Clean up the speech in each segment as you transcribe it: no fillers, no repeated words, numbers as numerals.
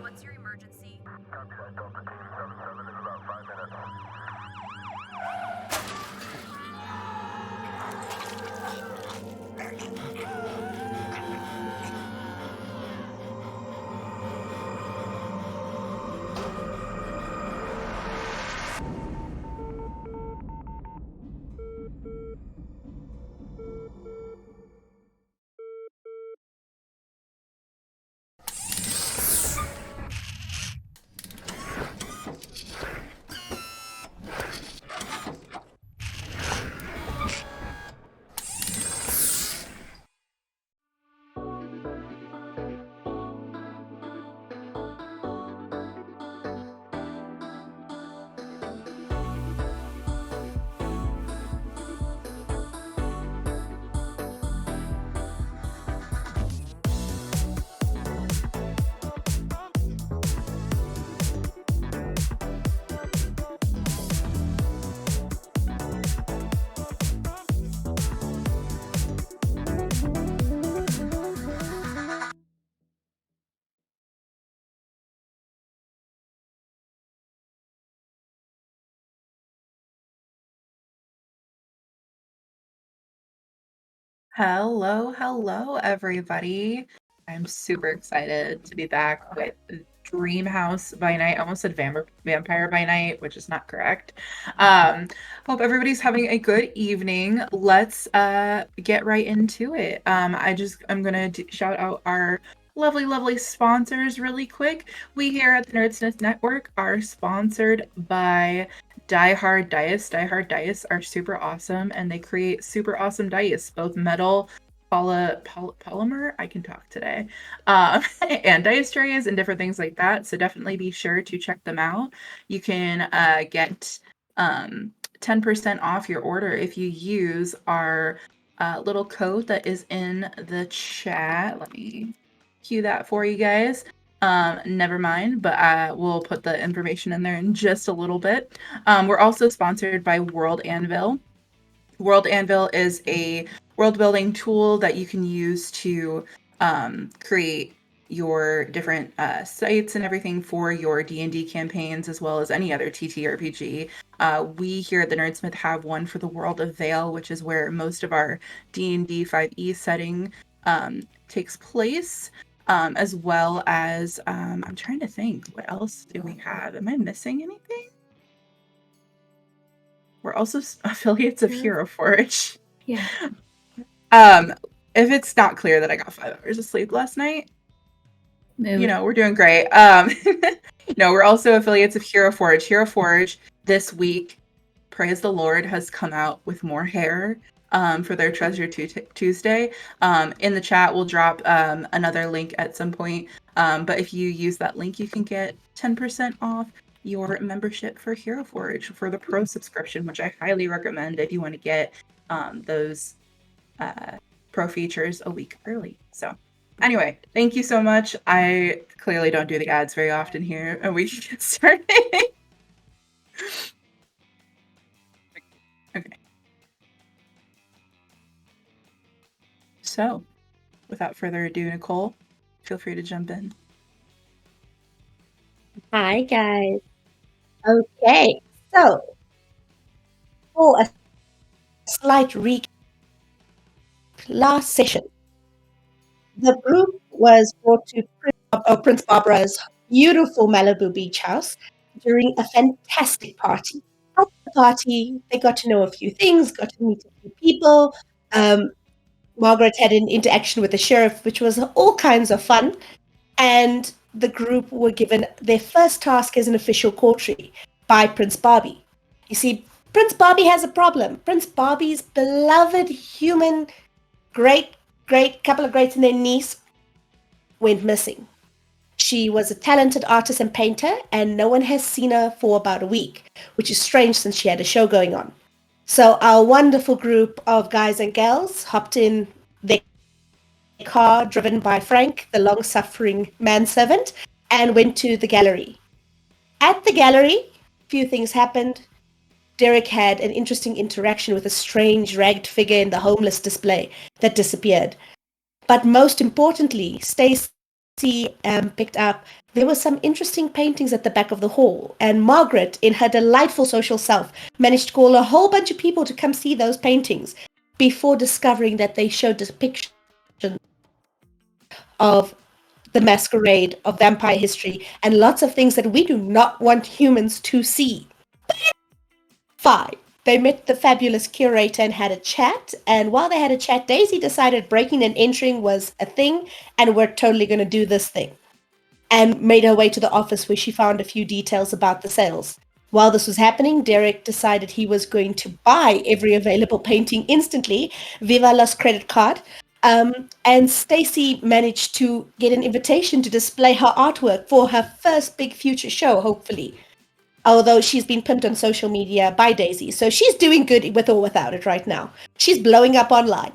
What's your emergency? Copy that, Delta Team 77 is about 5 minutes. Hello, everybody. I'm super excited to be back with Dreamhouse by Night. I almost said Vampire by Night, which is not correct. Hope everybody's having a good evening. Let's get right into it. I'm gonna shout out our lovely sponsors really quick. We here at the Nerdsmith Network are sponsored by Die Hard Dice. Die Hard Dice are super awesome, and they create super awesome dice, both metal, polymer, I can talk today, and dice trays and different things like that. So definitely be sure to check them out. You can get 10% off your order if you use our little code that is in the chat. Let me cue that for you guys. Never mind, but we'll put the information in there in just a little bit. We're also sponsored by World ANVIL. World ANVIL is a world building tool that you can use to create your different sites and everything for your D&D campaigns, as well as any other TTRPG. We here at the Nerdsmith have one for the world of Vale, which is where most of our D&D 5e setting takes place. As well as, I'm trying to think, what else do we have? Am I missing anything? We're also affiliates of Hero Forge. Yeah. If it's not clear that I got 5 hours of sleep last night, Maybe. we're doing great. No, we're also affiliates of Hero Forge. Hero Forge this week, praise the Lord, has come out with more hair. For their Treasure Tuesday. In the chat, we'll drop another link at some point. But if you use that link, you can get 10% off your membership for Hero Forge for the Pro subscription, which I highly recommend if you want to get those Pro features a week early. So anyway, thank you so much. I clearly don't do the ads very often here, and we can get started. Okay. So, without further ado, Nicole, feel free to jump in. Hi, guys. Okay, so for a slight recap, last session, the group was brought to Prince Barbara's beautiful Malibu beach house during a fantastic party. At the party, they got to know a few things, got to meet a few people. Margaret had an interaction with the sheriff, which was all kinds of fun. And the group were given their first task as an official courtier by Prince Barbie. You see, Prince Barbie has a problem. Prince Barbie's beloved human, great couple of greats and their niece went missing. She was a talented artist and painter, and no one has seen her for about a week, which is strange since she had a show going on. So our wonderful group of guys and gals hopped in their car driven by Frank, the long-suffering manservant, and went to the gallery. At the gallery, a few things happened. Derek had an interesting interaction with a strange ragged figure in the homeless display that disappeared. But most importantly, Stacy picked up there were some interesting paintings at the back of the hall, and Margaret, in her delightful social self, managed to call a whole bunch of people to come see those paintings before discovering that they showed depictions of the masquerade, of vampire history, and lots of things that we do not want humans to see. Fine. They met the fabulous curator and had a chat. And while they had a chat, Daisy decided breaking and entering was a thing, and we're totally going to do this thing. And made her way to the office where she found a few details about the sales. While this was happening, Derek decided he was going to buy every available painting instantly, Viva Los credit card. And Stacy managed to get an invitation to display her artwork for her first big future show, hopefully. Although she's been pimped on social media by Daisy, so she's doing good with or without it right now. She's blowing up online.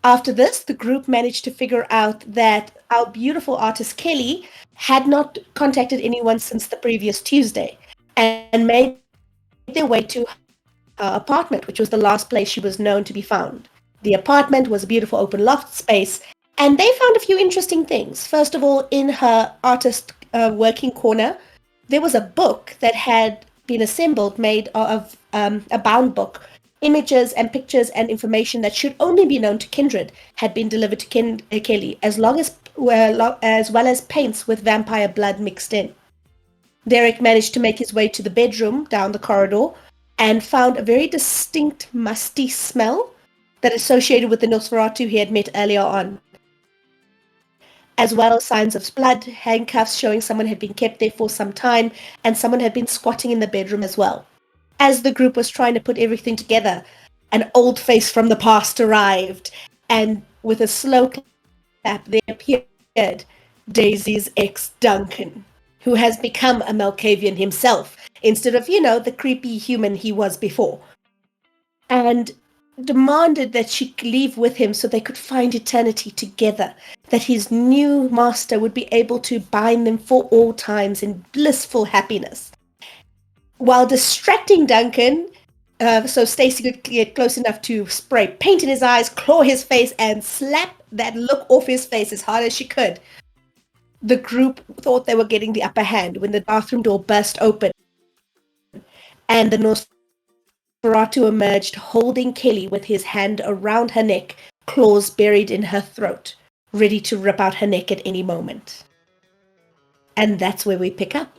After this, the group managed to figure out that our beautiful artist Kelly had not contacted anyone since the previous Tuesday and made their way to her apartment, which was the last place she was known to be found. The apartment was a beautiful open loft space, and they found a few interesting things. First of all, in her artist working corner, there was a book that had been assembled, made of a bound book. Images and pictures and information that should only be known to Kindred had been delivered to Kelly, as well as paints with vampire blood mixed in. Derek managed to make his way to the bedroom down the corridor and found a very distinct musty smell that associated with the Nosferatu he had met earlier on, as well as signs of blood, handcuffs showing someone had been kept there for some time, and someone had been squatting in the bedroom as well. As the group was trying to put everything together, an old face from the past arrived, and with a slow clap, there appeared Daisy's ex, Duncan, who has become a Malkavian himself, instead of, the creepy human he was before, and demanded that she leave with him so they could find eternity together, that his new master would be able to bind them for all times in blissful happiness. While distracting Duncan, so Stacy could get close enough to spray paint in his eyes, claw his face, and slap that look off his face as hard as she could, the group thought they were getting the upper hand when the bathroom door burst open and the Nosferatu emerged, holding Kelly with his hand around her neck, claws buried in her throat, ready to rip out her neck at any moment. And that's where we pick up.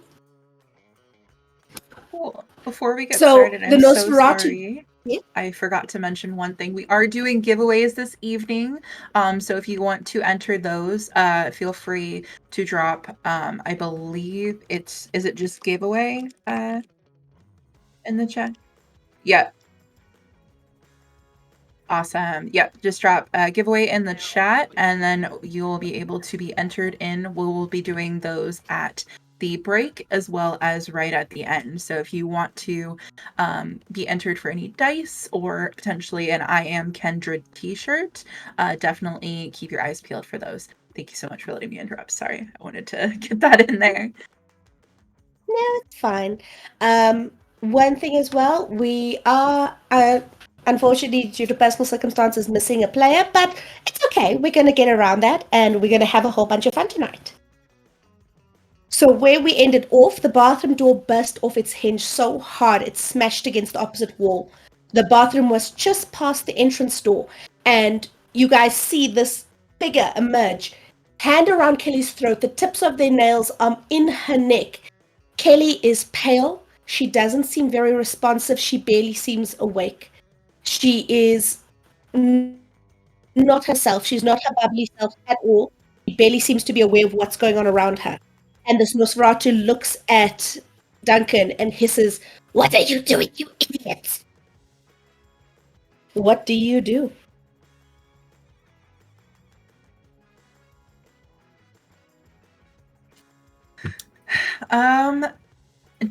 Cool. Before we get started, I'm so sorry. Yeah. I forgot to mention one thing. We are doing giveaways this evening. So if you want to enter those, feel free to drop, I believe is it just giveaway in the chat? Yep. Awesome. Yep. Just drop giveaway in the chat, and then you'll be able to be entered in. We will be doing those at the break as well as right at the end. So if you want to be entered for any dice or potentially an I Am Kindred t-shirt, definitely keep your eyes peeled for those. Thank you so much for letting me interrupt. Sorry, I wanted to get that in there. No, it's fine. One thing as well, we are unfortunately, due to personal circumstances, missing a player, but it's okay. We're going to get around that, and we're going to have a whole bunch of fun tonight. So where we ended off, the bathroom door burst off its hinge so hard it smashed against the opposite wall. The bathroom was just past the entrance door, and you guys see this figure emerge, hand around Kelly's throat, the tips of their nails in her neck. Kelly is pale. She doesn't seem very responsive. She barely seems awake. She is not herself. She's not her bubbly self at all. She barely seems to be aware of what's going on around her. And this Nosferatu looks at Duncan and hisses, "What are you doing, you idiots?" What do you do?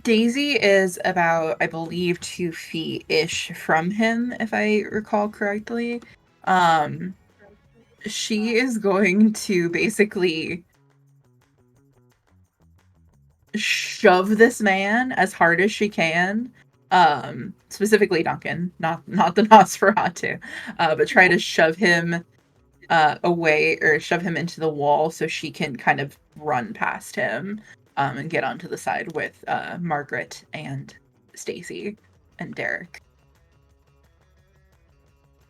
Daisy is about, I believe, 2 feet-ish from him, if I recall correctly. She is going to basically shove this man as hard as she can specifically Duncan, not the Nosferatu, but try to shove him away or shove him into the wall so she can kind of run past him and get onto the side with Margaret and Stacy and Derek.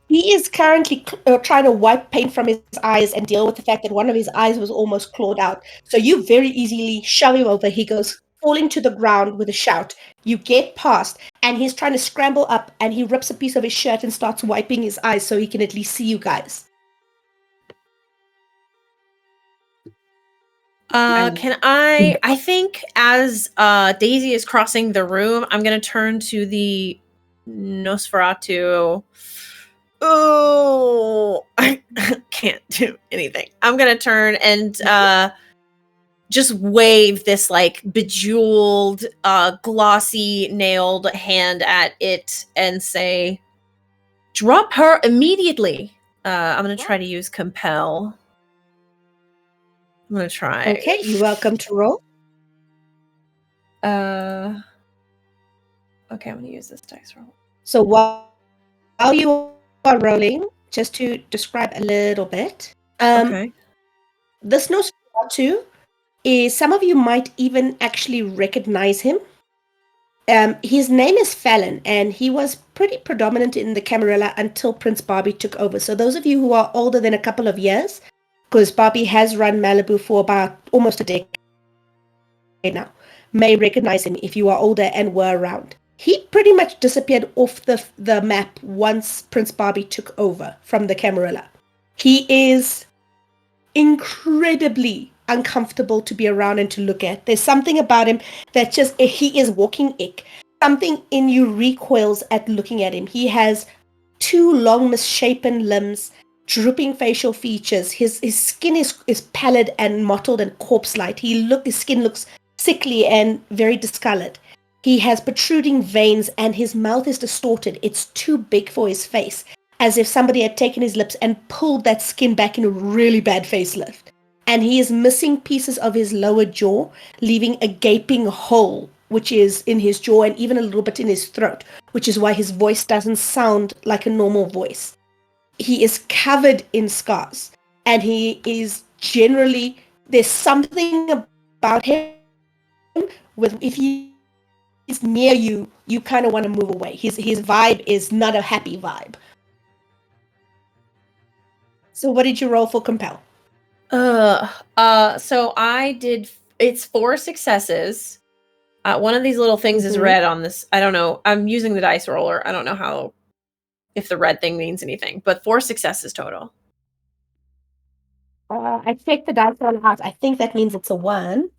He is currently trying to wipe paint from his eyes and deal with the fact that one of his eyes was almost clawed out. So you very easily shove him over. He goes falling to the ground with a shout. You get past, and he's trying to scramble up, and he rips a piece of his shirt and starts wiping his eyes so he can at least see you guys. I think as Daisy is crossing the room, I'm going to turn to the Nosferatu. Oh, I can't do anything. I'm going to turn and just wave this like bejeweled, glossy nailed hand at it and say, drop her immediately. I'm going to try to use compel. I'm going to try. Okay, you're welcome to roll. Okay, I'm going to use this dice roll. So while you are rolling, just to describe a little bit, Okay. this Nosferatu is, some of you might even actually recognize him. His name is Fallon, and he was pretty predominant in the Camarilla until Prince Barbie took over. So those of you who are older than a couple of years, because Barbie has run Malibu for about almost a decade now, may recognize him if you are older and were around. He pretty much disappeared off the map once Prince Barbie took over from the Camarilla. He is incredibly uncomfortable to be around and to look at. There's something about him that just, he is walking ick. Something in you recoils at looking at him. He has two long misshapen limbs, drooping facial features. His skin is pallid and mottled and corpse-like. His skin looks sickly and very discolored. He has protruding veins and his mouth is distorted. It's too big for his face, as if somebody had taken his lips and pulled that skin back in a really bad facelift. And he is missing pieces of his lower jaw, leaving a gaping hole, which is in his jaw and even a little bit in his throat, which is why his voice doesn't sound like a normal voice. He is covered in scars, and he is generally, there's something about him with, if he's near you, you kind of want to move away. His vibe is not a happy vibe. So what did you roll for compel? So I did, it's 4 successes. One of these little things is red on this. I don't know. I'm using the dice roller. I don't know if the red thing means anything, but 4 successes total. I checked the dice roller out. I think that means it's a 1.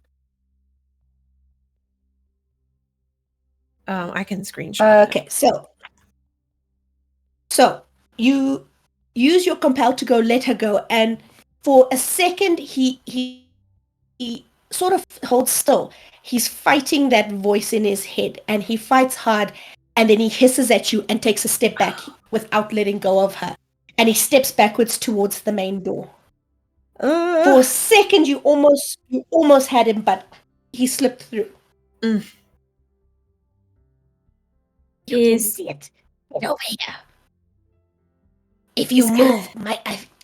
I can screenshot. Okay, so you use your compel to go let her go, and for a second he sort of holds still. He's fighting that voice in his head, and he fights hard, and then he hisses at you and takes a step back without letting go of her, and he steps backwards towards the main door. For a second you almost had him, but he slipped through. You can see it. Get over here. If you move,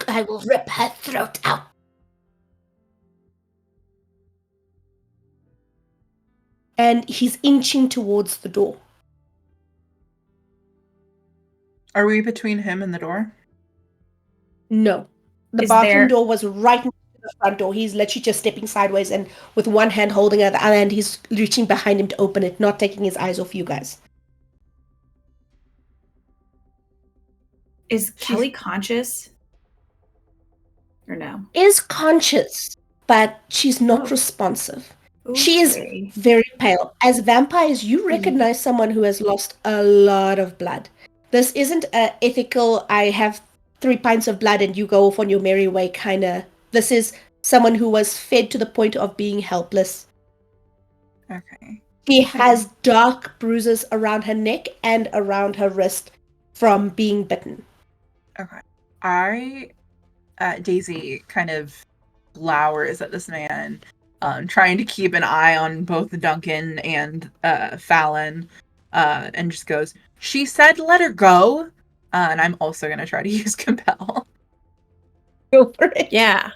I will rip her throat out. And he's inching towards the door. Are we between him and the door? No. The bathroom door was right next to the front door. He's literally just stepping sideways, and with one hand holding it, the other hand he's reaching behind him to open it, not taking his eyes off you guys. Is Kelly conscious? Or no? Is conscious, but she's not responsive. Okay. She is very pale. As vampires, you recognize someone who has lost a lot of blood. This isn't a ethical, I have 3 pints of blood and you go off on your merry way kind of. This is someone who was fed to the point of being helpless. Okay. She has dark bruises around her neck and around her wrist from being bitten. Okay. Daisy kind of glowers at this man, trying to keep an eye on both Duncan and Fallon, and just goes, "She said let her go." And I'm also going to try to use compel. Go for it. Yeah.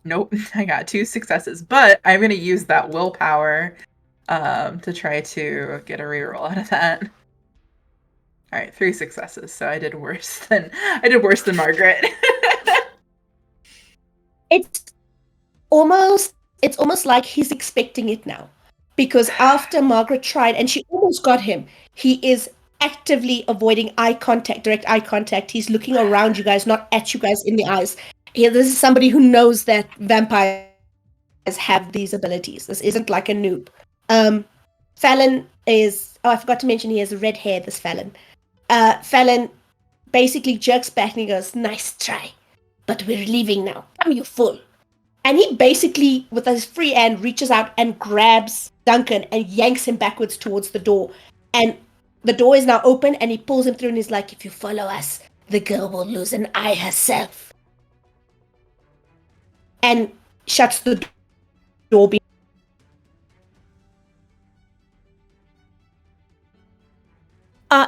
Nope, I got 2 successes, but I'm going to use that willpower to try to get a reroll out of that. All right, 3 successes. So I did worse than Margaret. It's almost like he's expecting it now. Because after Margaret tried and she almost got him, he is actively avoiding direct eye contact. He's looking around you guys, not at you guys in the eyes. Here, this is somebody who knows that vampires have these abilities. This isn't like a noob. Fallon is... Oh, I forgot to mention he has red hair, this Fallon. Fallon basically jerks back and he goes, "Nice try, but we're leaving now. Come, you fool." And he basically, with his free hand, reaches out and grabs Duncan and yanks him backwards towards the door. And the door is now open and he pulls him through and he's like, "If you follow us, the girl will lose an eye herself." And shuts the door.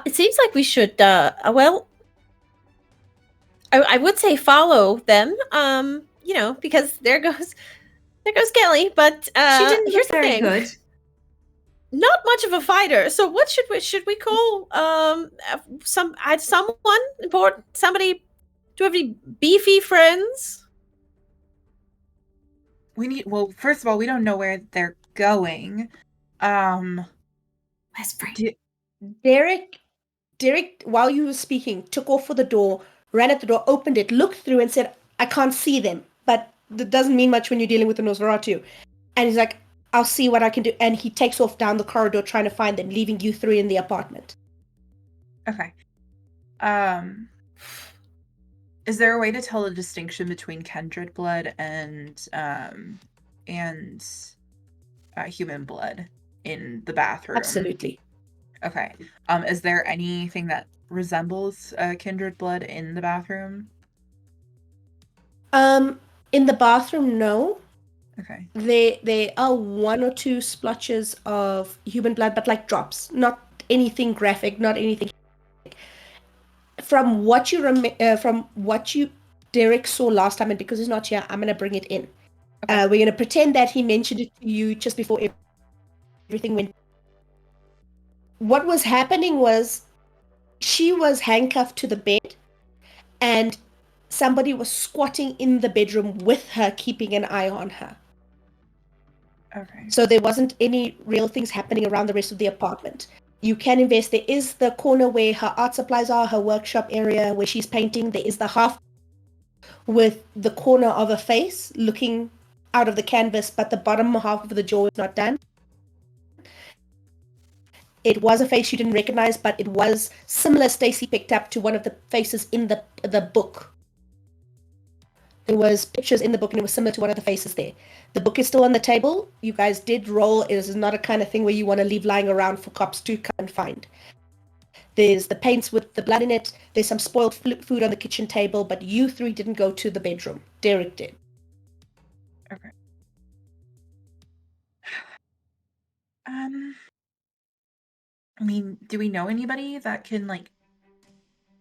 It seems like we should, well, I would say follow them, because there goes Kelly, but She didn't here's look the very thing. good. Not much of a fighter. So what should we call someone important? Somebody? Do you have any beefy friends? Well, first of all, we don't know where they're going. Where's Frank? Derek, while you were speaking, took off for the door, ran at the door, opened it, looked through and said, "I can't see them." But that doesn't mean much when you're dealing with the Nosferatu. And he's like, "I'll see what I can do." And he takes off down the corridor trying to find them, leaving you 3 in the apartment. Okay. Is there a way to tell the distinction between kindred blood and human blood in the bathroom? Absolutely. Okay. Is there anything that resembles kindred blood in the bathroom? In the bathroom, no. Okay. There are 1 or 2 splotches of human blood, but like drops, not anything graphic, not anything. From what you Derek saw last time, and because he's not here, I'm gonna bring it in. Okay. We're gonna pretend that he mentioned it to you just before everything went. What was happening was she was handcuffed to the bed, and somebody was squatting in the bedroom with her, keeping an eye on her. Okay. So there wasn't any real things happening around the rest of the apartment. You can invest. There is the corner where her art supplies are, her workshop area where she's painting. There is the half with the corner of a face looking out of the canvas, but the bottom half of the jaw is not done. It was a face you didn't recognize, but it was similar. Stacy picked up to one of the faces in the book. There was pictures in the book, and it was similar to one of the faces there. The book is still on the table. You guys did roll. It is not a kind of thing where you want to leave lying around for cops to come and find. There's the paints with the blood in it. There's some spoiled food on the kitchen table, but you 3 didn't go to the bedroom. Derek did. Okay. I mean, do we know anybody that can like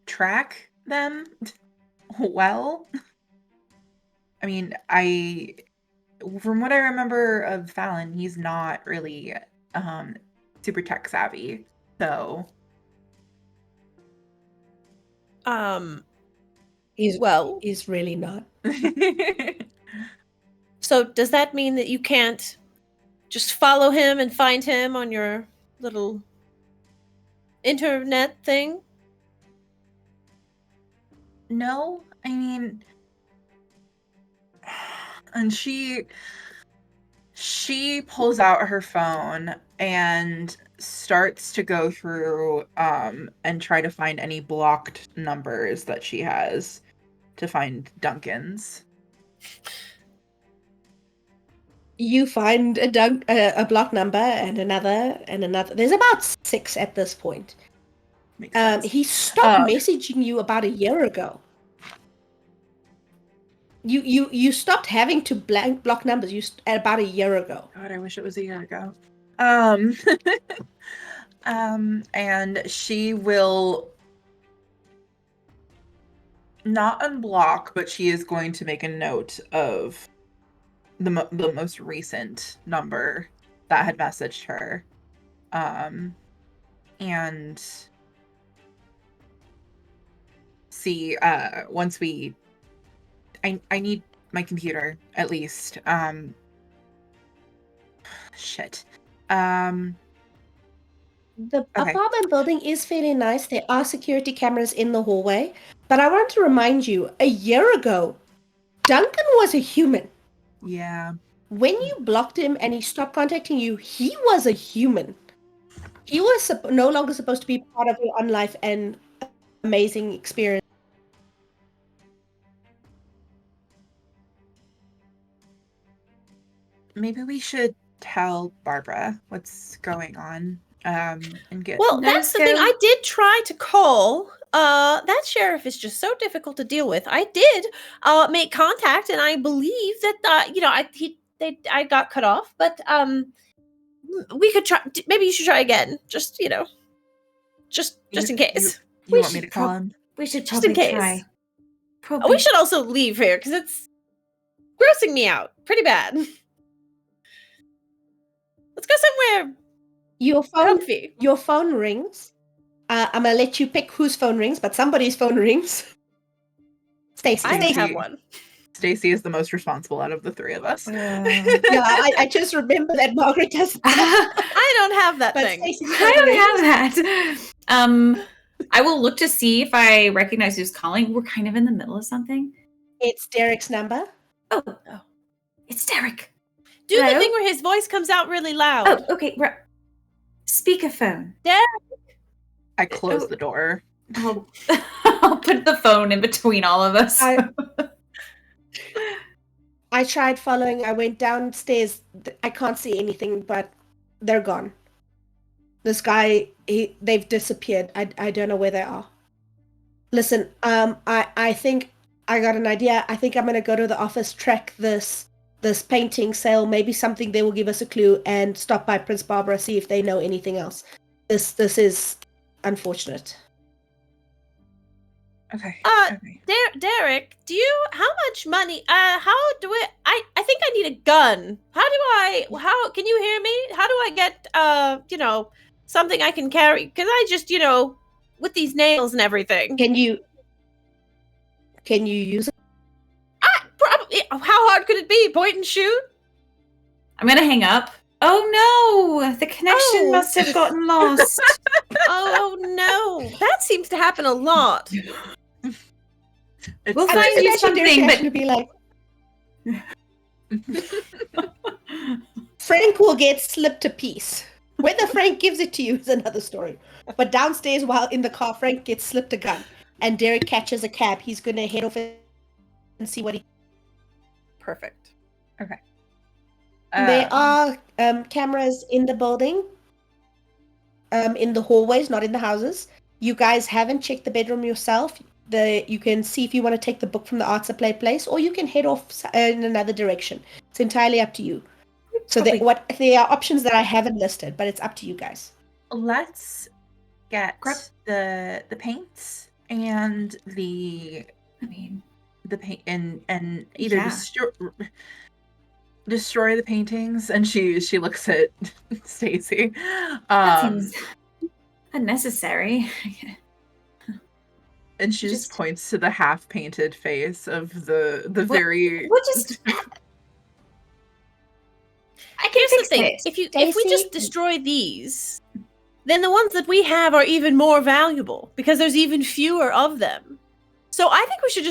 track them well? I mean, from what I remember of Fallon, he's not really super tech savvy. So He's really not. So does that mean that you can't just follow him and find him on your little internet thing? No, I mean, and she pulls out her phone and starts to go through and try to find any blocked numbers that she has to find Duncan's. You find a block number and another and another. There's about 6 at this point. Makes sense. He stopped messaging you about a year ago. You stopped having to block numbers at about a year ago. God, I wish it was a year ago. And she will not unblock, but she is going to make a note of the most recent number that had messaged her. And see, once we... I need my computer, at least. Shit. The apartment building is fairly nice. There are security cameras in the hallway. But I want to remind you, a year ago, Duncan was a human. Yeah. When you blocked him and he stopped contacting you, he was a human. He was no longer supposed to be part of your on-life and amazing experience. Maybe we should tell Barbara what's going on. And get... Well, that's the thing. I did try to call. That sheriff is just so difficult to deal with. I did make contact, and I believe that I got cut off. But we could try. Maybe you should try again. Just just in case. You want me to call him? We should Just in probably case. try. We should also leave here because it's grossing me out pretty bad. Let's go somewhere Your comfy. phone rings. I'm gonna let you pick whose phone rings, but somebody's phone rings. Stacy. I don't have one. Stacy is the most responsible out of the three of us. Yeah, I just remember that Margaret does. I don't have that thing. I don't have that. I will look to see if I recognize who's calling. We're kind of in the middle of something. It's Derek's number. Oh. It's Derek. Do Hello? the thing where his voice comes out really loud. Oh, okay. Speakerphone. Derek. I close the door. I'll put the phone in between all of us. I tried following. I went downstairs. I can't see anything, but they're gone. This guy, they've disappeared. I don't know where they are. Listen, I think I got an idea. I think I'm gonna go to the office, track this painting sale. Maybe something they will give us a clue, and stop by Prince Barbara, see if they know anything else. This is unfortunate. Okay. Okay. Derek, how much money? I think I need a gun. How can you hear me? How do I get something I can carry? Because I just with these nails and everything. Can you use it? Probably. How hard could it be? Point and shoot? I'm gonna hang up. Oh no! The connection must have gotten lost. Oh no! That seems to happen a lot. We'll find you something, but to be like, Frank will get slipped a piece. Whether Frank gives it to you is another story. But downstairs, while in the car, Frank gets slipped a gun, and Derek catches a cab. He's going to head off and see what he. Perfect. Okay. There are cameras in the building, in the hallways, not in the houses. You guys haven't checked the bedroom yourself. You can see if you want to take the book from the art supply place, or you can head off in another direction. It's entirely up to you. So there are options that I haven't listed, but it's up to you guys. Let's get the paints and the paint and either destroy the paintings. And she looks at Stacy. That seems unnecessary. And she just points to the half-painted face of the very. We'll just. Here's the thing: if we just destroy these, then the ones that we have are even more valuable because there's even fewer of them. So I think we should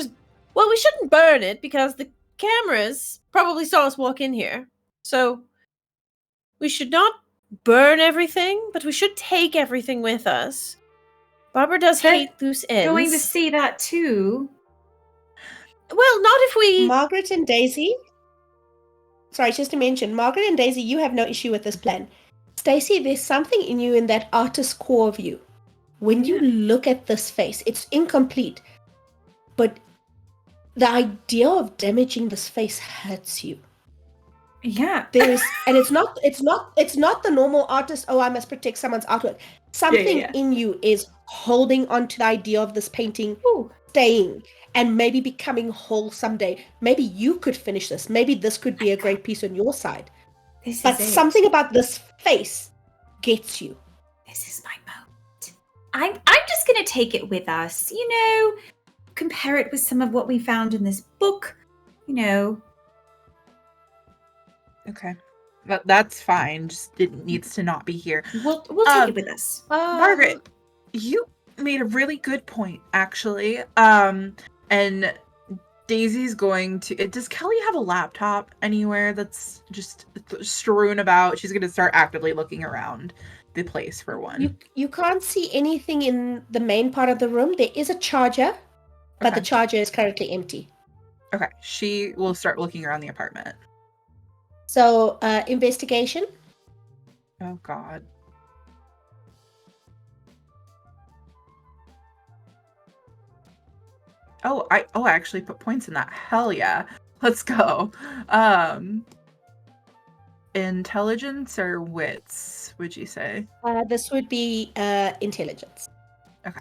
we shouldn't burn it because the cameras probably saw us walk in here. So we should not burn everything, but we should take everything with us. Barbara does hate loose ends. Going to see that too. Well, not if we... Margaret and Daisy... Sorry, just to mention, Margaret and Daisy, you have no issue with this plan. Stacy, there's something in you, in that artist core of you. When you look at this face, it's incomplete. But the idea of damaging this face hurts you. Yeah. And it's not the normal artist, oh, I must protect someone's artwork. Something yeah. in you is holding on to the idea of this painting Ooh. staying and maybe becoming whole someday. Maybe you could finish this. Maybe this could be a great piece on your side. But something about this face gets you. This is my moment. I'm just gonna take it with us, compare it with some of what we found in this book, Okay. That's fine. Just it needs to not be here. We'll take it with us. Margaret, you made a really good point, actually. And Daisy's going to. Does Kelly have a laptop anywhere that's just strewn about? She's going to start actively looking around the place for one. You can't see anything in the main part of the room. There is a charger, but Okay. the charger is currently empty. Okay. She will start looking around the apartment. So, investigation. Oh, God. I actually put points in that. Hell yeah. Let's go. Intelligence or wits, would you say? This would be intelligence. Okay.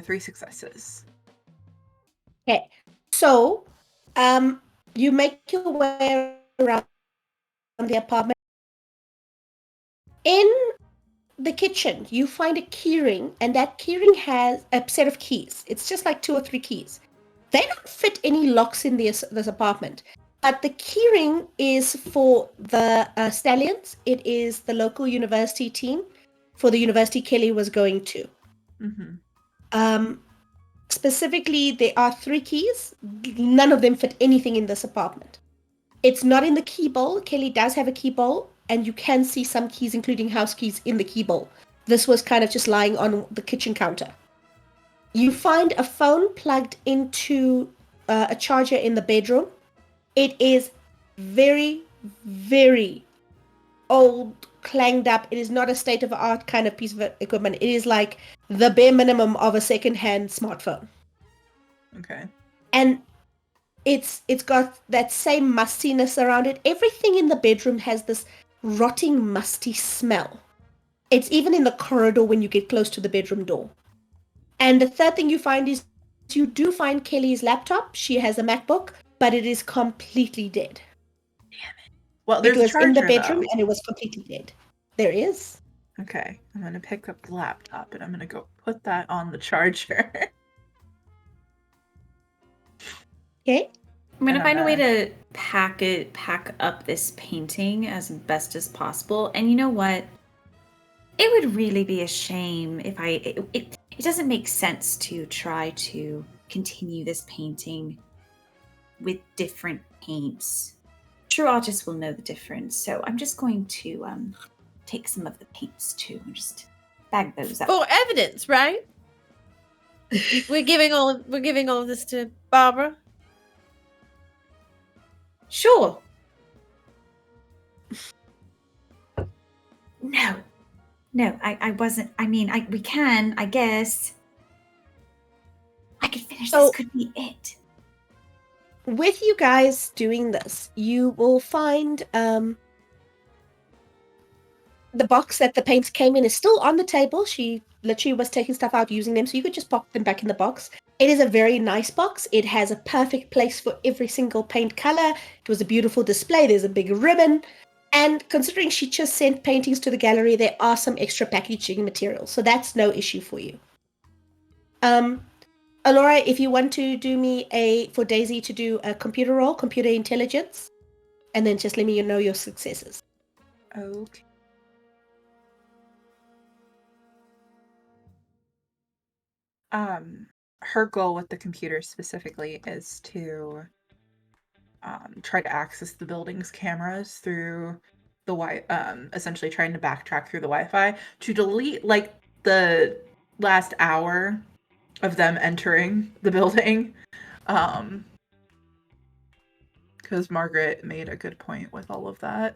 3 successes. Okay. So, you make your way around the apartment. In the kitchen, you find a keyring, and that keyring has a set of keys. It's just like 2 or 3 keys. They don't fit any locks in this apartment, but the keyring is for the Stallions. It is the local university team for the university Kelly was going to. Mm-hmm. Specifically, there are 3 keys. None of them fit anything in this apartment. It's not in the key bowl. Kelly does have a key bowl, and you can see some keys, including house keys, in the key bowl. This was kind of just lying on the kitchen counter. You find a phone plugged into a charger in the bedroom. It is very, very old, clanged up. It is not a state-of-the-art kind of piece of equipment. It is like the bare minimum of a second-hand smartphone. Okay. And it's got that same mustiness around it. Everything in the bedroom has this rotting, musty smell. It's even in the corridor when you get close to the bedroom door. And the third thing you find is you do find Kelly's laptop. She has a MacBook, but it is completely dead. Damn it. Well, there's it was a charger, in the bedroom, though. and it was completely dead. There is. Okay, I'm going to pick up the laptop, and I'm going to go put that on the charger. Okay. I'm gonna find a way to pack up this painting as best as possible. And you know what? It would really be a shame if it doesn't make sense to try to continue this painting with different paints. True artists will know the difference. So I'm just going to take some of the paints too and just bag those up. For evidence, right? We're giving all of this to Barbara. Sure. No, I wasn't. I mean, we can, I guess. I could finish So- this. Could be it. With you guys doing this, you will find the box that the paints came in is still on the table. She literally was taking stuff out, using them, so you could just pop them back in the box. It is a very nice box. It has a perfect place for every single paint color. It was a beautiful display. There's a big ribbon. And considering she just sent paintings to the gallery, there are some extra packaging materials. So that's no issue for you. Alora, if you want to do me for Daisy to do a computer roll, computer intelligence, and then just let me know your successes. Okay. Her goal with the computer specifically is to try to access the building's cameras through the essentially trying to backtrack through the Wi-Fi to delete like the last hour of them entering the building. Because Margaret made a good point with all of that.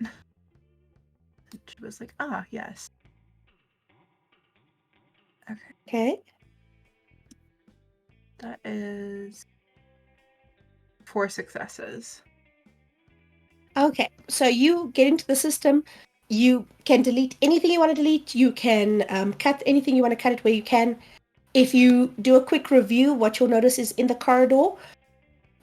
She was like, yes. Okay. Okay. That is 4 successes. Okay, so you get into the system. You can delete anything you want to delete. You can cut anything you want to cut it where you can. If you do a quick review, what you'll notice is in the corridor,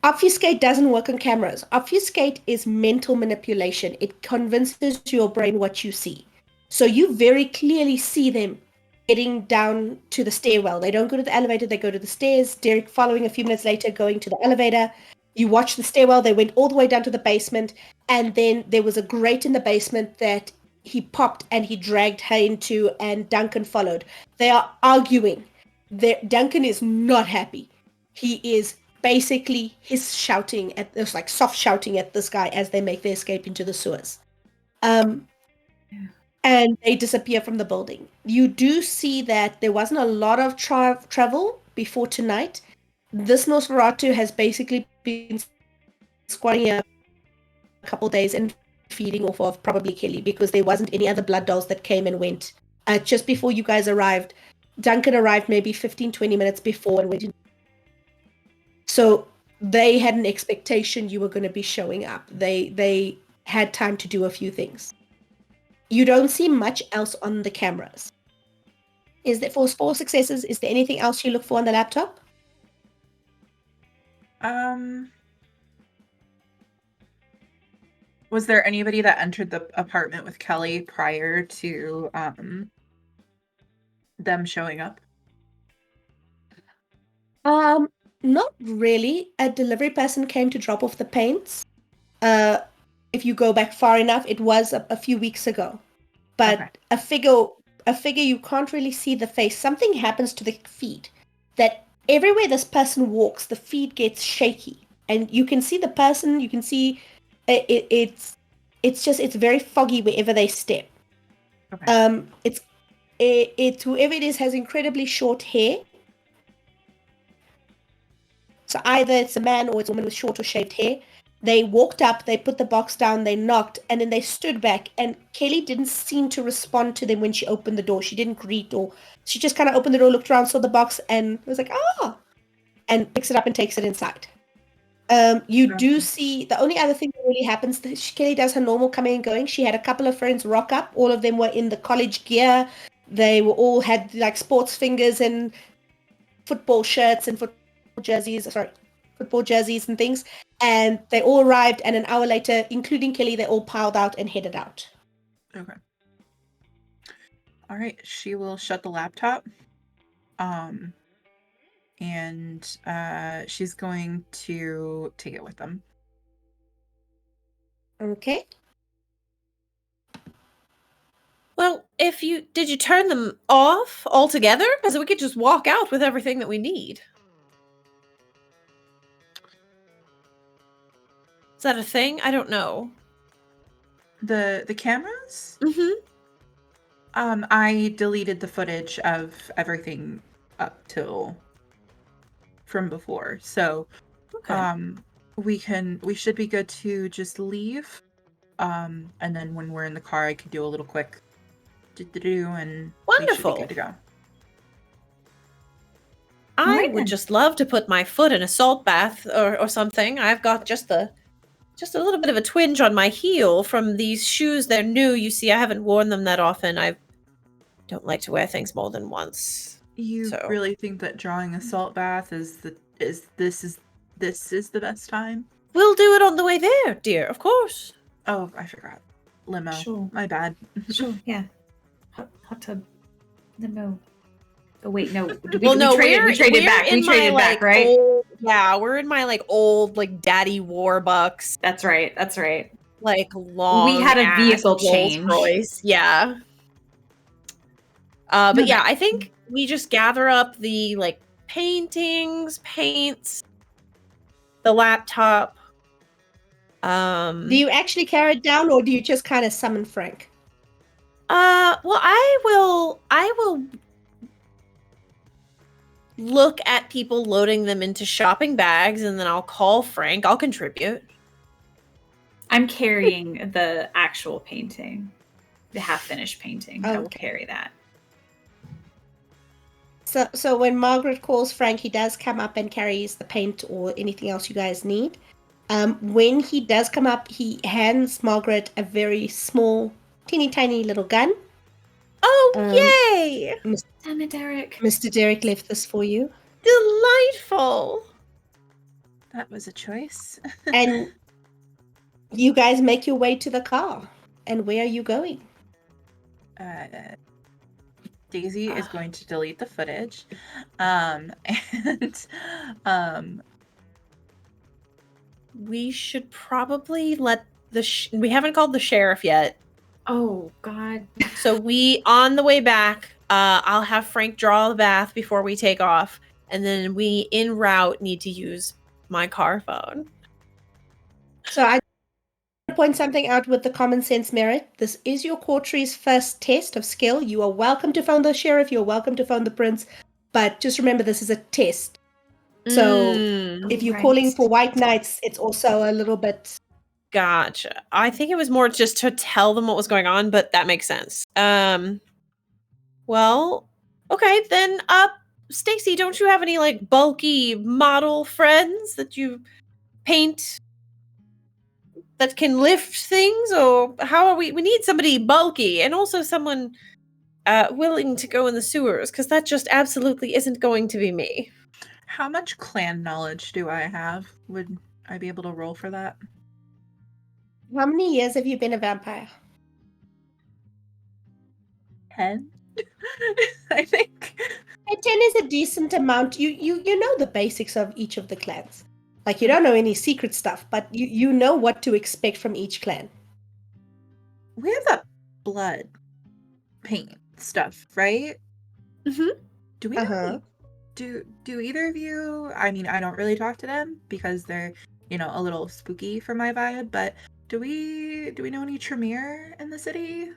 obfuscate doesn't work on cameras. Obfuscate is mental manipulation. It convinces your brain what you see. So you very clearly see them getting down to the stairwell. They don't go to the elevator, they go to the stairs. Derek following a few minutes later, going to the elevator. You watch the stairwell, they went all the way down to the basement, and then there was a grate in the basement that he popped and he dragged her into, and Duncan followed. They are arguing. Duncan is not happy. He is basically shouting at this, like soft shouting at this guy as they make their escape into the sewers. And they disappear from the building. You do see that there wasn't a lot of travel before tonight. This Nosferatu has basically been squatting here a couple days and feeding off of probably Kelly, because there wasn't any other blood dolls that came and went. Just before you guys arrived, Duncan arrived maybe 15-20 minutes before and went in. So they had an expectation you were going to be showing up. They had time to do a few things. You don't see much else on the cameras. Is there, for 4 successes, is there anything else you look for on the laptop? Was there anybody that entered the apartment with Kelly prior to them showing up? Not really. A delivery person came to drop off the paints. If you go back far enough, it was a few weeks ago. But Okay. a figure you can't really see the face. Something happens to the feed that everywhere this person walks, the feed gets shaky, and you can see the person. You can see it's very foggy wherever they step. Okay. It's whoever it is has incredibly short hair. So either it's a man or it's a woman with short or shaved hair. They walked up, they put the box down, they knocked, and then they stood back. And Kelly didn't seem to respond to them when she opened the door. She didn't greet, or she just kind of opened the door, looked around, saw the box, and was like, "Ah!" and picks it up and takes it inside. You do see the only other thing that really happens. Kelly does her normal coming and going. She had a couple of friends rock up. All of them were in the college gear. They were all had like sports fingers and football shirts and football jerseys and things. And they all arrived, and an hour later, including Kelly, they all piled out and headed out. Okay. All right. She will shut the laptop. And she's going to take it with them. Okay. Well, did you turn them off altogether? Because we could just walk out with everything that we need. Is that a thing? I don't know. The cameras? Mm-hmm. I deleted the footage of everything up till from before. So Okay. we should be good to just leave. And then when we're in the car, I could do a little quick do and Wonderful. We should be good to go. I Right would then. just love to put my foot in a salt bath or something. I've got just a little bit of a twinge on my heel from these shoes. They're new. You see, I haven't worn them that often. I don't like to wear things more than once. You So. really think that drawing a salt bath is the best time? We'll do it on the way there, dear. Of course. Oh, I forgot. Limo. Sure. My bad. Sure, yeah. Hot tub. No. Oh wait, no. We we're traded back. We in my, traded back, like, right? we're in my like old like daddy Warbucks, That's right. like long. We had a ass vehicle Rolls change. Royce. Yeah. No, But yeah, I think we just gather up the like paints, the laptop. Do you actually carry it down, or do you just kind of summon Frank? Well, I will look at people loading them into shopping bags, and then I'll call Frank. I'll contribute. I'm carrying the actual painting, the half-finished painting. I will Okay. carry that. So when Margaret calls Frank, he does come up and carries the paint or anything else you guys need. When he does come up, he hands Margaret a very small, teeny tiny little gun. Oh, yay! Damn it, Derek. Mr. Derek left this for you. Delightful. That was a choice. And you guys make your way to the car. And where are you going? Daisy is going to delete the footage. And We should probably let we haven't called the sheriff yet. Oh, God. So on the way back, I'll have Frank draw the bath before we take off. And then we, en route, need to use my car phone. So I point something out with the common sense merit. This is your courtry's first test of skill. You are welcome to phone the sheriff. You're welcome to phone the prince. But just remember, this is a test. So if you're calling for white knights, it's also a little bit... Gotcha. I think it was more just to tell them what was going on, but that makes sense. Well, okay, then Stacy, don't you have any like bulky model friends that you paint that can lift things? Or how are we need somebody bulky and also someone willing to go in the sewers, because that just absolutely isn't going to be me. how much clan knowledge do I have? Would I be able to roll for that? How many years have you been a vampire? 10? I think. 10 is a decent amount. You know the basics of each of the clans. Like, you don't know any secret stuff, but you know what to expect from each clan. We have that blood paint stuff, right? Mm-hmm. Do we know do either of you, I mean, I don't really talk to them because they're, a little spooky for my vibe, but do we know any Tremere in the city?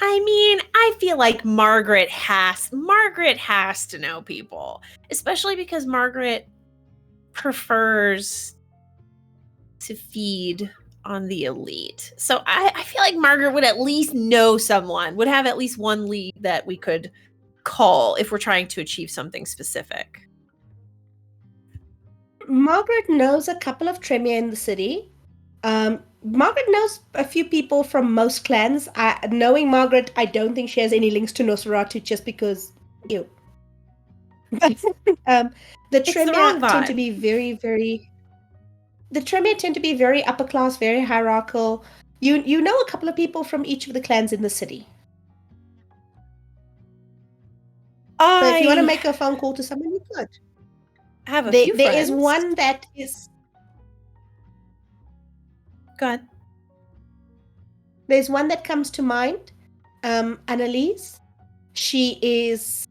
I mean, I feel like Margaret has to know people, especially because Margaret prefers to feed on the elite. So I feel like Margaret would at least know someone, would have at least one lead that we could call if we're trying to achieve something specific. Margaret knows a couple of Tremere in the city. Margaret knows a few people from most clans. Knowing Margaret, I don't think she has any links to Nosferatu just because, the Tremere tend to be very, very... The Tremere tend to be very upper class, very hierarchical. You know a couple of people from each of the clans in the city. So if you want to make a phone call to someone, you could. I have a few friends. There is one that is... Go ahead. There's one that comes to mind, Annalise. She is,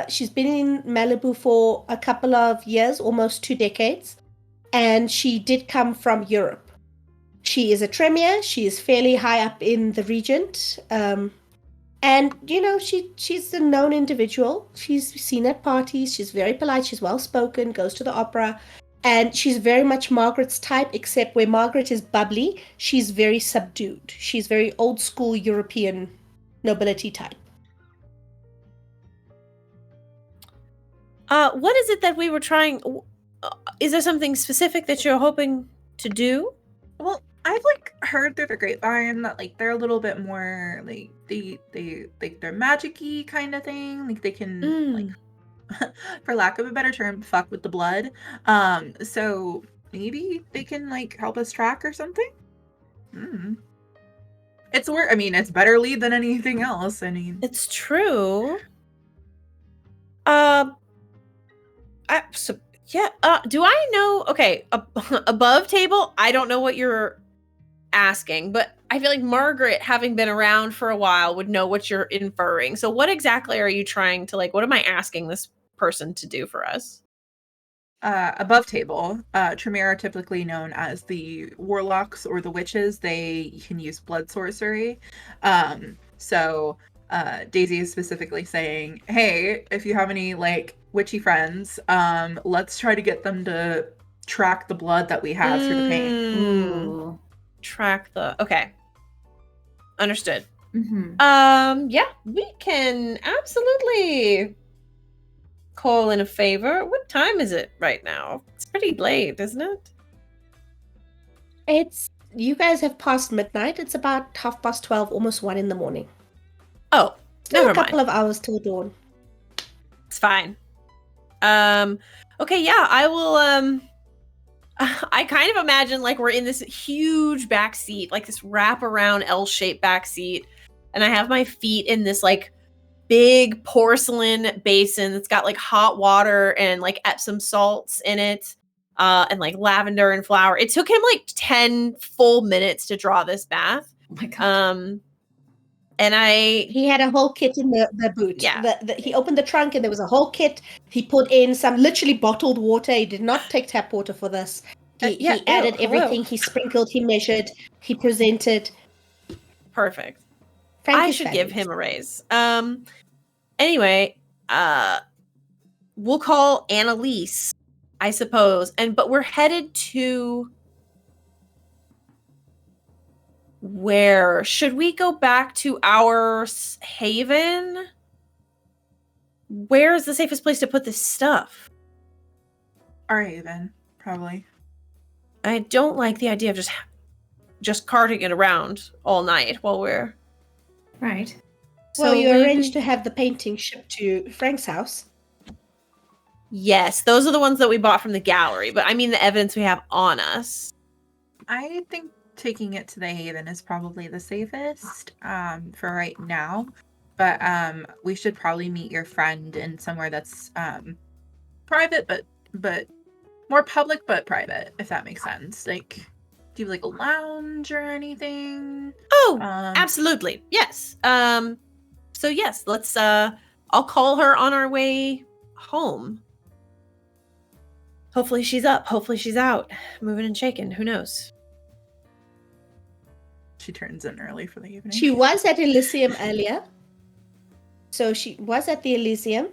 she's been in Malibu for a couple of years, almost 2 decades, and she did come from Europe. She is a Tremere. She is fairly high up in the Regent, and she's a known individual. She's seen at parties. She's very polite. She's well spoken. Goes to the opera. And she's very much Margaret's type, except where Margaret is bubbly, she's very subdued. She's very old school European nobility type. What is it that we were trying? Is there something specific that you're hoping to do? Well, I've heard through the grapevine that they're a little bit more they're magic-y kind of thing. They can for lack of a better term, fuck with the blood. So maybe they can help us track or something. It's it's better lead than anything else. It's true. Do I know? Okay, above table, I don't know what you're asking, but I feel like Margaret, having been around for a while, would know what you're inferring. So what exactly are you trying to what am I asking this person to do for us? Above table, Tremere are typically known as the warlocks or the witches. They can use blood sorcery. So Daisy is specifically saying, hey, if you have any witchy friends, let's try to get them to track the blood that we have through the paint. Track the... Okay. Understood. Mm-hmm. Yeah, we can absolutely call in a favor. What time is it right now? It's pretty late, isn't it? You guys have passed midnight. It's about 12:30, almost 1 in the morning. Oh, Still never a couple mind. of hours till dawn. It's fine. Okay, yeah, I will I kind of imagine like we're in this huge back seat, like this wraparound L-shaped back seat, and I have my feet in this like big porcelain basin that's got like hot water and like Epsom salts in it, and like lavender and flower. It took him like 10 full minutes to draw this bath. Oh my god. And He had a whole kit in the boot. Yeah. He opened the trunk and there was a whole kit. He put in some literally bottled water. He did not take tap water for this. He added everything. He sprinkled. He measured. He presented. Perfect. Frank I is should give fabulous. him a raise. Anyway, we'll call Annalise, I suppose. But we're headed to where? Should we go back to our haven? Where is the safest place to put this stuff? Our haven, probably. I don't like the idea of just carting it around all night while we're Right. Well, you maybe- arranged to have the painting shipped to Frank's house. Yes, those are the ones that we bought from the gallery, but I mean the evidence we have on us. I think taking it to the haven is probably the safest for right now. But we should probably meet your friend in somewhere that's private, but more public, but private, if that makes sense. Like, do you have like a lounge or anything? Oh, absolutely. Yes. So yes, let's I'll call her on our way home. Hopefully she's up. Hopefully she's out. Moving and shaking. Who knows? She turns in early for the evening. She was at Elysium earlier. So she was at the Elysium.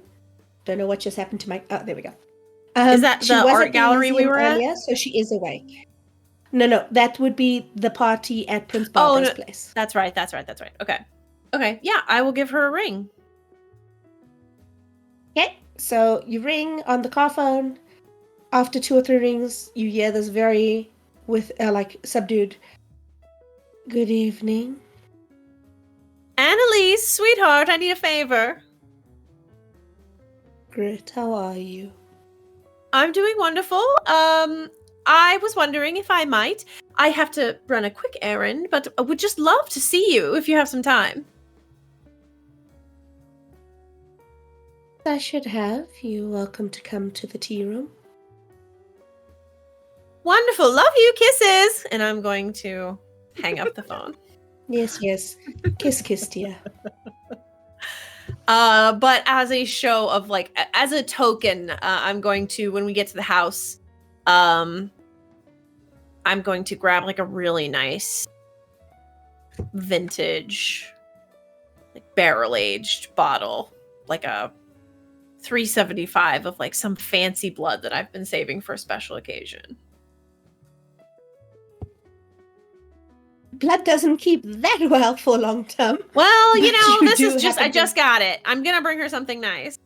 Don't know what just happened to my... Oh, there we go. Is that she the was art at gallery we Elysium were at? earlier, so she is awake. No, that would be the party at Prince Barbara's place. That's right. Okay. Yeah, I will give her a ring. Okay, so you ring on the car phone. After 2 or 3 rings, you hear this very, subdued, "Good evening." Annalise, sweetheart, I need a favor. Great, how are you? I'm doing wonderful. I was wondering if I might. I have to run a quick errand, but I would just love to see you if you have some time. I should have. You're welcome to come to the tea room. Wonderful. Love you. Kisses. And I'm going to hang up the phone. Yes. Kiss, dear. But as a show of as a token, I'm going to, when we get to the house, I'm going to grab a really nice vintage, barrel-aged bottle, like a 375 of some fancy blood that I've been saving for a special occasion. Blood doesn't keep that well for long term. Well, But you I just got it. I'm gonna bring her something nice.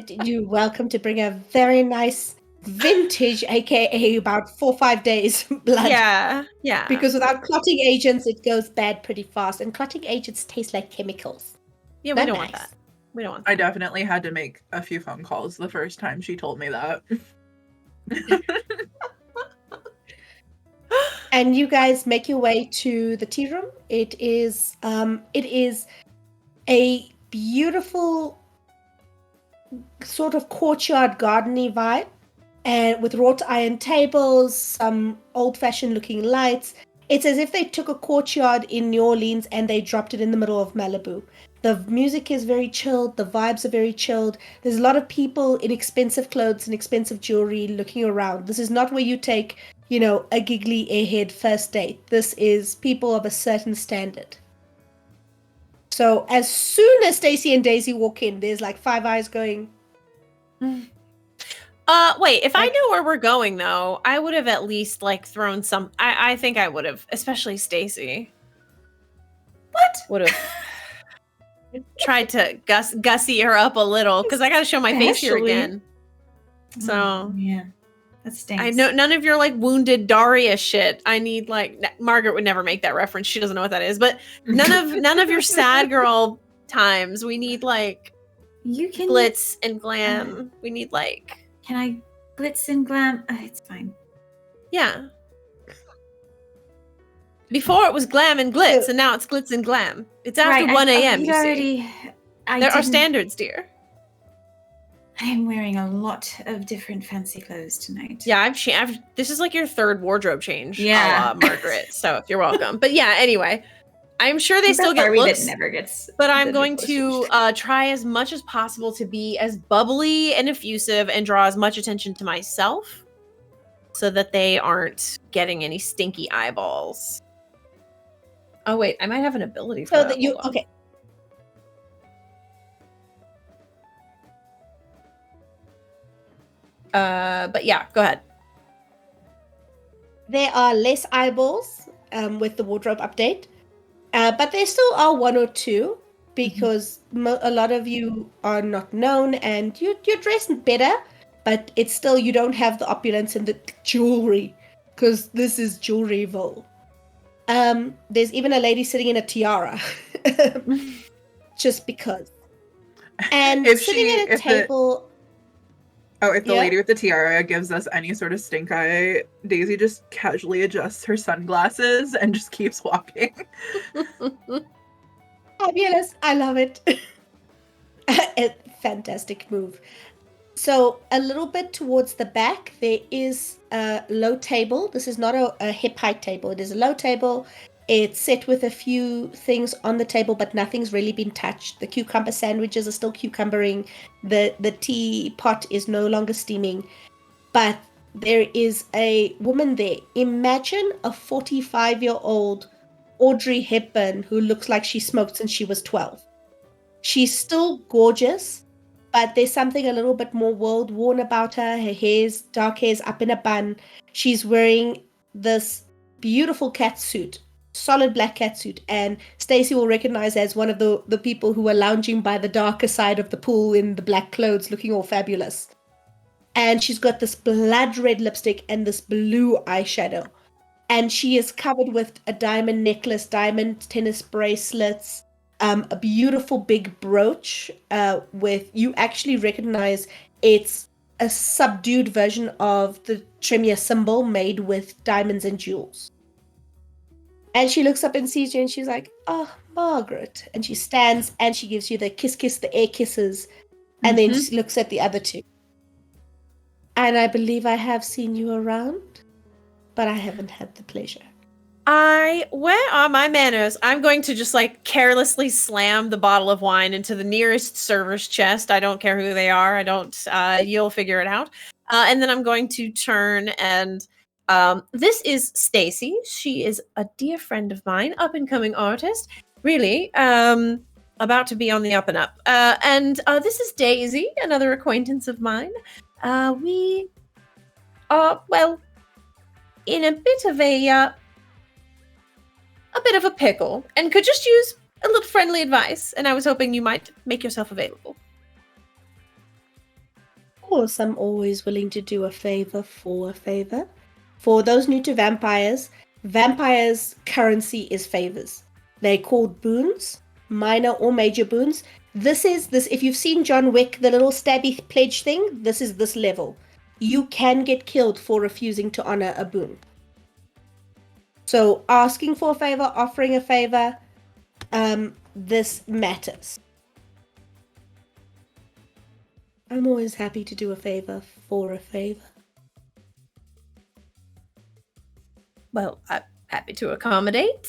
You're welcome to bring a very nice vintage, aka about 4 or 5 days blood. Yeah. Because without clotting agents, it goes bad pretty fast, and clotting agents taste like chemicals. Yeah, we Not don't want nice. that. We don't want I definitely had to make a few phone calls the first time she told me that. And you guys make your way to the tea room. It is a beautiful sort of courtyard gardeny vibe, and with wrought iron tables, some old-fashioned looking lights. It's as if they took a courtyard in New Orleans and they dropped it in the middle of Malibu. The music is very chilled. The vibes are very chilled. There's a lot of people in expensive clothes and expensive jewelry looking around. This is not where you take, a giggly airhead first date. This is people of a certain standard. So as soon as Stacy and Daisy walk in, there's 5 eyes going. Wait, if I knew where we're going though, I would have at least thrown some I think I would have, especially Stacy. What? Would have tried to gussy her up a little because I got to show my face here Especially- again. So yeah, that stinks. I know none of your like wounded Daria shit. I need Margaret would never make that reference. She doesn't know what that is. But none of your sad girl times. We need like You can glitz and glam. We need like Can I glitz and glam? It's fine. yeah. Before it was glam and glitz, and now it's glitz and glam. It's after 1 a.m. You'd You see, already. there are standards, dear. I'm wearing a lot of different fancy clothes tonight. Yeah, I've this is like your third wardrobe change, Yeah. a la Margaret. So you're welcome. But yeah, anyway, I'm sure they still get Barbie looks, that never gets. but I'm the going clothes to try as much as possible to be as bubbly and effusive and draw as much attention to myself, so that they aren't getting any stinky eyeballs. Oh wait, I might have an ability for So that. that you Hold on. okay. But yeah, go ahead. There are less eyeballs with the wardrobe update, but there still are one or two because a lot of you are not known and you're dressed better, but it's still you don't have the opulence and the jewelry because this is Jewelryville. There's even a lady sitting in a tiara, just because. And If sitting she- at a if the- table. If the Yeah. lady with the tiara gives us any sort of stink eye, Daisy just casually adjusts her sunglasses and just keeps walking. Fabulous. I love it. A fantastic move. So a little bit towards the back, there is a low table. This is not a hip height table. It is a low table. It's set with a few things on the table, but nothing's really been touched. The cucumber sandwiches are still cucumbering. The tea pot is no longer steaming. But there is a woman there. Imagine a 45-year-old Audrey Hepburn who looks like she smoked since she was 12. She's still gorgeous, but there's something a little bit more world-worn about her. Her dark hair's up in a bun. She's wearing this beautiful catsuit, solid black catsuit, and Stacy will recognize as one of the people who are lounging by the darker side of the pool in the black clothes looking all fabulous. And she's got this blood red lipstick and this blue eyeshadow. And she is covered with a diamond necklace, diamond tennis bracelets, a beautiful big brooch with, you actually recognize it's a subdued version of the Tremere symbol made with diamonds and jewels. And she looks up and sees you and she's like, "Oh, Margaret." And she stands and she gives you the kiss, the air kisses. And then she looks at the other two. "And I believe I have seen you around, but I haven't had the pleasure." Where are my manners? I'm going to just like carelessly slam the bottle of wine into the nearest server's chest. I don't care who they are. You'll figure it out. And then I'm going to turn and this is Stacy. She is a dear friend of mine, up and coming artist. Really, about to be on the up and up. And this is Daisy, another acquaintance of mine. We are, well, in a bit of a pickle and could just use a little friendly advice. And I was hoping you might make yourself available. Of course, I'm always willing to do a favor for a favor. For those new to vampires currency is favors. They're called boons, minor or major boons. This if you've seen John Wick, the little stabby pledge thing, this is this level. You can get killed for refusing to honor a boon. So asking for a favor, offering a favor, this matters. I'm always happy to do a favor for a favor. Well, I'm happy to accommodate.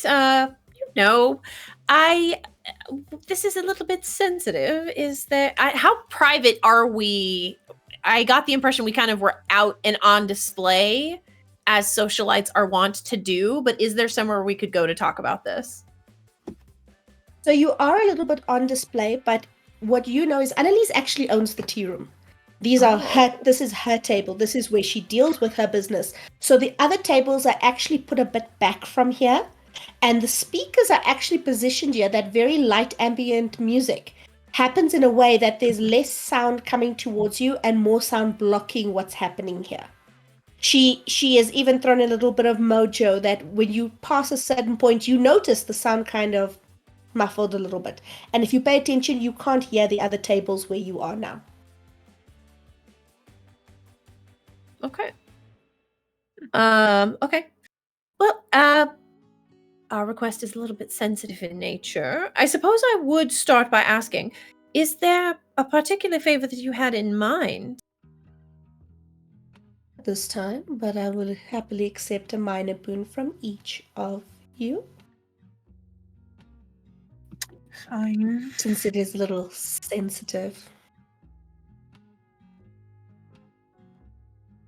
This is a little bit sensitive. How private are we? I got the impression we kind of were out and on display as socialites are wont to do, but is there somewhere we could go to talk about this? So you are a little bit on display, but what you know is Annalise actually owns the tea room. This is her table. This is where she deals with her business. So the other tables are actually put a bit back from here. And the speakers are actually positioned here, that very light ambient music happens in a way that there's less sound coming towards you and more sound blocking what's happening here. She has even thrown in a little bit of mojo that when you pass a certain point, you notice the sound kind of muffled a little bit. And if you pay attention, you can't hear the other tables where you are now. Okay. Okay. Well, our request is a little bit sensitive in nature. I suppose I would start by asking, is there a particular favor that you had in mind? This time, but I will happily accept a minor boon from each of you. Fine. Since it is a little sensitive.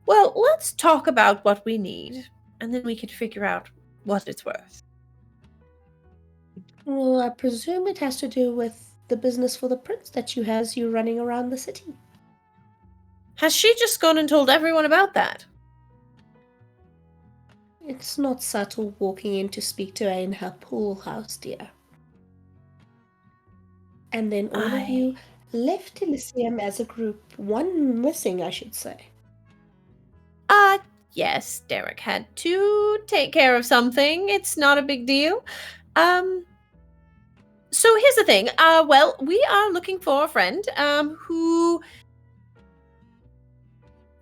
Well, let's talk about what we need, and then we can figure out what it's worth. Well, I presume it has to do with the business for the prince that you has you running around the city. Has she just gone and told everyone about that? It's not subtle walking in to speak to her in her pool house, dear. And then all of you left Elysium as a group, one missing, I should say. Yes, Derek had to take care of something. It's not a big deal. So here's the thing. Well, we are looking for a friend, who...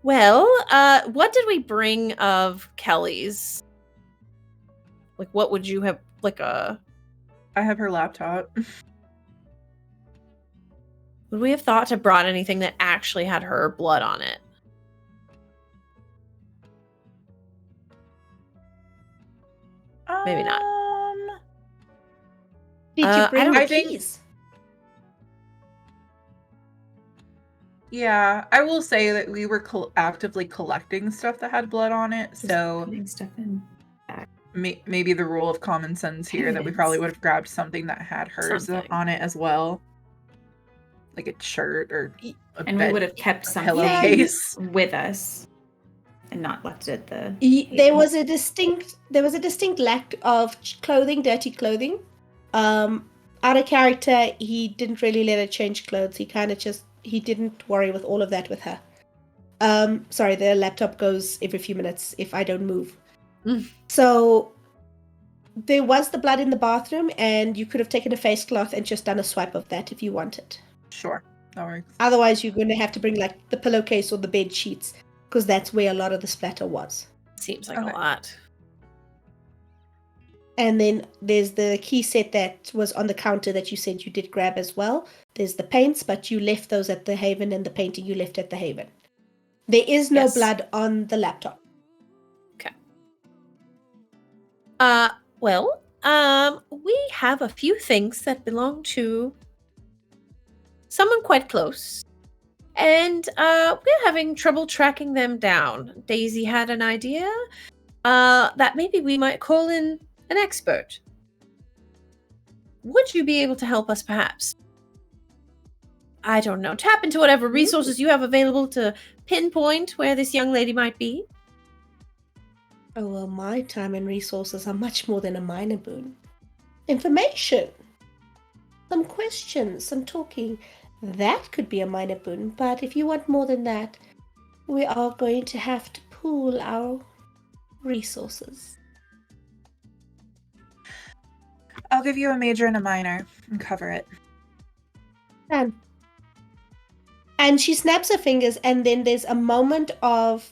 Well, what did we bring of Kelly's? Like, what would you have, like a... I have her laptop. Would we have thought to brought anything that actually had her blood on it? Maybe not. Did you bring the I think- keys? Yeah, I will say that we were actively collecting stuff that had blood on it, Just so putting stuff in. maybe the rule of common sense here that we probably would have grabbed something that had hers Something. on it as well, like a shirt or a And we would have kept something pillowcase. with us and not left it at the. There was a distinct lack of clothing, dirty clothing. Out of character, he didn't really let her change clothes. He didn't worry with all of that with her. Sorry, the laptop goes every few minutes if I don't move. So there was the blood in the bathroom, and you could have taken a face cloth and just done a swipe of that if you wanted. Sure, that works. Otherwise, you're going to have to bring like the pillowcase or the bed sheets, because that's where a lot of the splatter was. Seems like Okay. a lot. And then there's the key set that was on the counter that you said you did grab as well. There's the paints, but you left those at the Haven, and the painting you left at the Haven. There is no Yes. blood on the laptop. Well, we have a few things that belong to someone quite close. And we're having trouble tracking them down. Daisy had an idea that maybe we might call in an expert. Would you be able to help us, perhaps? I don't know. Tap into whatever resources you have available to pinpoint where this young lady might be. Oh, well, my time and resources are much more than a minor boon. Information. Some questions, some talking. That could be a minor boon, but if you want more than that, we are going to have to pool our resources. I'll give you a major and a minor and cover it. Done. And she snaps her fingers, and then there's a moment of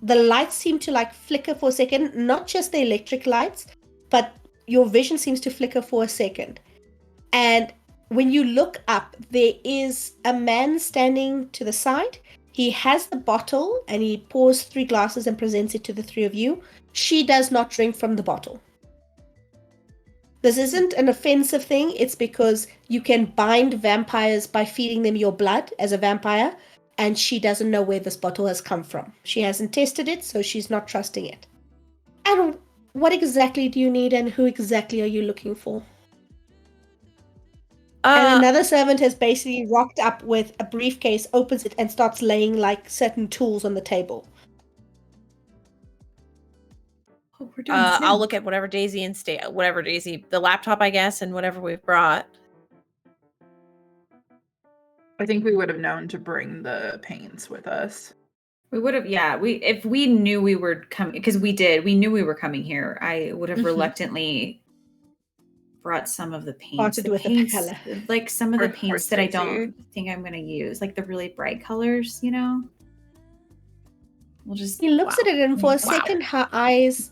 the lights seem to like flicker for a second, not just the electric lights, but your vision seems to flicker for a second. And when you look up, there is a man standing to the side. He has the bottle and he pours 3 glasses and presents it to the 3 of you. She does not drink from the bottle. This isn't an offensive thing. It's because you can bind vampires by feeding them your blood as a vampire, and she doesn't know where this bottle has come from. She hasn't tested it, so she's not trusting it. And what exactly do you need, and who exactly are you looking for? And another servant has basically rocked up with a briefcase, opens it, and starts laying like certain tools on the table. Oh, we're doing I'll sync. look at whatever Daisy, the laptop, I guess, and whatever we've brought. I think we would have known to bring the paints with us. We would have, yeah. If we knew we were coming, because we knew we were coming here. I would have Mhm. reluctantly brought some of the paints. Started The with the paints, color. like some of the Or paints that I Stacy. don't think I'm gonna use, like the really bright colors. You know, we'll just. He looks at it, and for a Wow. second, her eyes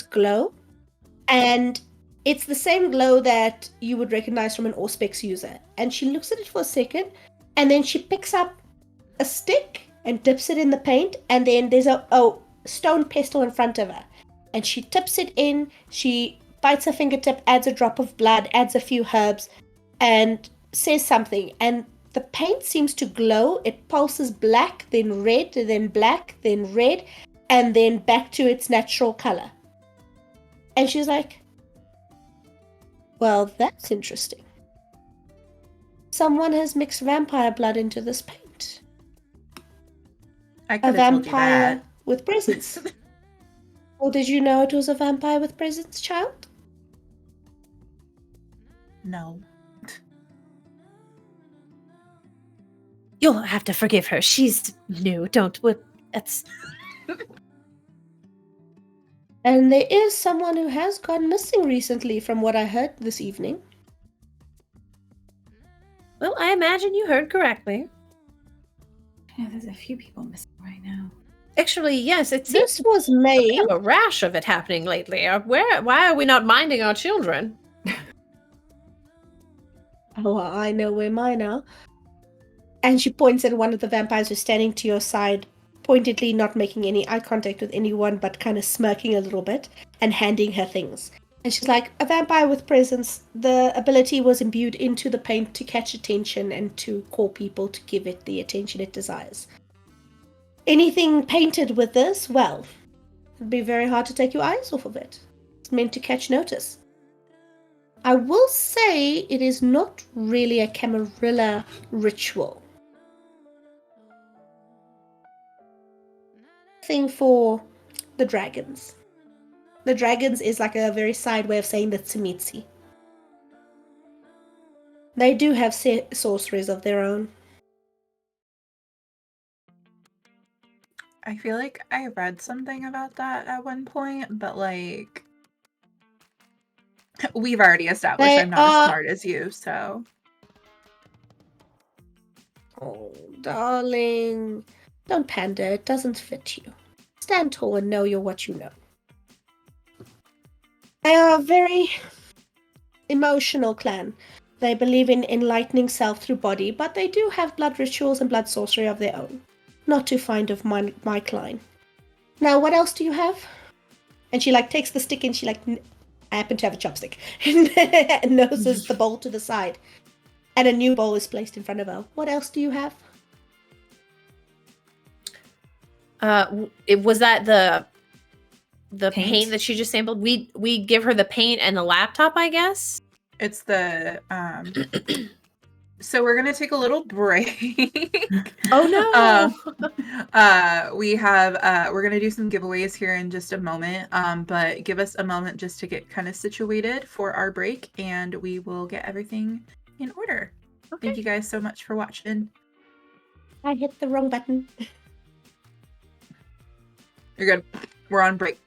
glow, and it's the same glow that you would recognize from an Auspex user. And she looks at it for a second, and then she picks up a stick and dips it in the paint, and then there's a stone pestle in front of her, and she tips it in. She bites her fingertip, adds a drop of blood, adds a few herbs, and says something, and the paint seems to glow. It pulses black, then red, then black, then red, and then back to its natural color. And she's like, well, that's interesting. Someone has mixed vampire blood into this paint. I A could have told you vampire that. with presence. Or did you know it was a vampire with presence, child? No. You'll have to forgive her. She's new. That's. And there is someone who has gone missing recently, from what I heard this evening. Well, I imagine you heard correctly. Yeah, there's a few people missing right now. Actually, yes, it seems This was we made. have a rash of it happening lately. Why are we not minding our children? Oh, I know where mine are. And she points at one of the vampires who's standing to your side, pointedly not making any eye contact with anyone, but kind of smirking a little bit, and handing her things. And she's like, a vampire with presence. The ability was imbued into the paint to catch attention and to call people to give it the attention it desires. Anything painted with this, well, it'd be very hard to take your eyes off of it. It's meant to catch notice. I will say it is not really a Camarilla ritual. Thing for the dragons. The dragons is like a very side way of saying the Tzimitzi. They do have sorceries of their own. I feel like I read something about that at one point, but like we've already established They I'm not as are- smart as you, so Oh, darling. Don't pander, it doesn't fit you. Stand tall and know you're what you know. They are a very emotional clan. They believe in enlightening self through body, but they do have blood rituals and blood sorcery of their own. Not too fond of my clan. Now, what else do you have? And she takes the stick and she I happen to have a chopstick. and noses the bowl to the side. And a new bowl is placed in front of her. What else do you have? Was that the Paint? paint that she just sampled? We give her the paint and the laptop, I guess. it's the so we're gonna take a little break. Oh no! We're gonna do some giveaways here in just a moment. But give us a moment just to get kind of situated for our break, and we will get everything in order. Okay. Thank you guys so much for watching. I hit the wrong button. You're good. We're on break.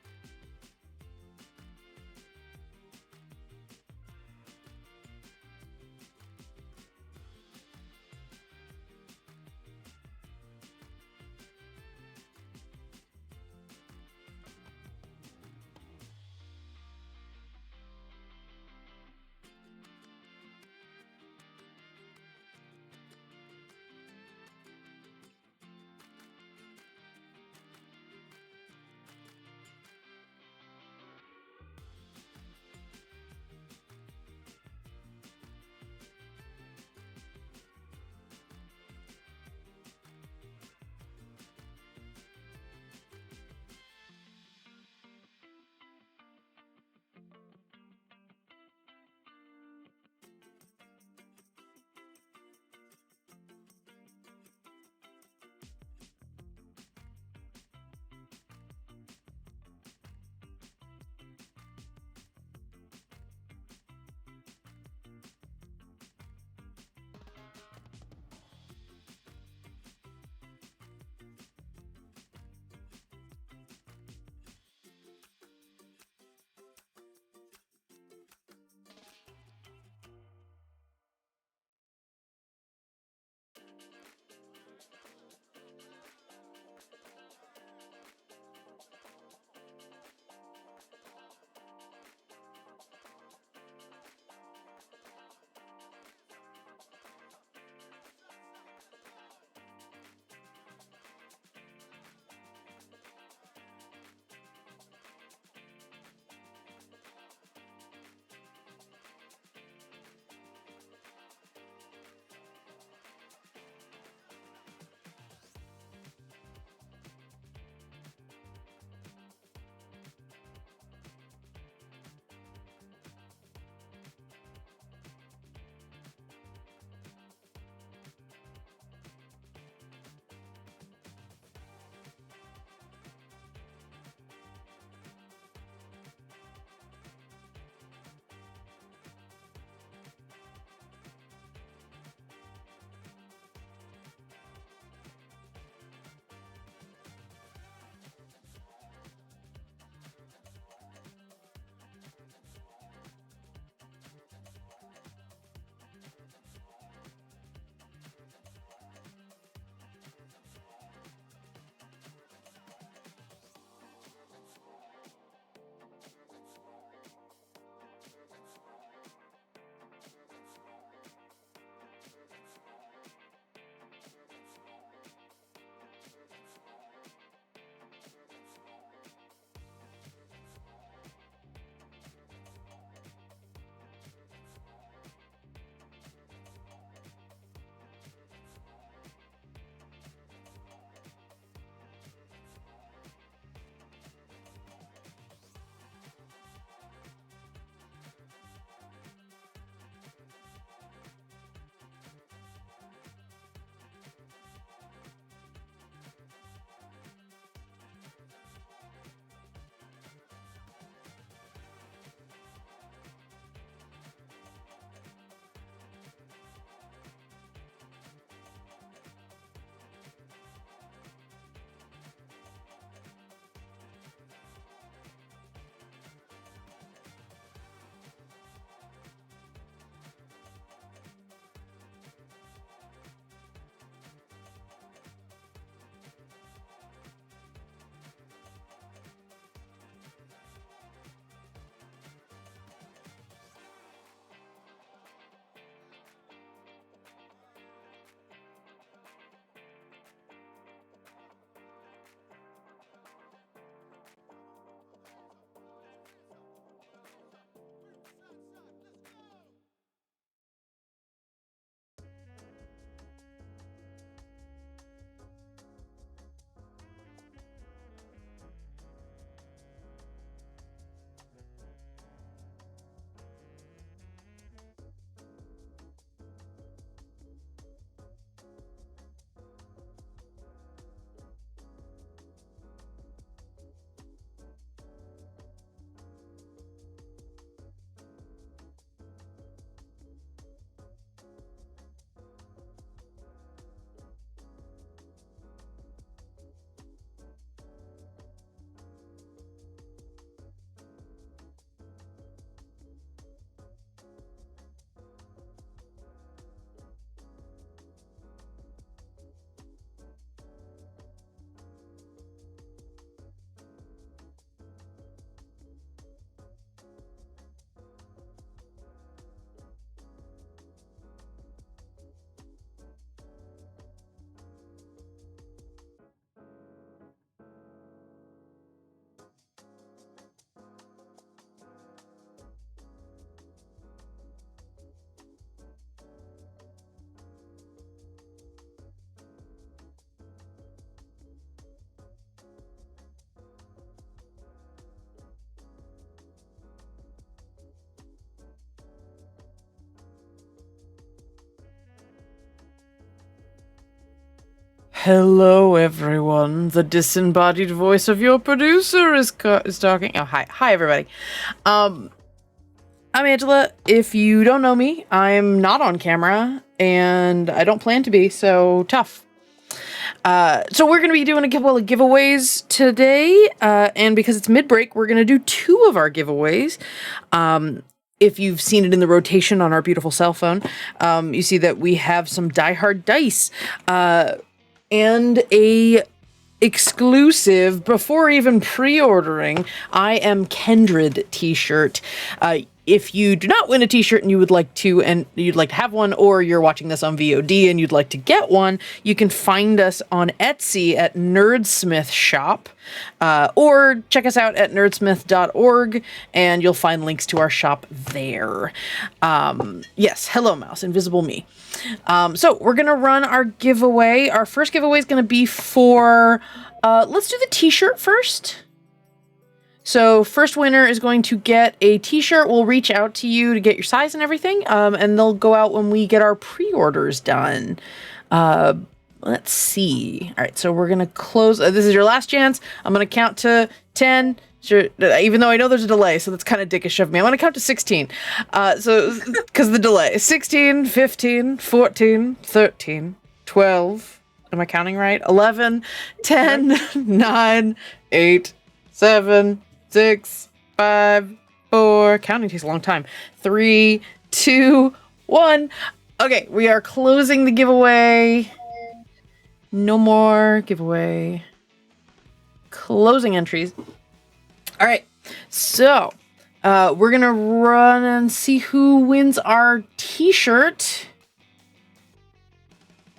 Hello, everyone. The disembodied voice of your producer is talking. Oh, hi, everybody. I'm Angela. If you don't know me, I'm not on camera, and I don't plan to be. So tough. So we're going to be doing a couple of giveaways today, and because it's mid-break, we're going to do 2 of our giveaways. If you've seen it in the rotation on our beautiful cell phone, you see that we have some Die Hard dice, and a exclusive, before even pre-ordering, I Am Kindred t-shirt. If you do not win a t-shirt and you'd like to have one, or you're watching this on VOD and you'd like to get one, you can find us on Etsy at Nerdsmith Shop, or check us out at nerdsmith.org, and you'll find links to our shop there. Yes, hello mouse, invisible me. So we're gonna run our giveaway. Our first giveaway is gonna be for, let's do the t-shirt first. So first winner is going to get a t-shirt. We'll reach out to you to get your size and everything. And they'll go out when we get our pre-orders done. Let's see. All right, so we're going to close. This is your last chance. I'm going to count to 10. Sure, even though I know there's a delay, so that's kind of dickish of me. I'm going to count to 16. Because the delay. 16, 15, 14, 13, 12. Am I counting right? 11, 10, 9, 8, 7, 6, 5, 4. Counting takes a long time. 3, 2, 1. Okay, we are closing the giveaway. No more giveaway. Closing entries. All right, so we're gonna run and see who wins our t-shirt.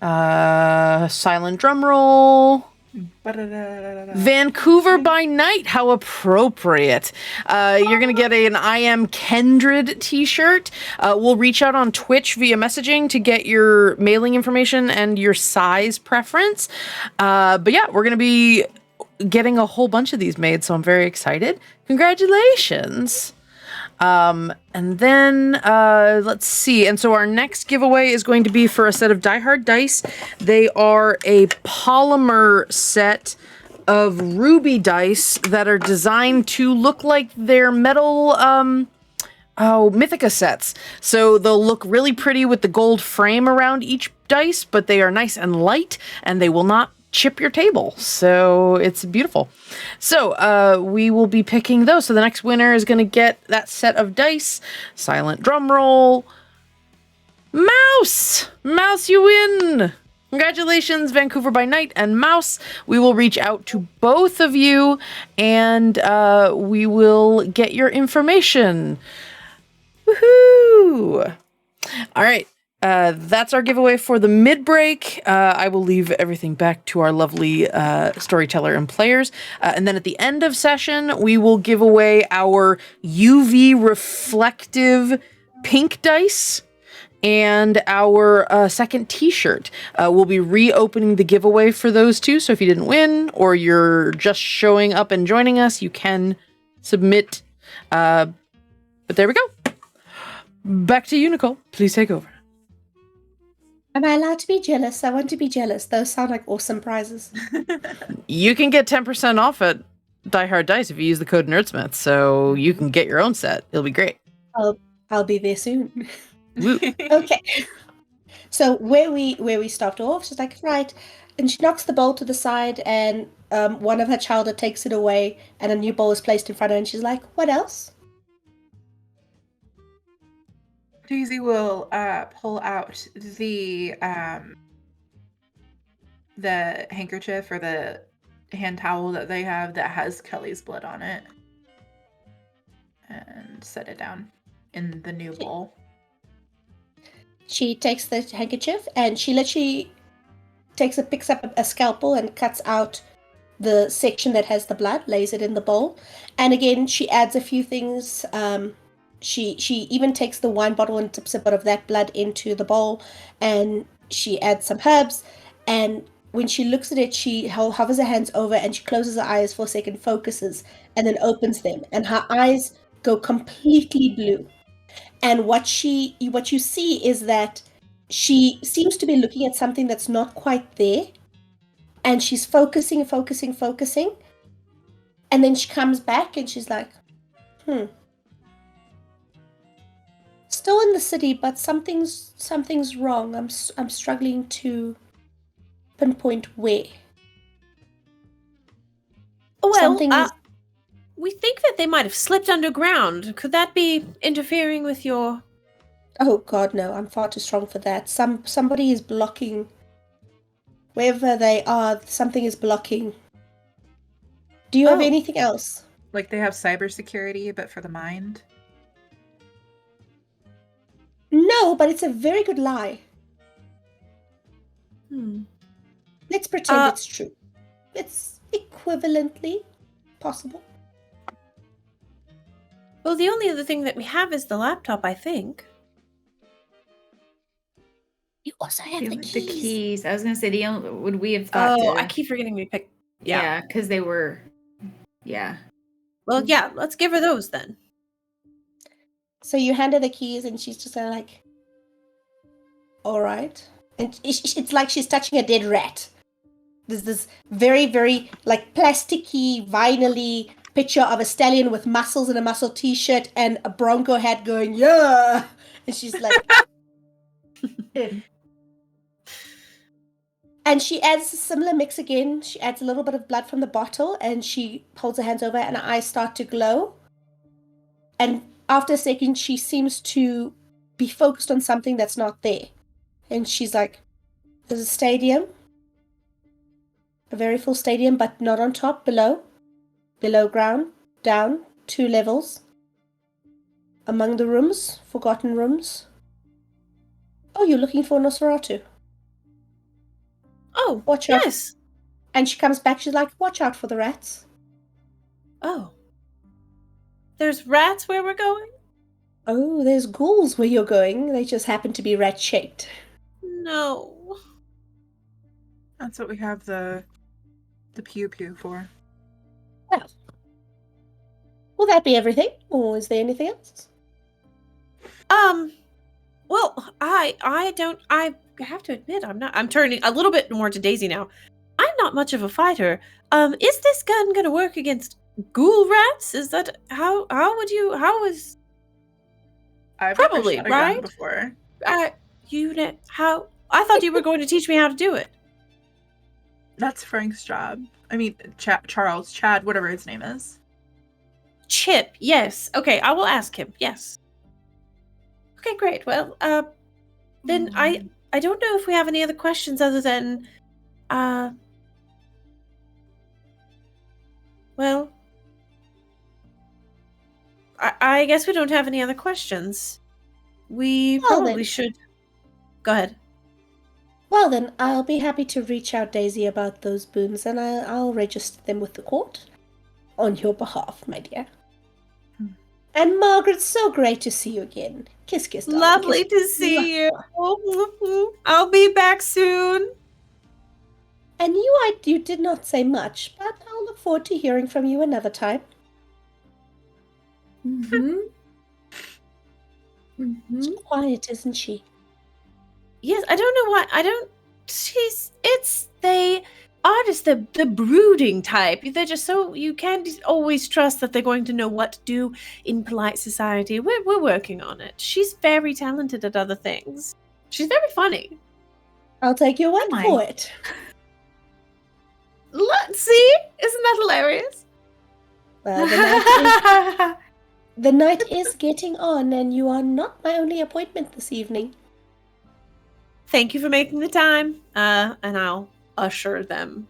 Silent drum roll. Vancouver by night, how appropriate. You're gonna get an I Am Kindred t-shirt. We'll reach out on Twitch via messaging to get your mailing information and your size preference. But yeah, we're gonna be getting a whole bunch of these made, so I'm very excited. Congratulations. And then, let's see. And so our next giveaway is going to be for a set of Die Hard dice. They are a polymer set of ruby dice that are designed to look like they're metal, Mythica sets. So they'll look really pretty with the gold frame around each dice, but they are nice and light, and they will not chip your table. So it's beautiful. So we will be picking those. So the next winner is going to get that set of dice. Silent drum roll. Mouse! Mouse, you win! Congratulations, Vancouver by Night and Mouse. We will reach out to both of you, and we will get your information. Woohoo! All right. That's our giveaway for the mid-break. I will leave everything back to our lovely storyteller and players. And then at the end of session, we will give away our UV reflective pink dice and our second t-shirt. We'll be reopening the giveaway for those 2. So if you didn't win, or you're just showing up and joining us, you can submit. But there we go. Back to you, Nicole. Please take over. Am I allowed to be jealous? I want to be jealous. Those sound like awesome prizes. You can get 10% off at Die Hard Dice if you use the code Nerdsmith, so you can get your own set. It'll be great. I'll be there soon. Okay. So where we stopped off, she's like, right, and she knocks the bowl to the side, and one of her children takes it away, and a new bowl is placed in front of her, and she's like, what else? Daisy will pull out the handkerchief or the hand towel that they have that has Kelly's blood on it, and set it down in the new bowl. She takes the handkerchief and she literally picks up a scalpel and cuts out the section that has the blood, lays it in the bowl, and again she adds a few things. She even takes the wine bottle and tips a bit of that blood into the bowl, and she adds some herbs, and when she looks at it, she hovers her hands over and she closes her eyes for a second, focuses, and then opens them, and her eyes go completely blue. And what you see is that she seems to be looking at something that's not quite there, And she's focusing. And then she comes back and she's like, still in the city, but something's wrong. I'm struggling to pinpoint where. Well, we think that they might have slipped underground. Could that be interfering with your... Oh God, no! I'm far too strong for that. Somebody is blocking. Wherever they are, something is blocking. Do you have anything else? Like they have cybersecurity, but for the mind? No, but it's a very good lie. Let's pretend it's true. It's equivalently possible. Well, the only other thing that we have is the laptop, I think. You also have the keys. The keys. I was gonna say would we have thought? I keep forgetting we picked. Yeah, because they were. Yeah. Well, yeah. Let's give her those then. So you hand her the keys, and she's just like, "All right." And it's like she's touching a dead rat. There's this very, very like plasticky, vinyl-y picture of a stallion with muscles and a muscle t-shirt and a Bronco hat going, yeah! And she's like... And she adds a similar mix again. She adds a little bit of blood from the bottle and she holds her hands over and her eyes start to glow. And after a second, she seems to be focused on something that's not there. And she's like, there's a stadium. A very full stadium, but not on top, below. Below ground, down, 2 levels. Among the rooms, forgotten rooms. Oh, you're looking for Nosferatu. Oh, watch out. Yes. And she comes back, she's like, watch out for the rats. Oh. There's rats where we're going? Oh, there's ghouls where you're going. They just happen to be rat-shaped. No. That's what we have the pew-pew for. Well. Will that be everything? Or is there anything else? Well, I have to admit, I'm turning a little bit more to Daisy now. I'm not much of a fighter. Is this gun gonna work against ghoul rats? Is that how is I've probably never shot a gun right before. How I thought you were going to teach me how to do it. That's Frank's job. I mean, Charles, Chad, whatever his name is. Chip, yes. Okay, I will ask him. Yes. Okay, great. Well, then I don't know if we have any other questions other than, well, I guess we don't have any other questions. We probably should. Go ahead. Well then, I'll be happy to reach out, Daisy, about those boons, and I'll register them with the court on your behalf, my dear. And Margaret, so great to see you again. Kiss, kiss, darling. Lovely kiss. to see you. I'll be back soon. And you did not say much, but I'll look forward to hearing from you another time. She's quiet, isn't she? Yes, I don't know why. They are just the brooding type. They're just so, you can't always trust that they're going to know what to do in polite society. We're working on it. She's very talented at other things. She's very funny. I'll take your word for it. See? Isn't that hilarious? Well, the night is getting on, and you are not my only appointment this evening. Thank you for making the time, and I'll usher them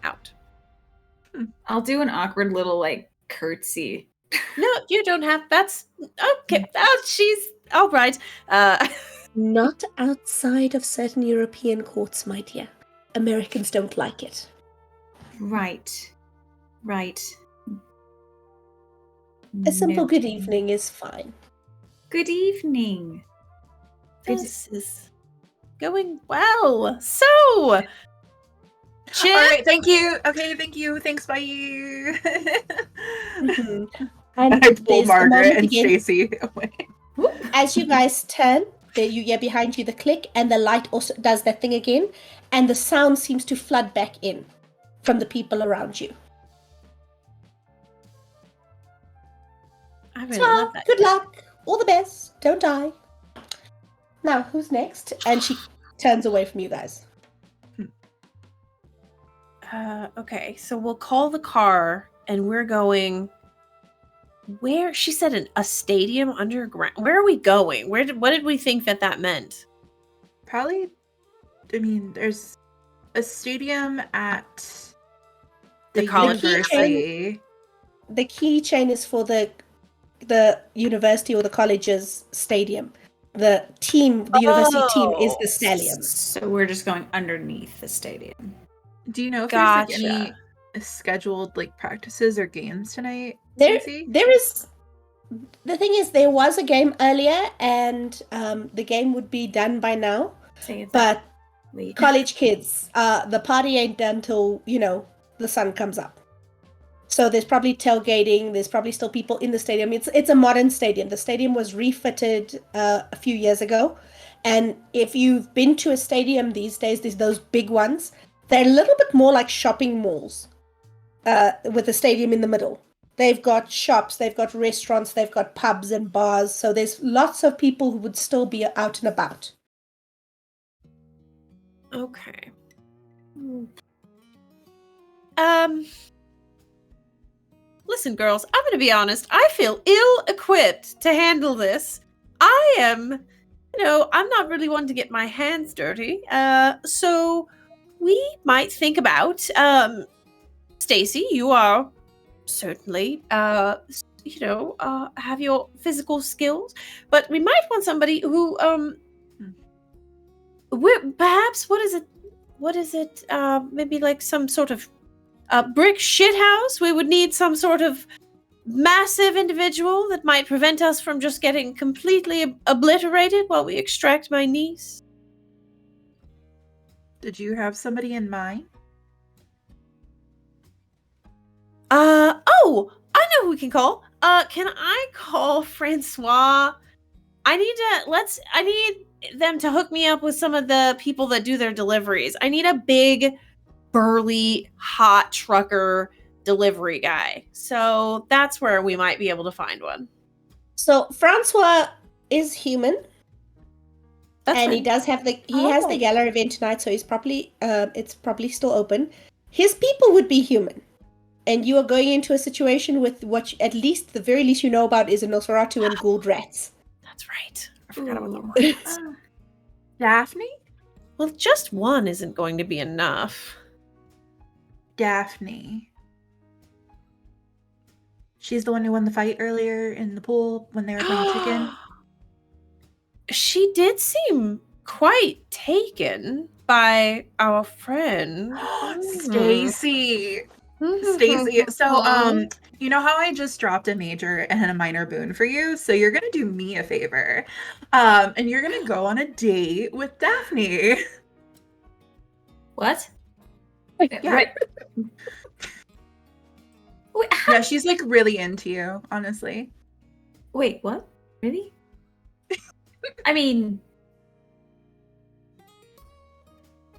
out. I'll do an awkward little, curtsy. No, you don't have, that's, okay, she's, all right. Not outside of certain European courts, my dear. Americans don't like it. Right. A simple good evening is fine. Good evening. This is going well. So, Chip. All right, thank you. Okay, thank you. Thanks, bye. And I pull there's a Margaret moment and again. Stacy away. As you guys turn, There you hear behind you the click, and the light also does that thing again, and the sound seems to flood back in from the people around you. I really So, love that. good luck. All the best. Don't die. Now, who's next? And she turns away from you guys. Okay, so we'll call the car, and we're going. Where she said a stadium underground. Where are we going? What did we think that meant? Probably, I mean, there's a stadium at The college. university. The keychain is for the university or the college's stadium. The university team is the stadium. So we're just going underneath the stadium. Do you know if Gotcha. there's like any scheduled like practices or games tonight? There Stacey? is. The thing is, there was a game earlier, and the game would be done by now. Say it But that. college kids, the party ain't done till the sun comes up. So there's probably tailgating. There's probably still people in the stadium. It's a modern stadium. The stadium was refitted a few years ago, and if you've been to a stadium these days, there's those big ones. They're a little bit more like shopping malls, with a stadium in the middle. They've got shops, they've got restaurants, they've got pubs and bars. So there's lots of people who would still be out and about. Okay. Listen, girls, I'm going to be honest. I feel ill-equipped to handle this. I am, I'm not really one to get my hands dirty. So we might think about, Stacy, you are certainly, have your physical skills, but we might want somebody who, perhaps, what is it, maybe like some sort of brick shithouse. We would need some sort of massive individual that might prevent us from just getting completely obliterated while we extract my niece. Did you have somebody in mind? Oh, I know who we can call. Can I call Francois? I need them to hook me up with some of the people that do their deliveries. I need a big, burly, hot trucker delivery guy. So that's where we might be able to find one. So Francois is human. That's and fine. he does have has the gala event tonight, so he's probably it's probably still open. His people would be human. And you are going into a situation with what, at least, the very least you know about is a Nosferatu and Gould rats. That's right. I forgot about the rats. Daphne? Well, just one isn't going to be enough. Daphne. She's the one who won the fight earlier in the pool when they were playing chicken. She did seem quite taken by our friend. Stacy. Stacy. So, you know how I just dropped a major and a minor boon for you? So you're gonna do me a favor. And you're gonna go on a date with Daphne. What? Yeah. Right. Wait, Yeah, she's like really into you, honestly. wait, what? Really? I mean,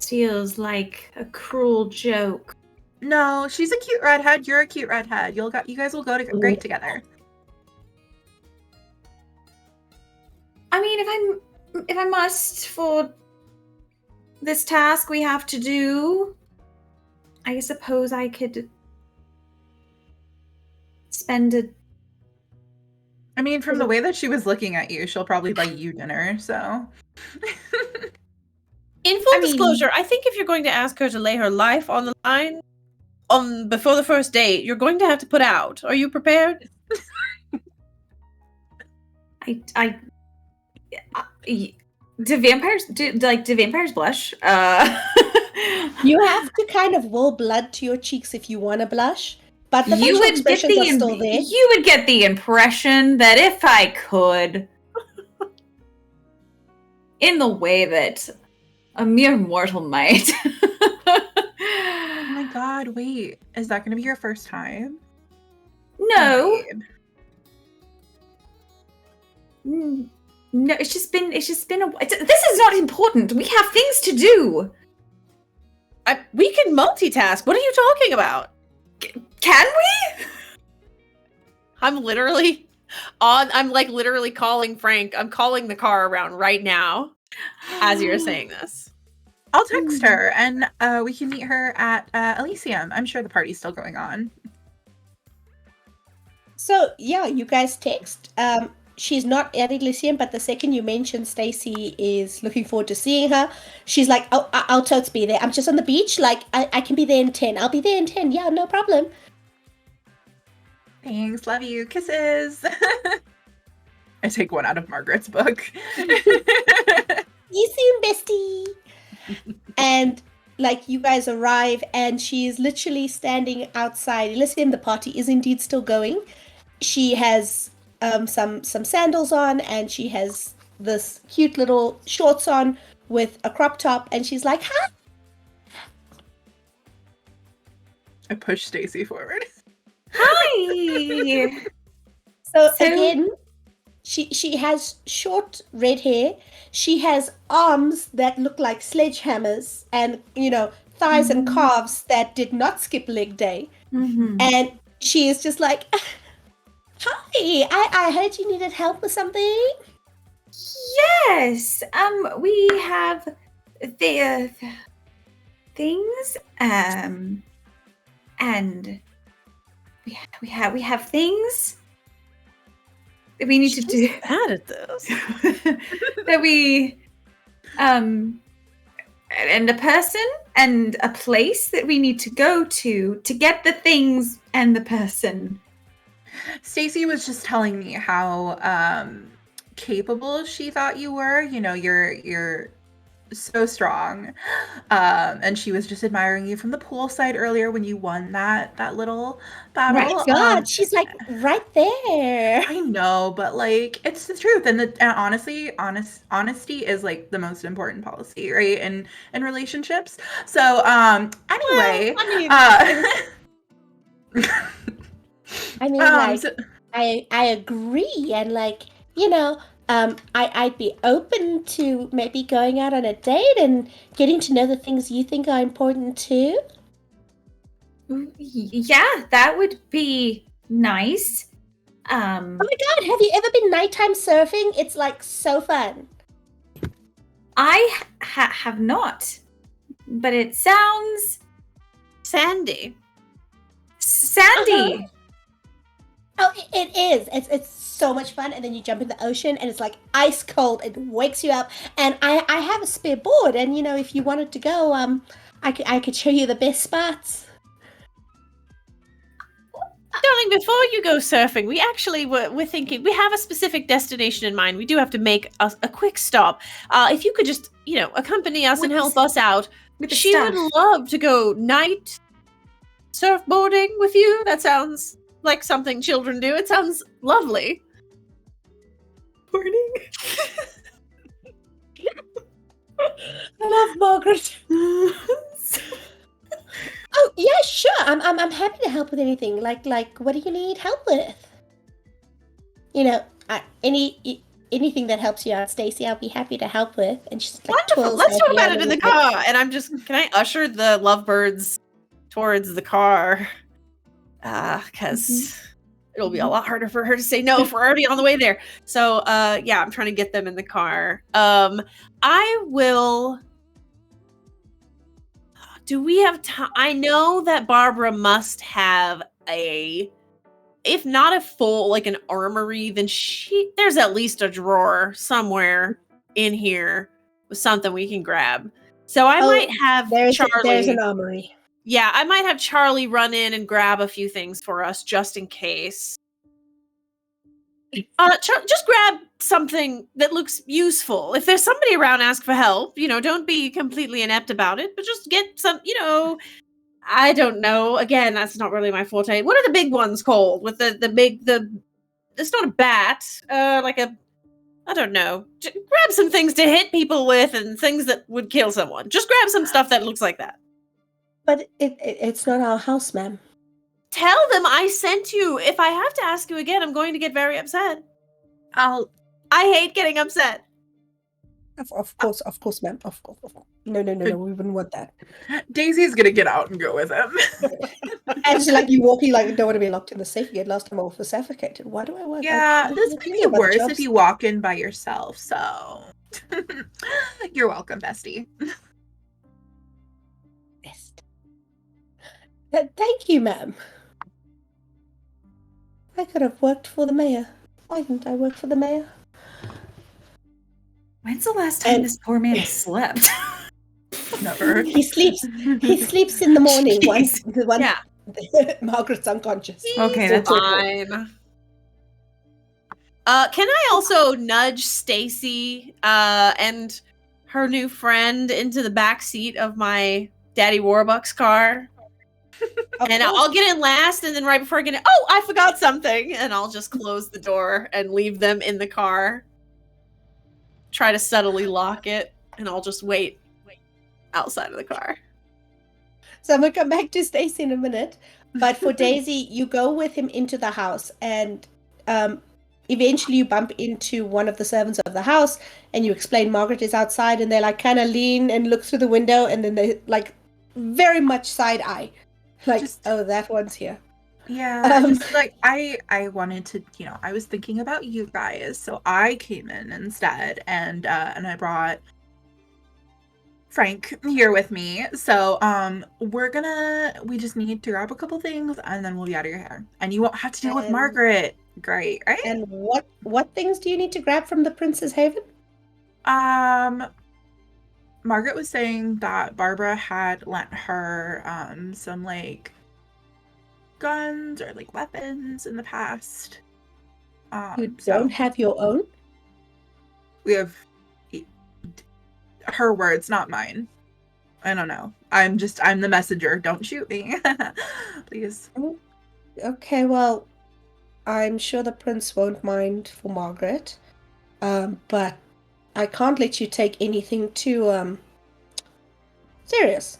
feels like a cruel joke. No, she's a cute redhead. You're a cute redhead. You guys will go great together. I mean, if I must for this task we have to do, I suppose I could spend a. I mean, from the way that she was looking at you, she'll probably buy you dinner, so. In full I mean- disclosure, I think if you're going to ask her to lay her life on the line before the first date, you're going to have to put out. Are you prepared? Do vampires blush? You have to kind of will blood to your cheeks if you want to blush, but the you facial would get expressions are still there. you would get the impression that if I could, in the way that a mere mortal might. Oh my god, wait. Is that gonna be your first time? No. Babe. No, it's just been this is not important. We have things to do. We can multitask. What are you talking about? Can we? I'm literally calling Frank. I'm calling the car around right now as you're saying this. I'll text her, and we can meet her at Elysium. I'm sure the party's still going on. So yeah, you guys text. She's not at Elysium, but the second you mention Stacy is looking forward to seeing her, she's like, "Oh, I'll totes be there. I'm just on the beach. Like, I can be there in 10. I'll be there in 10. Yeah, no problem." Thanks, love you, kisses. I take one out of Margaret's book. See you soon, bestie. And like you guys arrive, and she is literally standing outside Elysium. The party is indeed still going. She has some sandals on, and she has this cute little shorts on with a crop top, and she's like, "Hi." I push Stacy forward. Hi. So again, she has short red hair. She has arms that look like sledgehammers, and thighs and calves that did not skip leg day. And she is just like, "Hi, I heard you needed help with something." Yes. We have the things. And we have things that we need to do. Bad at this. That we and a person and a place that we need to go to get the things and the person. Stacy was just telling me how capable she thought you were. You're so strong. And she was just admiring you from the poolside earlier when you won that little battle. My God, she's like right there. I know, but like it's the truth, and honestly, honesty is like the most important policy, right? In relationships. So anyway, I mean, I agree, and I'd be open to maybe going out on a date and getting to know the things you think are important too. Yeah, that would be nice. Oh my God, have you ever been nighttime surfing? It's like so fun. I have not, but it sounds Sandy. Sandy. Oh, it is. It's so much fun, and then you jump in the ocean, and it's like ice cold. It wakes you up, and I have a spare board, and if you wanted to go, I could show you the best spots. Darling, before you go surfing, we actually we're thinking we have a specific destination in mind. We do have to make a quick stop. If you could just accompany us and help us out, she would love to go night surfboarding with you. That sounds like something children do. It sounds lovely. Morning. I love Margaret. Oh yeah, sure. I'm happy to help with anything. Like what do you need help with? Anything that helps you out, Stacy, I'll be happy to help with. And she's like, wonderful. Let's talk about it in the car. And can I usher the lovebirds towards the car? Because it'll be a lot harder for her to say no if we're already on the way there. So, I'm trying to get them in the car. I will. Do we have time? I know that Barbara must have if not a full, like an armory, then there's at least a drawer somewhere in here with something we can grab. So I might have Charlie. There's an armory. Yeah, I might have Charlie run in and grab a few things for us just in case. Just grab something that looks useful. If there's somebody around, ask for help. Don't be completely inept about it, but just get some, I don't know. Again, that's not really my forte. What are the big ones called? With the big, it's not a bat, I don't know. Grab some things to hit people with and things that would kill someone. Just grab some stuff that looks like that. But it's not our house, ma'am. Tell them I sent you. If I have to ask you again, I'm going to get very upset. I'll I hate getting upset. Of course, ma'am. Of course. No. We wouldn't want that. Daisy's gonna get out and go with him. And it's like you walking like, I don't want to be locked in the safe again. Last time I was suffocated. Why do I work? Yeah, I this can't would think be about the worse if jobs. you walk in by yourself, so you're welcome, bestie. Best. Thank you, ma'am. I could have worked for the mayor. Why didn't I work for the mayor? When's the last time And- this poor man slept? Never. He sleeps. He sleeps in the morning once. Yeah. Margaret's unconscious. Okay, So that's it's okay. Fine. Can I also nudge Stacy and her new friend into the back seat of my Daddy Warbucks car? Of And course. I'll get in last, and then right before I get in, oh, I forgot something, and I'll just close the door and leave them in the car. Try to subtly lock it, and I'll just wait outside of the car. So I'm gonna come back to Stacy in a minute. But for Daisy, you go with him into the house, and eventually you bump into one of the servants of the house, and you explain Margaret is outside, and they like kind of lean and look through the window, and then they like very much side eye, like, oh, that one's here. Yeah, just like I wanted to, I was thinking about you guys, so I came in instead, and I brought Frank here with me. So we just need to grab a couple things, and then we'll be out of your hair, and you won't have to deal with And- Margaret. Great, right? And what things do you need to grab from the Prince's Haven? Margaret was saying that Barbara had lent her some like guns or like weapons in the past. You So don't have your own? we have her words, not mine. I don't know. I'm the messenger. Don't shoot me. Please. Okay, well, I'm sure the prince won't mind for Margaret, but I can't let you take anything too serious.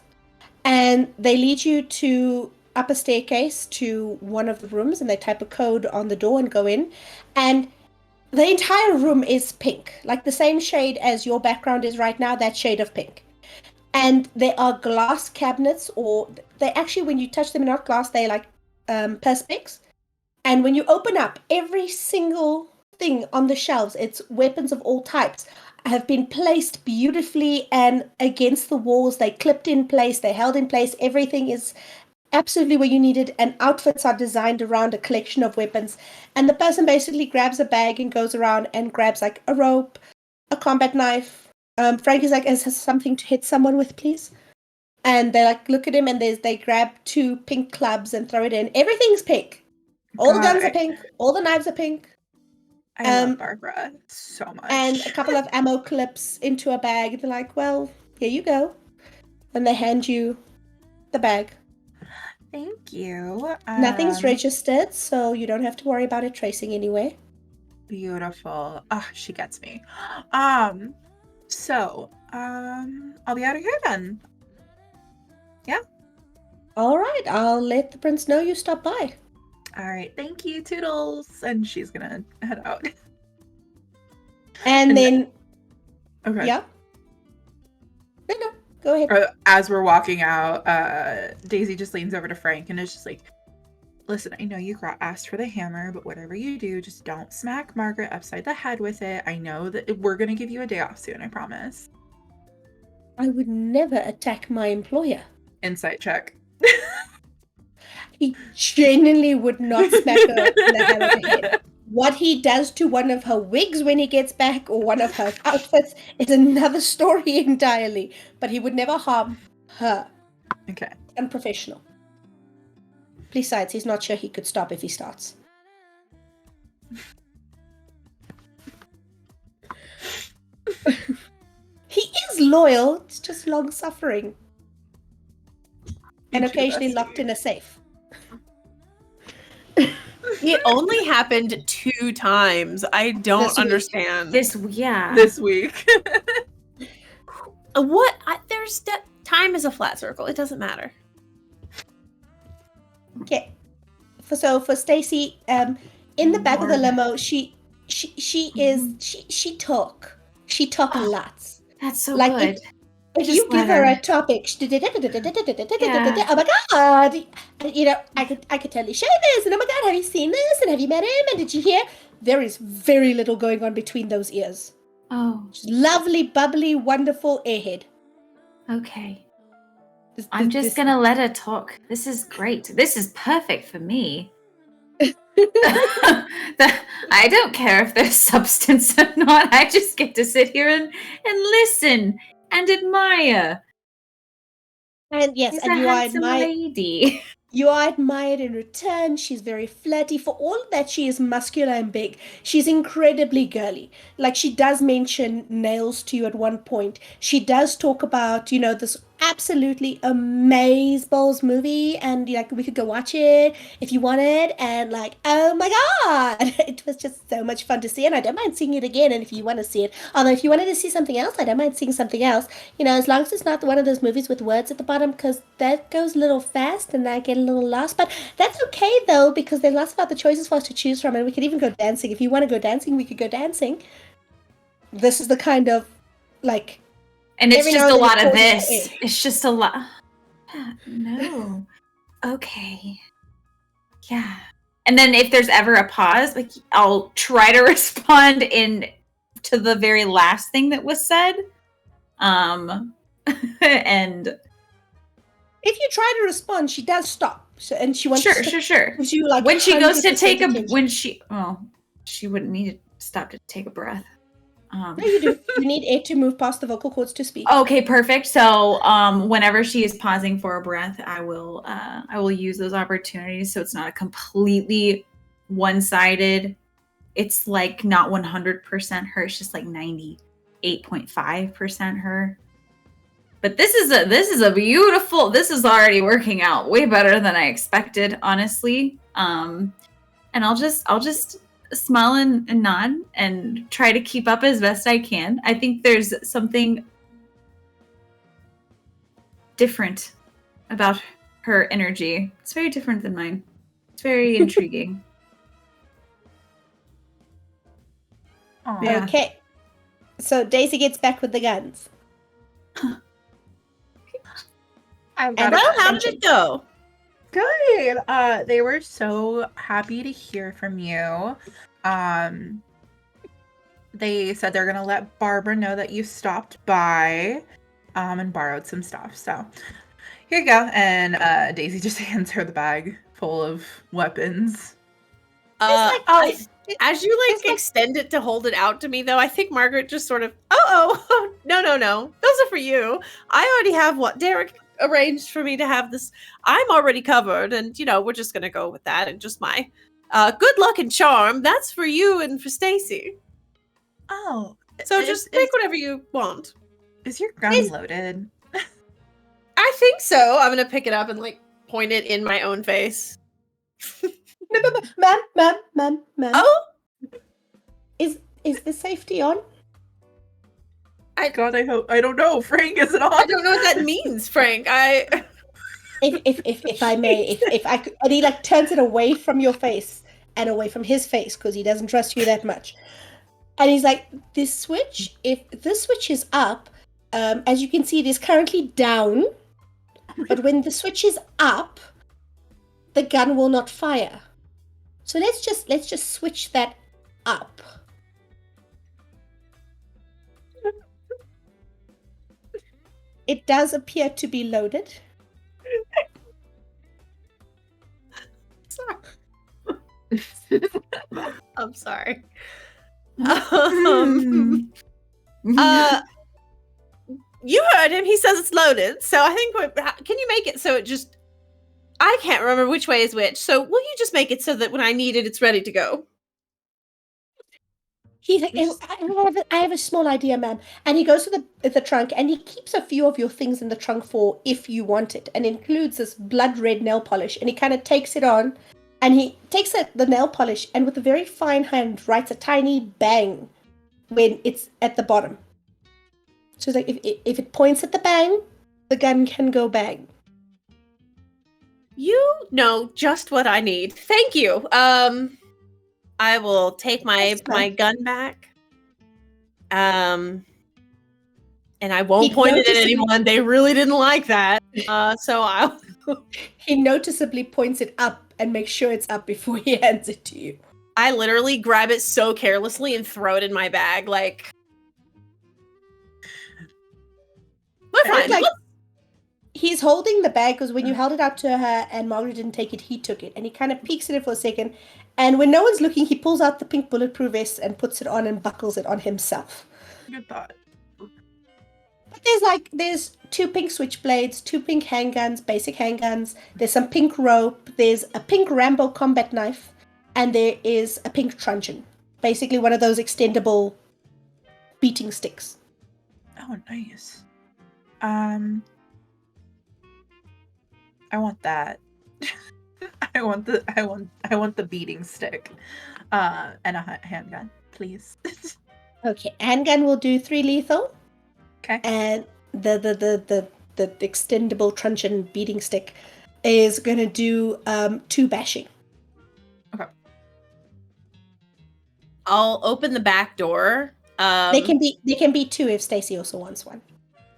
And they lead you to up a staircase to one of the rooms, and they type a code on the door and go in, and the entire room is pink, like the same shade as your background is right now, that shade of pink. And there are glass cabinets, or they actually, when you touch them, they're not glass, they're like perspex. And when you open up, every single thing on the shelves, it's weapons of all types, have been placed beautifully and against the walls. They clipped in place, they held in place. Everything is absolutely where you need it, and outfits are designed around a collection of weapons. And the person basically grabs a bag and goes around and grabs like a rope, a combat knife. Frank is like, is there something to hit someone with, please? And they like look at him, and they grab 2 pink clubs and throw it in. Everything's pink. All the guns are pink. All the knives are pink. I love Barbara so much. And a couple of ammo clips into a bag. They're like, well, here you go. And they hand you the bag. Thank you. Nothing's registered, so you don't have to worry about it tracing anywhere. Beautiful. Oh, she gets me. So, I'll be out of here then. Yeah? All right, I'll let the prince know you stopped by. All right. Thank you, Toodles. And she's gonna head out. And And then, Okay. yeah. No, go ahead. As we're walking out, Daisy just leans over to Frank and is just like, listen, I know you asked for the hammer, but whatever you do, just don't smack Margaret upside the head with it. I know that we're going to give you a day off soon, I promise. I would never attack my employer. Insight check. He genuinely would not smack her in the head of the head. What he does to one of her wigs when he gets back, or one of her outfits, is another story entirely. But he would never harm her. Okay. Unprofessional. Besides, he's not sure he could stop if he starts. He is loyal, it's just long-suffering. And You too, occasionally bestie. locked in a safe. It only happened 2 times. I don't This week. understand. This week. What? There's time is a flat circle. It doesn't matter. Okay. For Stacy, in the back of the limo, she She talk a lot. That's so Like, good. If Just you give let her her. a topic, Yeah. oh my god, and, I could totally share this, and oh my god, have you seen this, and have you met him, and did you hear? There is very little going on between those ears. Oh, She's lovely, bubbly, wonderful airhead. okay. This- I'm this- just this- gonna let her talk. This is great. This is perfect for me. I don't care if there's substance or not. I just get to sit here and listen and admire. And yes, She's and a you are handsome admired. lady. You are admired in return. She's very flirty. For all that she is muscular and big, she's incredibly girly. Like, she does mention nails to you at one point. She does talk about, this absolutely amazeballs movie, and like, we could go watch it if you wanted. And like, oh my god, it was just so much fun to see, and I don't mind seeing it again. And if you want to see it, although if you wanted to see something else, I don't mind seeing something else. As long as it's not one of those movies with words at the bottom, because that goes a little fast and I get a little lost. But that's okay though, because there's lots of other choices for us to choose from, and we could even go dancing. If you want to go dancing, we could go dancing. This is the kind of, like, And it's every just now a and then lot it of pulls you this. in. It's just a lot. No. Okay. Yeah. And then if there's ever a pause, like, I'll try to respond to the very last thing that was said. And If you try to respond, she does stop. So, and she wants sure. gives you, like, When she goes to 100% take attention. she wouldn't need to stop to take a breath. No, you do. You need it to move past the vocal cords to speak. Okay, perfect. So, whenever she is pausing for a breath, I will use those opportunities so it's not a completely one-sided. It's like not 100% her. It's just like 98.5% her. But this is a beautiful. This is already working out way better than I expected, honestly. And I'll just smile and nod and try to keep up as best I can. I think there's something different about her energy. It's very different than mine. It's very intriguing. Aw. Yeah. Okay. So Daisy gets back with the guns. I've And got a Well, how did question. it go? Good. They were so happy to hear from you. They said they're gonna let Barbara know that you stopped by, and borrowed some stuff. So here you go. And Daisy just hands her the bag full of weapons. As you extend it to hold it out to me, though, I think Margaret just sort of, no, those are for you. I already have what Derek arranged for me to have this. I'm already covered, and we're just gonna go with that. And just my good luck and charm. That's for you and for Stacy. Oh, So just pick whatever you want. Is your gun loaded? I think so. I'm gonna pick it up and point it in my own face. Ma'am. Oh, Is the safety on? God, I don't know. Frank, is it on? I don't know what that means, Frank. If I may, if I could, and he turns it away from your face and away from his face because he doesn't trust you that much. And he's like, this switch, if this switch is up, as you can see, it is currently down. But when the switch is up, the gun will not fire. So let's just switch that up. It does appear to be loaded. I'm sorry. You heard him. He says it's loaded. So I think can you make it so it just? I can't remember which way is which. So will you just make it so that when I need it, it's ready to go? He's like, I have a small idea, ma'am. And he goes to the trunk and he keeps a few of your things in the trunk for if you want it, and includes this blood red nail polish. And he kind of takes it on, and he takes the nail polish and with a very fine hand writes a tiny bang when it's at the bottom. So it's like if it points at the bang, the gun can go bang. You know just what I need. Thank you. I will take my That's fine. my gun back. And I won't He point it at noticeably- anyone. They really didn't like that. So I'll He noticeably points it up and makes sure it's up before he hands it to you. I literally grab it so carelessly and throw it in my bag. Like, we're fine. Like, he's holding the bag because when you held it out to her and Margaret didn't take it, he took it. And he kind of peeks at it for a second. And when no one's looking, he pulls out the pink bulletproof vest and puts it on and buckles it on himself. Good thought. But there's 2 pink switchblades, 2 pink handguns, basic handguns. There's some pink rope. There's a pink Rambo combat knife. And there is a pink truncheon. Basically one of those extendable beating sticks. Oh, nice. I want that. I want the beating stick. And a handgun, please. Okay, handgun will do 3 lethal. Okay. And the extendable truncheon beating stick is gonna do 2 bashing. Okay. I'll open the back door. They can be 2 if Stacy also wants one.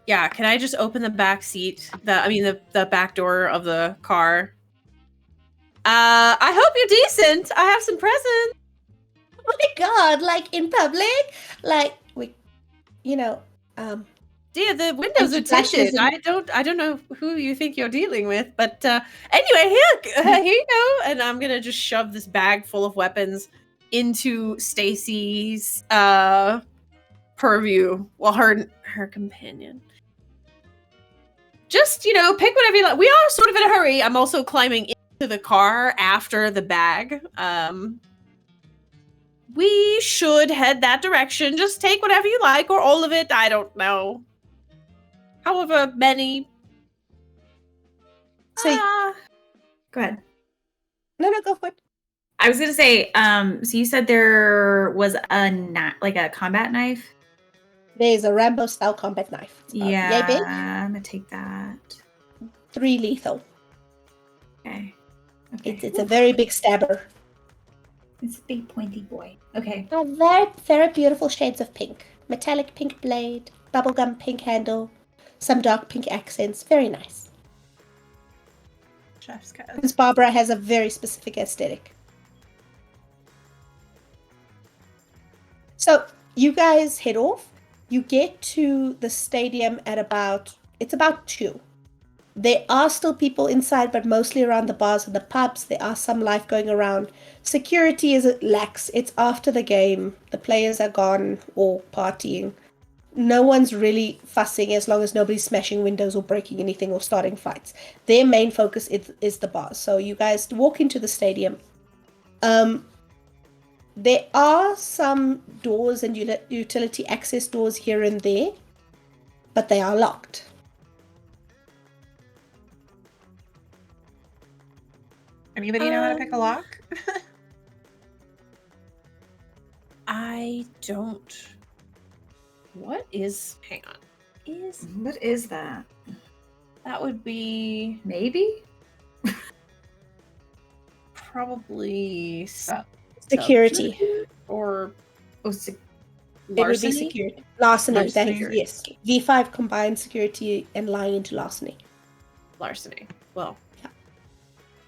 Yeah, can I just open the back seat? The back door of the car. I hope you're decent. I have some presents. Oh my god, like in public? Like Dear, the windows are flashes tinted. and- I don't know who you think you're dealing with, but anyway, here you go. And I'm gonna just shove this bag full of weapons into Stacy's purview, while her companion. Just pick whatever you like. We are sort of in a hurry. I'm also climbing into the car after the bag. We should head that direction. Just take whatever you like, or all of it. I don't know. However many. So Go ahead. no, go for it. I was gonna say, so you said there was a combat knife. There's a Rambo style combat knife. It's about yay big, I'm gonna take that. 3 lethal. Okay. It's a very big stabber. It's a big pointy boy. Okay. Oh, very, very beautiful shades of pink. Metallic pink blade, bubblegum pink handle, some dark pink accents. Very nice. Chef's kiss. Because Barbara has a very specific aesthetic. So you guys head off. You get to the stadium at about 2. There are still people inside, but mostly around the bars and the pubs. There are some life going around. Security is lax. It's after the game. The players are gone or partying. No one's really fussing as long as nobody's smashing windows or breaking anything or starting fights. Their main focus is the bars. So you guys walk into the stadium. There are some doors and utility access doors here and there, but they are locked. Anybody know how to pick a lock? I don't. What is? Hang on. What is that? That would be Maybe? probably Security. or Oh, It would be larceny. security. Larceny. That is, Larceny. yes. V5 combined security and lying into larceny. Larceny. Well,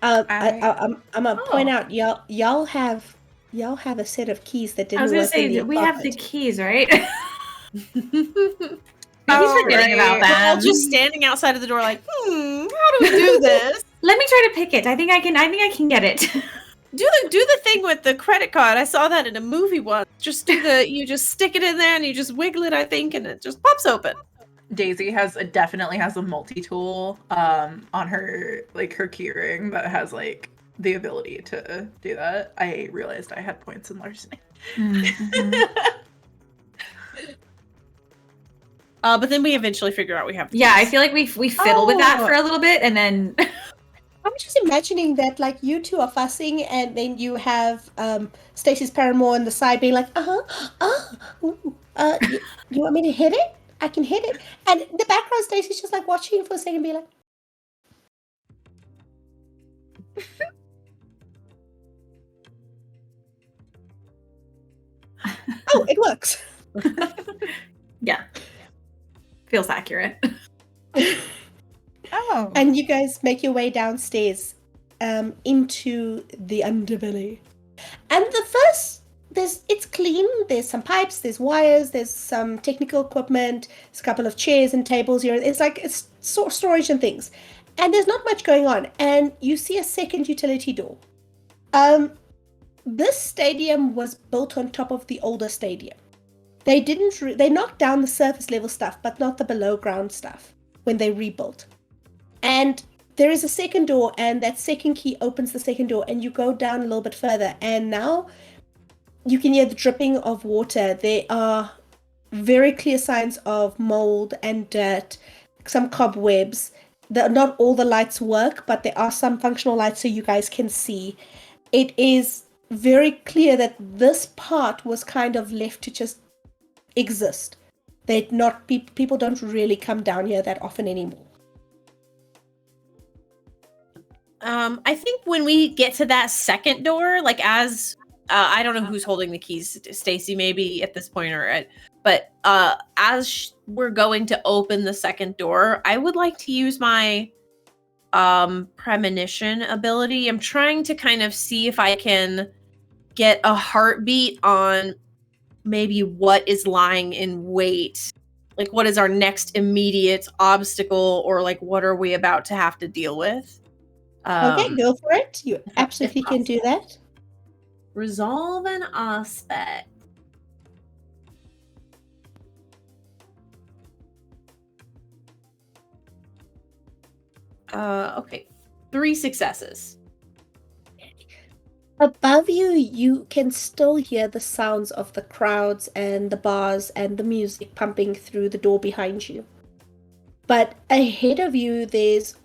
I'm I- gonna point out y'all have a set of keys that didn't I was gonna work in say the that we have the apartment. keys, right? we're He's forgetting about all them. just standing outside of the door, like, how do we do this? Let me try to pick it. I think I can get it. Do the thing with the credit card. I saw that in a movie once. Just you just stick it in there and you just wiggle it, I think, and it just pops open. Daisy definitely has a multi-tool on her her keyring that has the ability to do that. I realized I had points in larceny. But then we eventually figure out we have. Yeah, I feel like we fiddle with that for a little bit, and then I'm just imagining that you two are fussing, and then you have Stacey's paramour on the side being like, you want me to hit it? I can hit it. And in the background, Stacey's just watching for a second, be like, oh, it works. Yeah. Feels accurate. Oh. And you guys make your way downstairs into the underbelly. And the first, it's clean. There's some pipes, there's wires, there's some technical equipment, there's a couple of chairs and tables here. It's like it's storage and things. And there's not much going on. And you see a second utility door. This stadium was built on top of the older stadium. They knocked down the surface level stuff, but not the below ground stuff when they rebuilt. And there is a second door, and that second key opens the second door, and you go down a little bit further, and now you can hear the dripping of water. There are very clear signs of mold and dirt, some cobwebs. Not all the lights work, but there are some functional lights so you guys can see. It is very clear that this part was kind of left to just exist. People don't really come down here that often anymore. I think when we get to that second door, like as I don't know who's holding the keys, Stacy maybe at this point, but as we're going to open the second door, I would like to use my premonition ability. I'm trying to kind of see if I can get a heartbeat on maybe what is lying in wait. Like, what is our next immediate obstacle, or like what are we about to have to deal with? Okay, go for it. You absolutely can do that. Resolve an aspect. Okay. 3 successes. Above you, you can still hear the sounds of the crowds and the bars and the music pumping through the door behind you. But ahead of you, there's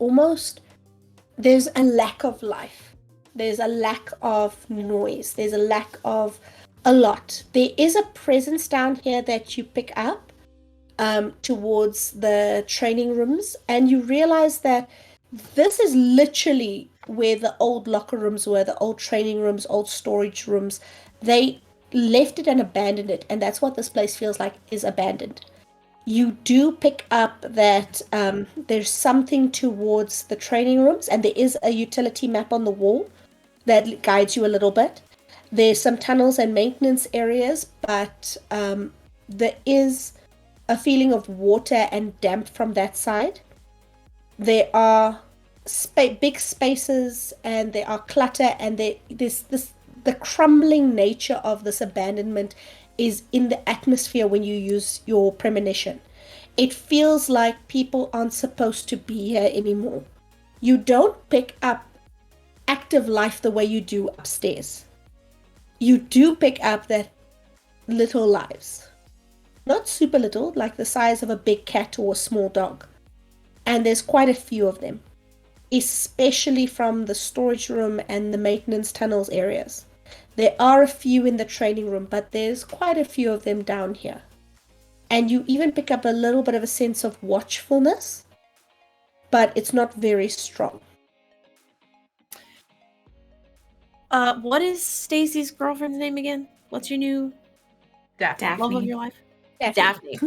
a lack of life. There's a lack of noise. There's a lack of a lot. There is a presence down here that you pick up towards the training rooms, and you realize that this is literally where the old locker rooms were, the old training rooms, old storage rooms. They left it and abandoned it, and that's what this place feels like, is abandoned. You do pick up that there's something towards the training rooms, and there is a utility map on the wall that guides you a little bit. There's some tunnels and maintenance areas, but there is a feeling of water and damp from that side. There are big spaces, and there are clutter, and the crumbling nature of this abandonment is in the atmosphere when you use your premonition. It feels like people aren't supposed to be here anymore. You don't pick up active life the way you do upstairs. You do pick up that little lives. Not super little, like the size of a big cat or a small dog. And there's quite a few of them, especially from the storage room and the maintenance tunnels areas. There are a few in the training room, but there's quite a few of them down here. And you even pick up a little bit of a sense of watchfulness, but it's not very strong. What is Stacy's girlfriend's name again? What's your new Daphne. love of your life? Daphne.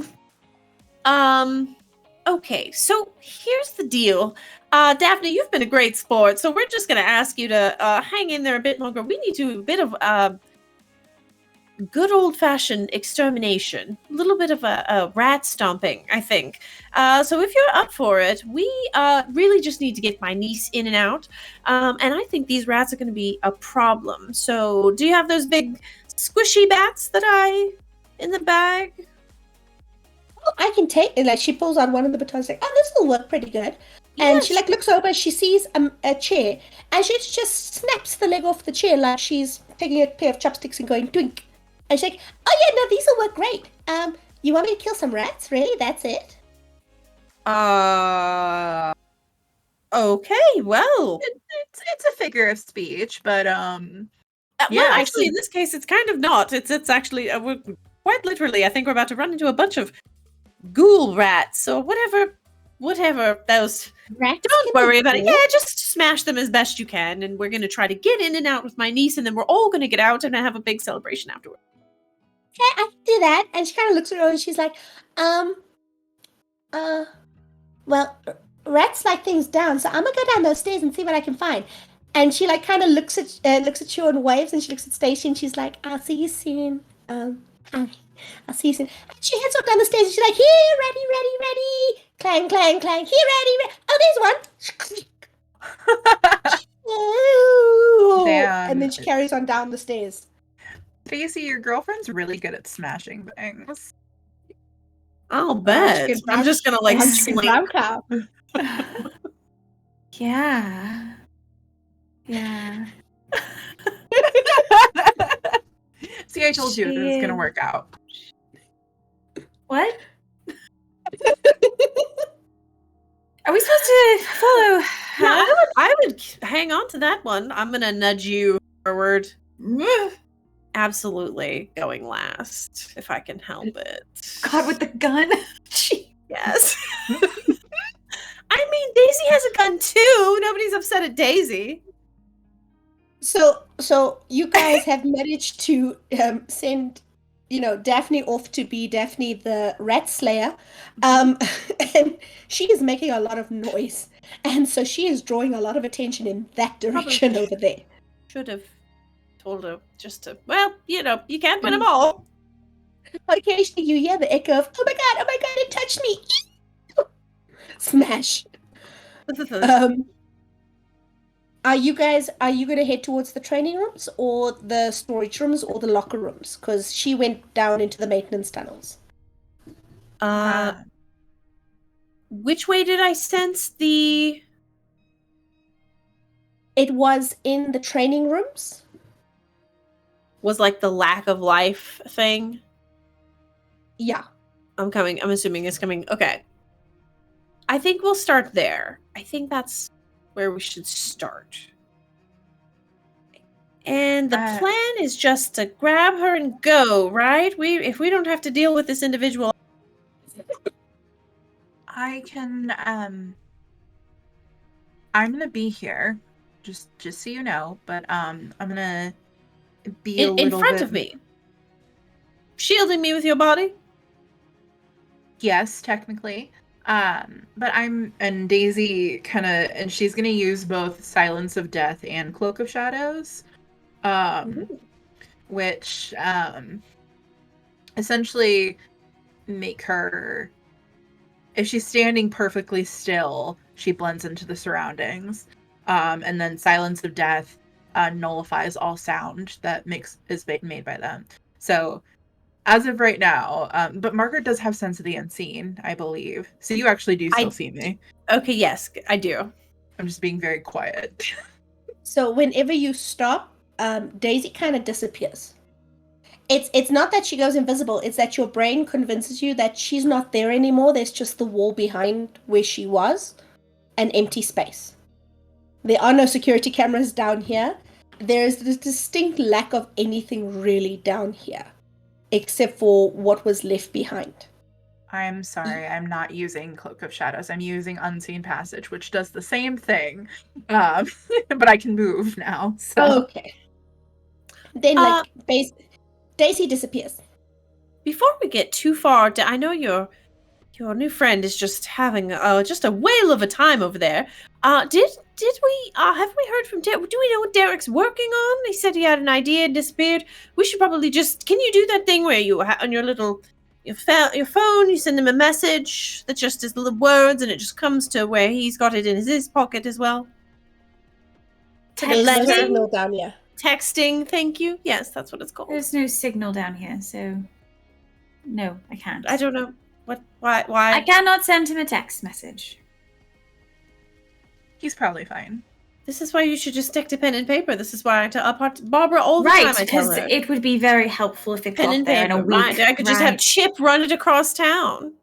Okay, so here's the deal. Daphne, you've been a great sport, so we're just going to ask you to hang in there a bit longer. We need to do a bit of good old-fashioned extermination. A little bit of a rat stomping, I think. So if you're up for it, we really just need to get my niece in and out. And I think these rats are going to be a problem. So do you have those big squishy bats in the bag? Oh, I can take it. Like, she pulls out one of the batons, like, oh, this will work pretty good. And Yes. she looks over, she sees a chair, and she just snaps the leg off the chair like she's taking a pair of chopsticks and going twink. And she's like, oh yeah, no, these will work great. You want me to kill some rats? Really? That's it? Okay, well. It's a figure of speech, but Well, Yeah, actually, in this case, it's kind of not. It's actually, quite literally, I think we're about to run into a bunch of ghoul rats, or whatever those. Rats? Don't can be worry about it. cool. Yeah, just smash them as best you can, and we're going to try to get in and out with my niece, and then we're all going to get out and have a big celebration afterward. I can do that. And she kind of looks around and she's like, well, rats like things down, so I'm gonna go down those stairs and see what I can find. And she like kind of looks at you and waves, and she looks at Stacy and she's like, I'll see you soon. Hi. I'll see you soon. And she heads up down the stairs and she's like, here, ready. Clang, clang, clang. Here, ready. Oh, there's one. Oh. Damn. And then she carries on down the stairs. Stacy, your girlfriend's really good at smashing things. I'll bet. I'm just gonna like Munchkin slink. brown cow. Yeah. Yeah. See, I told you it was gonna work out. What? Are we supposed to follow? Yeah, I would hang on to that one. I'm gonna nudge you forward. Absolutely going last if I can help it. God, with the gun. Yes. I mean, Daisy has a gun too. Nobody's upset at Daisy. So you guys have managed to send, Daphne off to be Daphne the Rat Slayer, and she is making a lot of noise, and so she is drawing a lot of attention in that direction over there. Should have told her just to. Well, you can't win them all. Occasionally, you hear the echo of "Oh my god, it touched me!" Smash. Are you going to head towards the training rooms or the storage rooms or the locker rooms? Because she went down into the maintenance tunnels. Which way did I sense the... It was in the training rooms. Was like the lack of life thing? Yeah. I'm assuming it's coming. Okay. I think we'll start there. I think that's where we should start. And the plan is just to grab her and go, right? If we don't have to deal with this individual. I can I'm gonna be here, just so you know, but I'm gonna be in front of me. Shielding me with your body? Yes, technically. But and Daisy and she's gonna use both Silence of Death and Cloak of Shadows. Which essentially make her, if she's standing perfectly still, she blends into the surroundings. And then Silence of Death nullifies all sound that is made by them. So as of right now, but Margaret does have sense of the unseen, I believe. So you actually do still see me. Okay, yes, I do. I'm just being very quiet. So whenever you stop, Daisy kind of disappears. It's not that she goes invisible, it's that your brain convinces you that she's not there anymore. There's just the wall behind where she was, an empty space. There are no security cameras down here. There is this distinct lack of anything really down here, except for what was left behind. I'm sorry, I'm not using Cloak of Shadows. I'm using Unseen Passage, which does the same thing. But I can move now. So. Okay. Then, Daisy disappears. Before we get too far, I know your new friend is just having just a whale of a time over there. Did we have we heard from Derek? Do we know what Derek's working on? He said he had an idea and disappeared. We should probably can you do that thing where you on your little your phone, you send him a message that just is the words and it just comes to where he's got it in his pocket as well? There's no signal down here. Texting, thank you. Yes, that's what it's called. There's no signal down here, so no, I can't. I don't know why. I cannot send him a text message. He's probably fine. This is why you should just stick to pen and paper. This is why I tell Barbara all the time. Right, because it would be very helpful if it pen got and there paper. in a week. Right. I could just have Chip run it across town.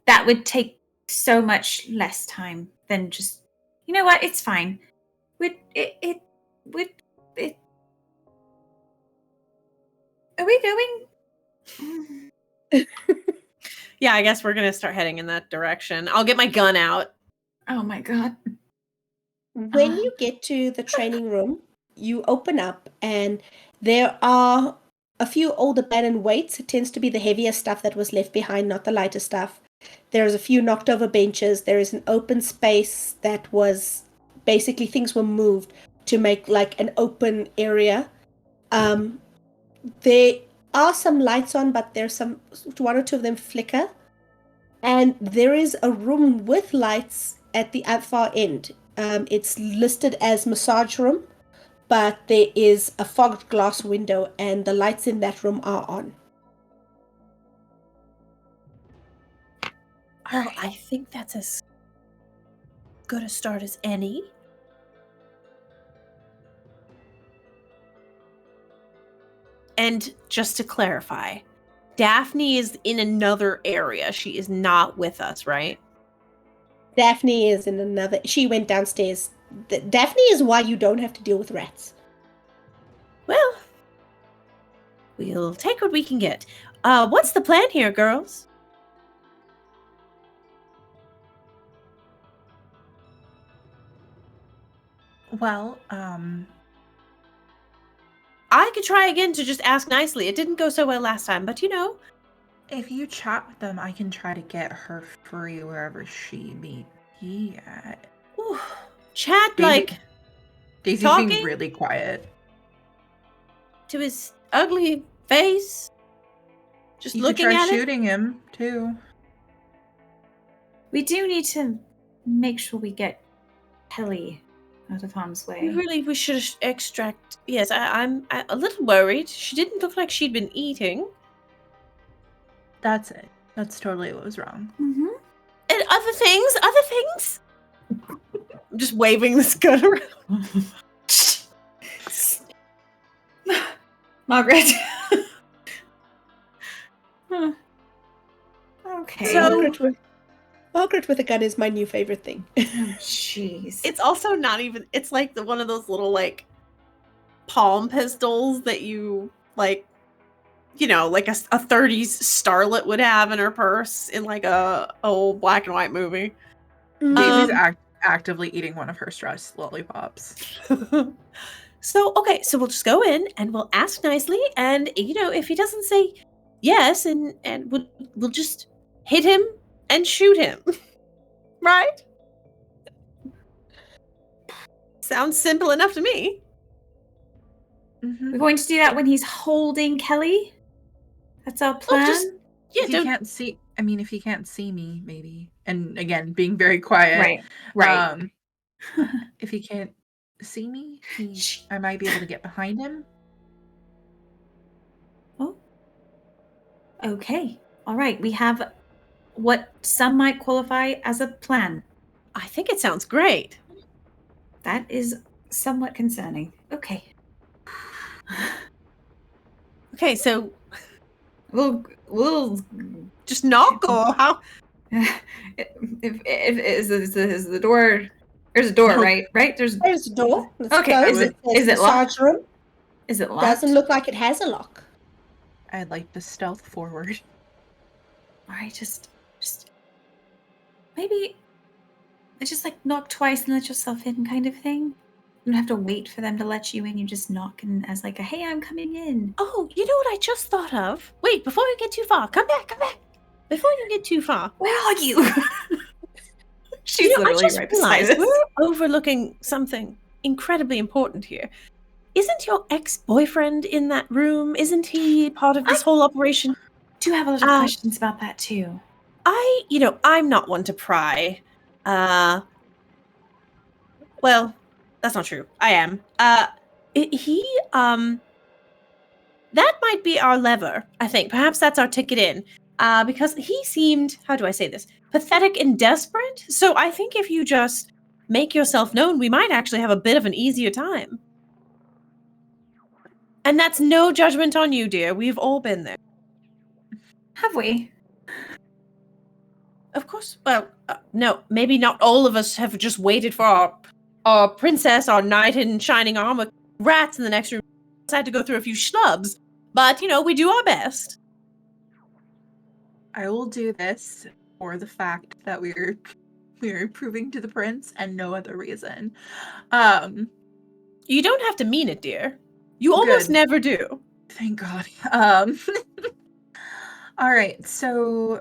That would take so much less time than just. You know what? It's fine. Are we going? Yeah, I guess we're gonna start heading in that direction. I'll get my gun out. Oh my god. When you get to the training room, you open up and there are a few old abandoned weights. It tends to be the heavier stuff that was left behind, not the lighter stuff. There's a few knocked over benches. There is an open space that was basically things were moved to make like an open area. There are some lights on, but there's one or two of them flicker. And there is a room with lights at the far end. It's listed as massage room, but there is a fogged glass window and the lights in that room are on. Well, I think that's as good a start as any. And just to clarify, Daphne is in another area. She is not with us, right? Daphne is in another. She went downstairs. Daphne is why you don't have to deal with rats. Well, we'll take what we can get. What's the plan here, girls? Well, I could try again to just ask nicely. It didn't go so well last time, but you know. if you chat with them, I can try to get her free wherever she may be at. Ooh, chat Daisy- like Daisy's talking? being really quiet. to his ugly face. Just You could looking try at it. shooting him too. We do need to make sure we get Kelly out of harm's way. We should extract. Yes, I'm a little worried. She didn't look like she'd been eating. That's it. That's totally what was wrong. Mm-hmm. And other things. I'm just waving this gun around. Margaret. Huh. Okay. So- Margaret with a gun is my new favorite thing. Oh, jeez. It's also not even. It's like one of those little like palm pistols that you like. You know, like a 30s starlet would have in her purse in like a old black and white movie. Daisy's actively eating one of her stress lollipops. So we'll just go in and we'll ask nicely, and you know, if he doesn't say yes, and we'll just hit him and shoot him. Right? Sounds simple enough to me. We're going to do that when he's holding Kelly. That's our plan. Yeah, If he can't see, I mean, if he can't see me, maybe. And again, being very quiet. Right. If he can't see me, I might be able to get behind him. Oh. Okay. All right. We have what some might qualify as a plan. I think it sounds great. That is somewhat concerning. Okay. Okay, so We'll just knock or how? if is the door. There's a door, right? Right. There's There's a door. Let's Okay, go. is it- There's is the it locked? massage room. is it locked? Doesn't look like it has a lock. I'd like to stealth forward. All right, just maybe just like knock twice and let yourself in, kind of thing. You don't have to wait for them to let you in. You just knock and as like a hey, I'm coming in. Oh, you know what I just thought of? Wait, before you get too far, come back. Before you get too far. Where are you? She's You know, I literally just right beside realized us. we're overlooking something incredibly important here. Isn't your ex-boyfriend in that room? Isn't he part of this whole operation? Do have a lot of questions about that too. I'm not one to pry. Well, that's not true. I am. That might be our lever, I think. Perhaps that's our ticket in. Because he seemed, how do I say this, pathetic and desperate. So I think if you just make yourself known, we might actually have a bit of an easier time. And that's no judgment on you, dear. We've all been there. Have we? Of course. Well, no, maybe not all of us have just waited for our princess, our knight in shining armor, rats in the next room. Had to go through a few schlubs. But, we do our best. I will do this for the fact that we're improving to the prince and no other reason. You don't have to mean it, dear. You almost Good. never do. Thank God. All right, so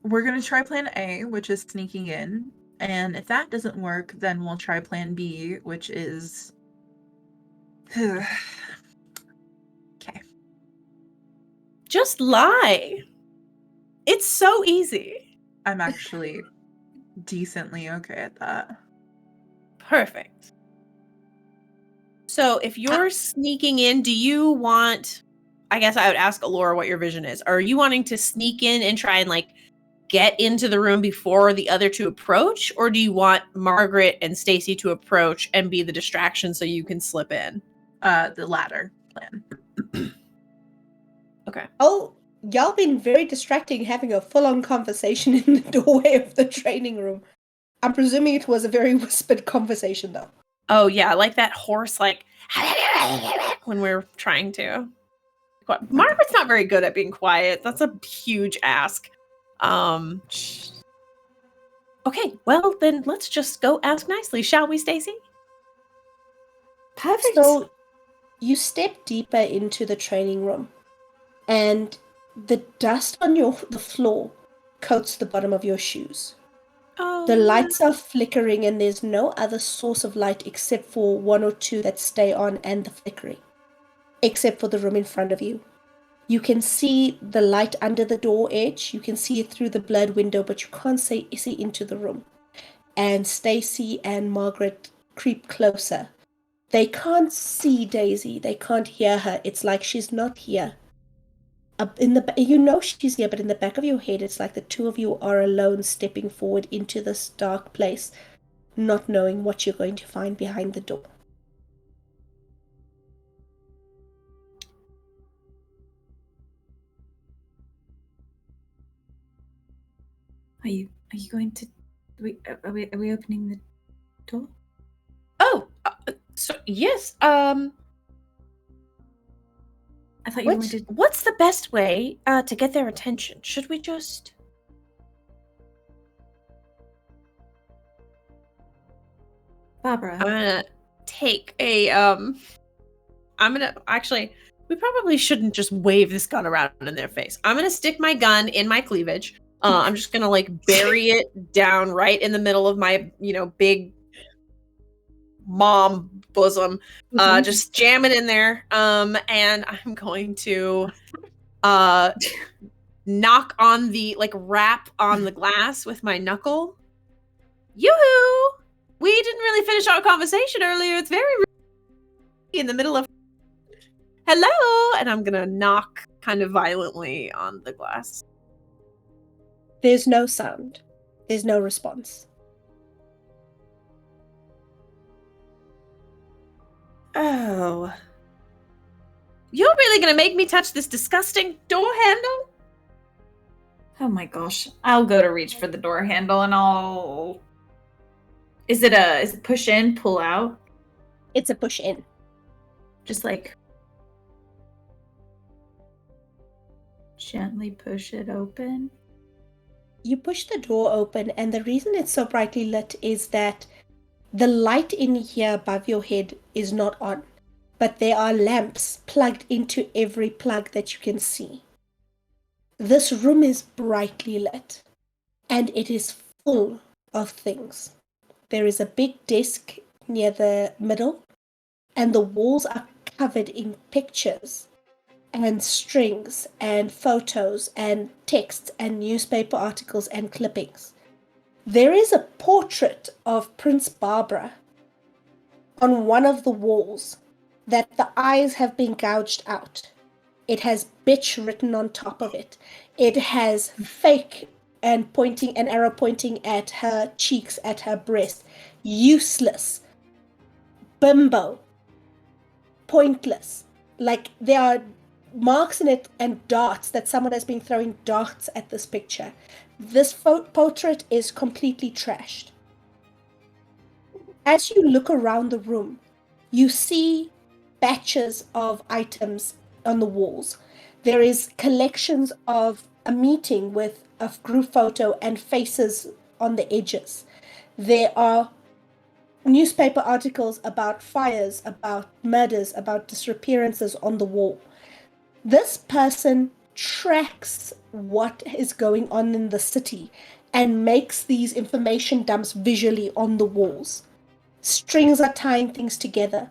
we're gonna try plan A, which is sneaking in. And if that doesn't work, then we'll try plan B, which is... Okay. Just lie. It's so easy. I'm actually decently okay at that. Perfect. So if you're sneaking in, do you want... I guess I would ask Alora what your vision is. Are you wanting to sneak in and try and like get into the room before the other two approach? Or do you want Margaret and Stacy to approach and be the distraction so you can slip in? The latter plan. Okay. Oh, y'all been very distracting having a full-on conversation in the doorway of the training room. I'm presuming it was a very whispered conversation, though. Oh, yeah, like that horse, like, when we're trying to. Margaret's not very good at being quiet. That's a huge ask. Okay, well, then let's just go ask nicely, shall we, Stacy? Perfect. So, you step deeper into the training room, and the dust on the floor coats the bottom of your shoes. Oh, The lights are flickering, and there's no other source of light except for one or two that stay on and the flickering, except for the room in front of you. You can see the light under the door edge. You can see it through the blurred window, but you can't see into the room. And Stacy and Margaret creep closer. They can't see Daisy. They can't hear her. It's like she's not here. You know she's here, but in the back of your head, it's like the two of you are alone stepping forward into this dark place, not knowing what you're going to find behind the door. Are you going to? Are we opening the door? Oh, so yes. I thought you wanted. What's the best way to get their attention? Should we just? Barbara. I'm gonna take a we probably shouldn't just wave this gun around in their face. I'm gonna stick my gun in my cleavage. I'm just gonna like bury it down right in the middle of my, big mom bosom. Just jam it in there. And I'm going to knock on the rap on the glass with my knuckle. Yoo-hoo! We didn't really finish our conversation earlier. It's very in the middle of hello, and I'm gonna knock kind of violently on the glass. There's no sound. There's no response. Oh. You're really gonna make me touch this disgusting door handle? Oh my gosh. I'll go to reach for the door handle and I'll... Is it push in, pull out? It's a push in. Just like... gently push it open? You push the door open, and the reason it's so brightly lit is that the light in here above your head is not on, but there are lamps plugged into every plug that you can see. This room is brightly lit, and it is full of things. There is a big desk near the middle, and the walls are covered in pictures and strings and photos and texts and newspaper articles and clippings. There is a portrait of Prince Barbara on one of the walls that the eyes have been gouged out. It has bitch written on top of it. It has fake and an arrow pointing at her cheeks, at her breast. Useless. Bimbo. Pointless. Like there are marks in it and darts that someone has been throwing darts at this picture. This portrait is completely trashed. As you look around the room, you see batches of items on the walls. There is collections of a meeting with a group photo and faces on the edges. There are newspaper articles about fires, about murders, about disappearances on the wall. This person tracks what is going on in the city and makes these information dumps visually on the walls. Strings are tying things together.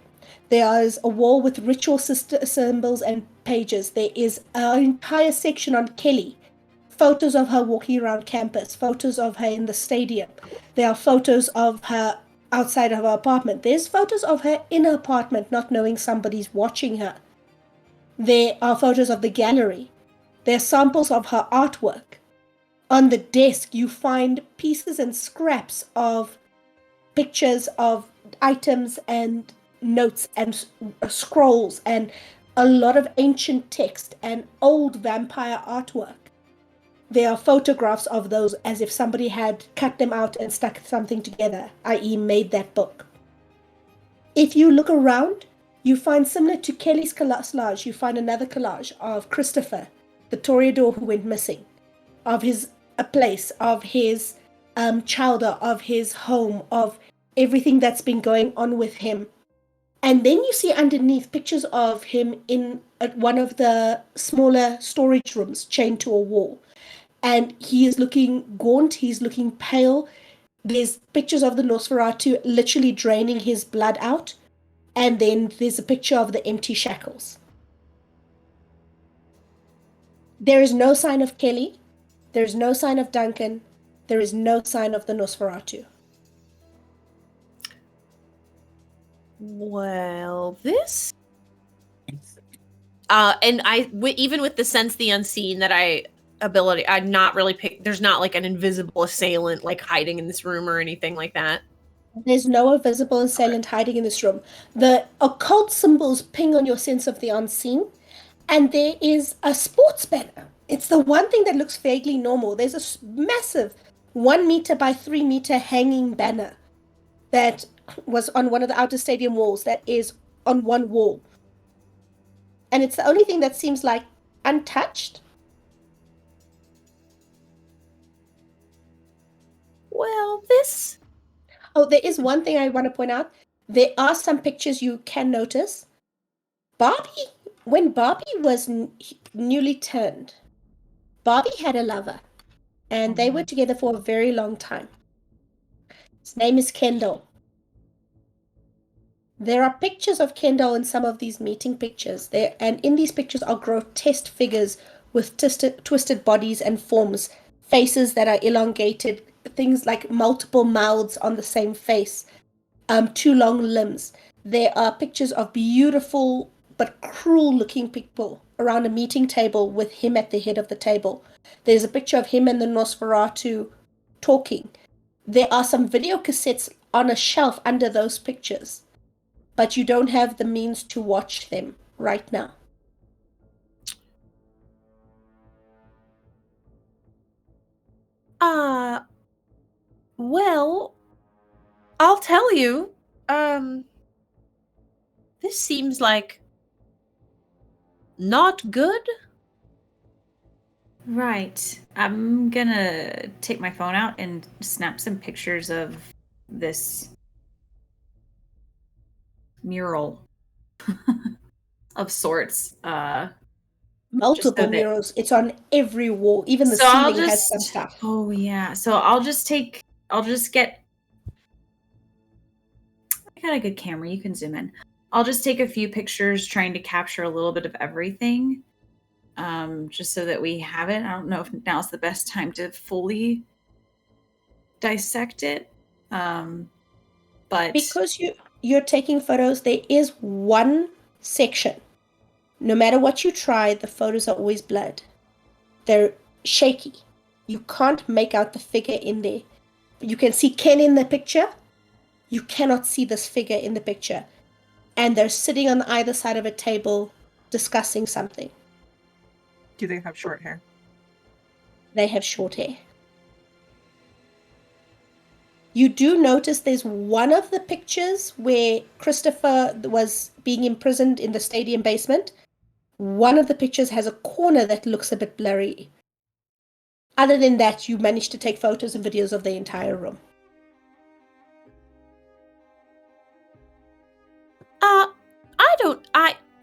There is a wall with ritual symbols and pages. There is an entire section on Kelly. Photos of her walking around campus, photos of her in the stadium. There are photos of her outside of her apartment. There's photos of her in her apartment not knowing somebody's watching her. There are photos of the gallery. There are samples of her artwork. On the desk, you find pieces and scraps of pictures of items and notes and scrolls and a lot of ancient text and old vampire artwork. There are photographs of those as if somebody had cut them out and stuck something together, i.e. made that book. If you look around, you find similar to Kelly's collage, you find another collage of Christopher, the toreador who went missing, of his place, of his chowder, of his home, of everything that's been going on with him. And then you see underneath pictures of him in one of the smaller storage rooms chained to a wall. And he is looking gaunt, he's looking pale. There's pictures of the Nosferatu literally draining his blood out. And then there's a picture of the empty shackles. There is no sign of Kelly. There is no sign of Duncan. There is no sign of the Nosferatu. Well, this... and even with the sense the unseen that I'm not really there's not like an invisible assailant like hiding in this room or anything like that. There's no visible assailant hiding in this room. The occult symbols ping on your sense of the unseen, and there is a sports banner. It's the one thing that looks vaguely normal. There's a massive 1 meter by 3 meter hanging banner that was on one of the outer stadium walls that is on one wall. And it's the only thing that seems like untouched. Well, this... Oh, there is one thing I want to point out. There are some pictures you can notice. When Barbie was newly turned, Barbie had a lover. And they were together for a very long time. His name is Kendall. There are pictures of Kendall in some of these meeting pictures. And in these pictures are grotesque figures with twisted bodies and forms, faces that are elongated, things like multiple mouths on the same face, 2 long limbs. There are pictures of beautiful but cruel-looking people around a meeting table with him at the head of the table. There's a picture of him and the Nosferatu talking. There are some video cassettes on a shelf under those pictures, but you don't have the means to watch them right now. Well, I'll tell you, this seems like not good. Right. I'm gonna take my phone out and snap some pictures of this mural of sorts. Multiple murals. It's on every wall. Even the ceiling has some stuff. Oh yeah. So I got a good camera. You can zoom in. I'll just take a few pictures trying to capture a little bit of everything. Just so that we have it. I don't know if now's the best time to fully dissect it. But because you're taking photos, there is one section. No matter what you try, the photos are always blurred. They're shaky. You can't make out the figure in there. You can see Ken in the picture. You cannot see this figure in the picture. And they're sitting on either side of a table discussing something. Do they have short hair? They have short hair. You do notice there's one of the pictures where Christopher was being imprisoned in the stadium basement. One of the pictures has a corner that looks a bit blurry. Other than that, you managed to take photos and videos of the entire room.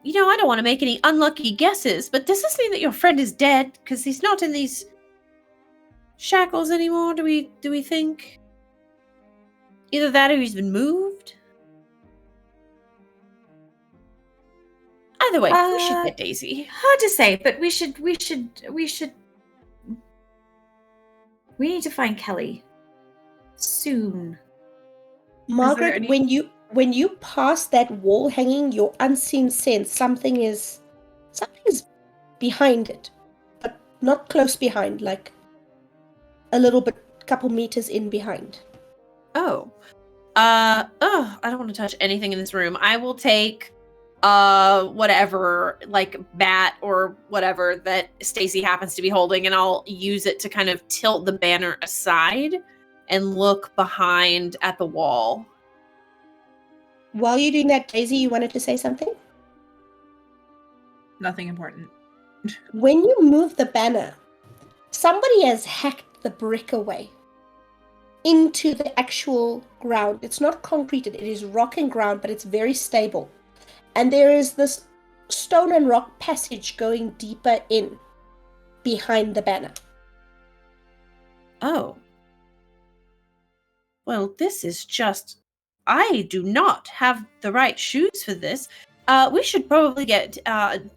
I don't want to make any unlucky guesses, but does this mean that your friend is dead? Because he's not in these shackles anymore, do we think? Either that or he's been moved? Either way, we should get Daisy. Hard to say, but we need to find Kelly soon. Margaret, any- when you pass that wall hanging, your unseen sense something's behind it, but not close behind, like a little bit, couple meters in behind. Oh. I don't want to touch anything in this room. I will take whatever, like bat or whatever that Stacy happens to be holding, and I'll use it to kind of tilt the banner aside and look behind at the wall. While you're doing that, Daisy, you wanted to say something? Nothing important. When you move the banner, somebody has hacked the brick away into the actual ground. It's not concreted, it is rock and ground, but it's very stable. And there is this stone and rock passage going deeper in behind the banner. Oh. Well, this is just... I do not have the right shoes for this. We should probably get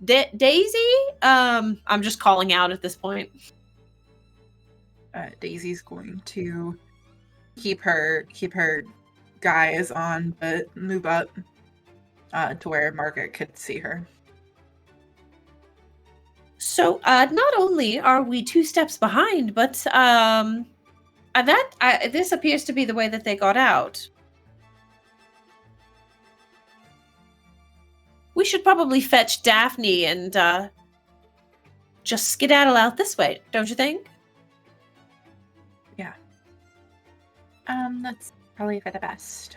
Daisy? I'm just calling out at this point. Daisy's going to keep her guys on, but move up to where Margaret could see her. So, not only are we 2 steps behind, but this appears to be the way that they got out. We should probably fetch Daphne and just skedaddle out this way, don't you think? Yeah. That's probably for the best.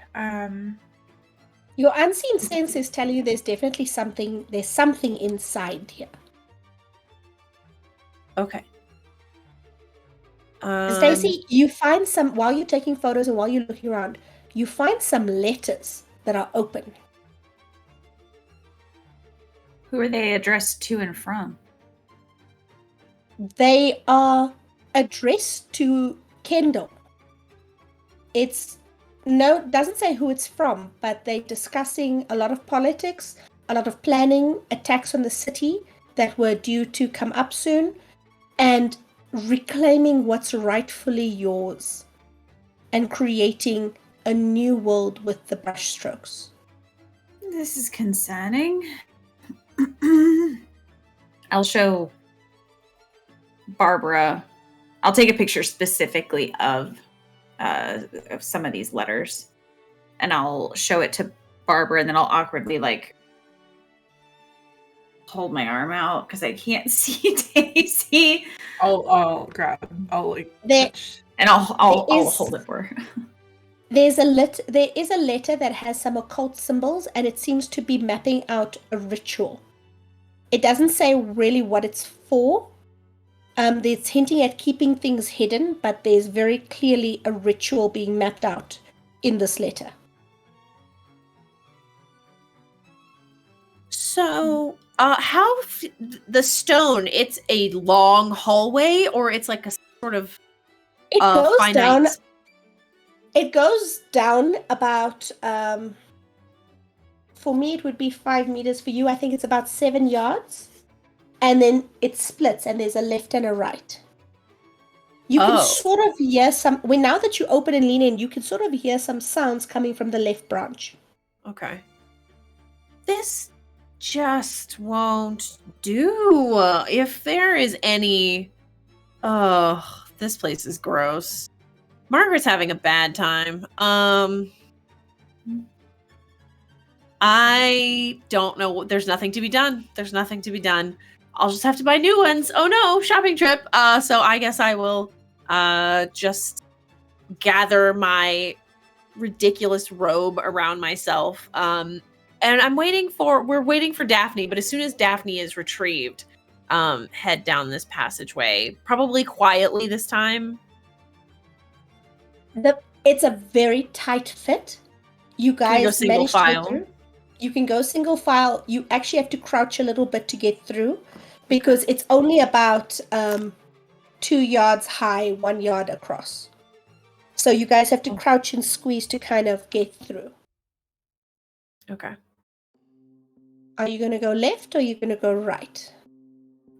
Your unseen senses tell you there's something inside here. Okay. Stacey, you find some, while you're taking photos and while you're looking around, you find some letters that are open. Who are they addressed to and from? They are addressed to Kendall. Doesn't say who it's from, but they're discussing a lot of politics, a lot of planning, attacks on the city that were due to come up soon, and reclaiming what's rightfully yours and creating a new world with the brushstrokes. This is concerning. I'll show Barbara. I'll take a picture specifically of some of these letters, and I'll show it to Barbara, and then I'll awkwardly hold my arm out because I can't see Daisy. I'll grab. Touch. And I'll hold it for her. There is a letter that has some occult symbols, and it seems to be mapping out a ritual. It doesn't say really what it's for. It's hinting at keeping things hidden, but there's very clearly a ritual being mapped out in this letter. So, the stone, it's a long hallway, or it's like a sort of It goes finite... down. It goes down about, for me it would be 5 meters. For you, I think it's about 7 yards. And then it splits, and there's a left and a right. You can sort of hear now that you open and lean in, you can sort of hear some sounds coming from the left branch. Okay. This just won't do. If there is any... Oh, this place is gross. Margaret's having a bad time. I don't know. There's nothing to be done. I'll just have to buy new ones. Oh no, shopping trip. So I guess I will just gather my ridiculous robe around myself. And we're waiting for Daphne, but as soon as Daphne is retrieved, head down this passageway, probably quietly this time. It's a very tight fit. You guys single managed to file? get through. You can go single file. You actually have to crouch a little bit to get through because it's only about 2 yards high, 1 yard across. So you guys have to crouch and squeeze to kind of get through. Okay. Are you going to go left or are you going to go right?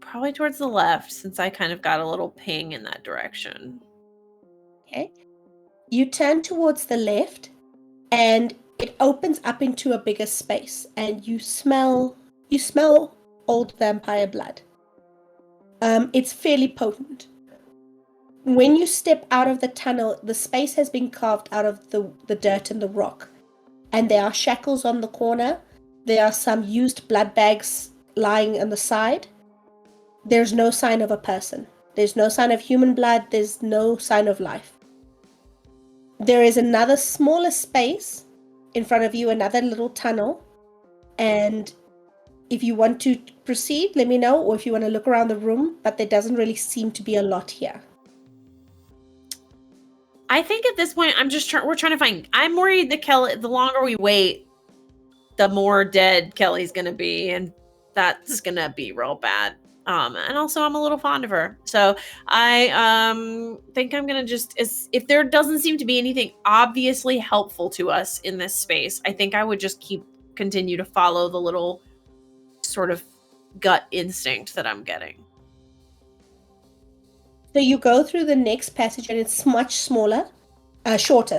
Probably towards the left, since I kind of got a little ping in that direction. Okay. You turn towards the left and it opens up into a bigger space and you smell old vampire blood. It's fairly potent. When you step out of the tunnel, the space has been carved out of the dirt and the rock. And there are shackles on the corner. There are some used blood bags lying on the side. There's no sign of a person. There's no sign of human blood. There's no sign of life. There is another smaller space in front of you, another little tunnel. And if you want to proceed, let me know. Or if you want to look around the room, but there doesn't really seem to be a lot here. I think at this point, we're trying to find, I'm worried that Kelly, the longer we wait, the more dead Kelly's going to be. And that's going to be real bad. And also I'm a little fond of her. So I think I'm going to just, if there doesn't seem to be anything obviously helpful to us in this space, I think I would just continue to follow the little sort of gut instinct that I'm getting. So you go through the next passage and it's much shorter.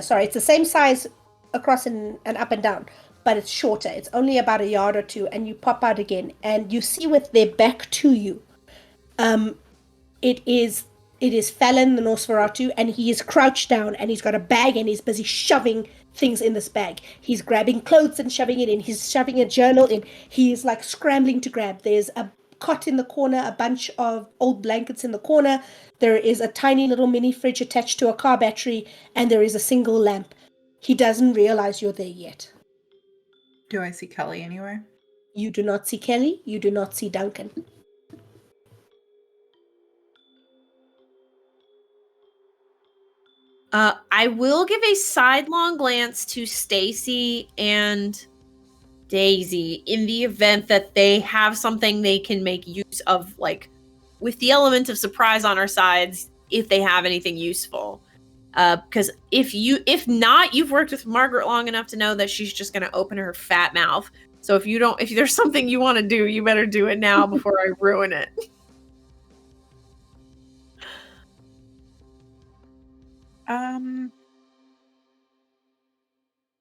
Sorry, it's the same size across and up and down, but it's shorter. It's only about a yard or two, and you pop out again, and you see with their back to you, it is Fallon the Nosferatu, and he is crouched down, and he's got a bag, and he's busy shoving things in this bag. He's grabbing clothes and shoving it in. He's shoving a journal in. He is like scrambling to grab. There's a cot in the corner, a bunch of old blankets in the corner. There is a tiny little mini fridge attached to a car battery, and there is a single lamp. He doesn't realize you're there yet. Do I see Kelly anywhere? You do not see Kelly. You do not see Duncan. I will give a sidelong glance to Stacy and Daisy in the event that they have something they can make use of, like with the element of surprise on our sides, if they have anything useful. Because if not, you've worked with Margaret long enough to know that she's just going to open her fat mouth. So if there's something you want to do, you better do it now before I ruin it.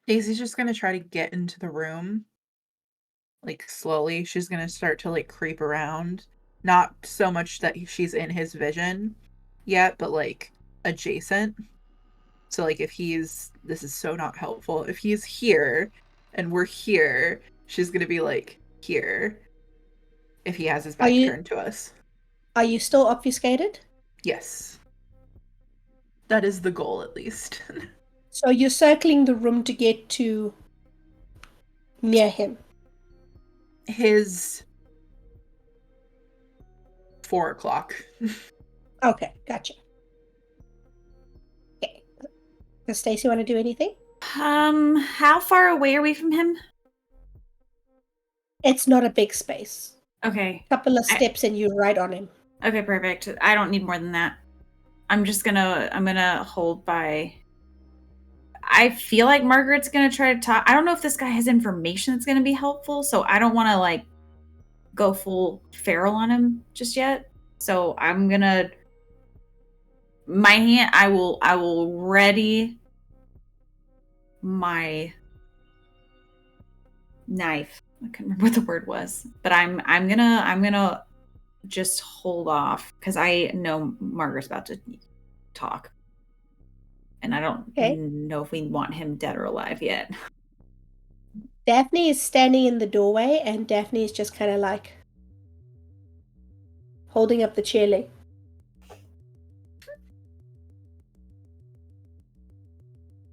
Daisy's just gonna try to get into the room. Like slowly. She's gonna start to like creep around. Not so much that she's in his vision yet, but like adjacent. So like if this is so not helpful. If he's here and we're here, she's gonna be like here. If he has his back turned to us. Are you still obfuscated? Yes. That is the goal, at least. So you're circling the room to get to near him. His 4 o'clock. Okay, gotcha. Okay. Does Stacy want to do anything? How far away are we from him? It's not a big space. Okay. Couple of steps and you're right on him. Okay, perfect. I don't need more than that. I'm gonna hold by. I feel like Margaret's gonna try to talk. I don't know if this guy has information that's gonna be helpful, so I don't want to like go full feral on him just yet. So I'm gonna I will ready my knife. I couldn't remember what the word was, but I'm gonna just hold off because I know Margaret's about to talk. And I don't know if we want him dead or alive yet. Daphne is standing in the doorway and Daphne is just kind of like holding up the chair leg.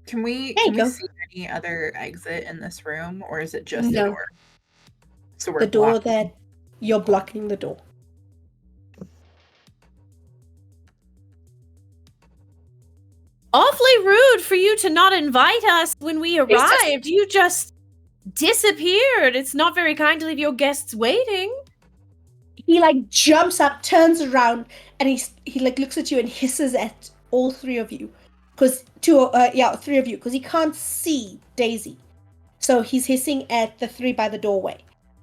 Can we see any other exit in this room, or is it just the door? So we're the door that you're blocking the door. Awfully rude for you to not invite us when we arrived. You just disappeared. It's not very kind to leave your guests waiting. He like jumps up, turns around, and he like looks at you and hisses at all three of you, three of you, because he can't see Daisy, so he's hissing at the three by the doorway.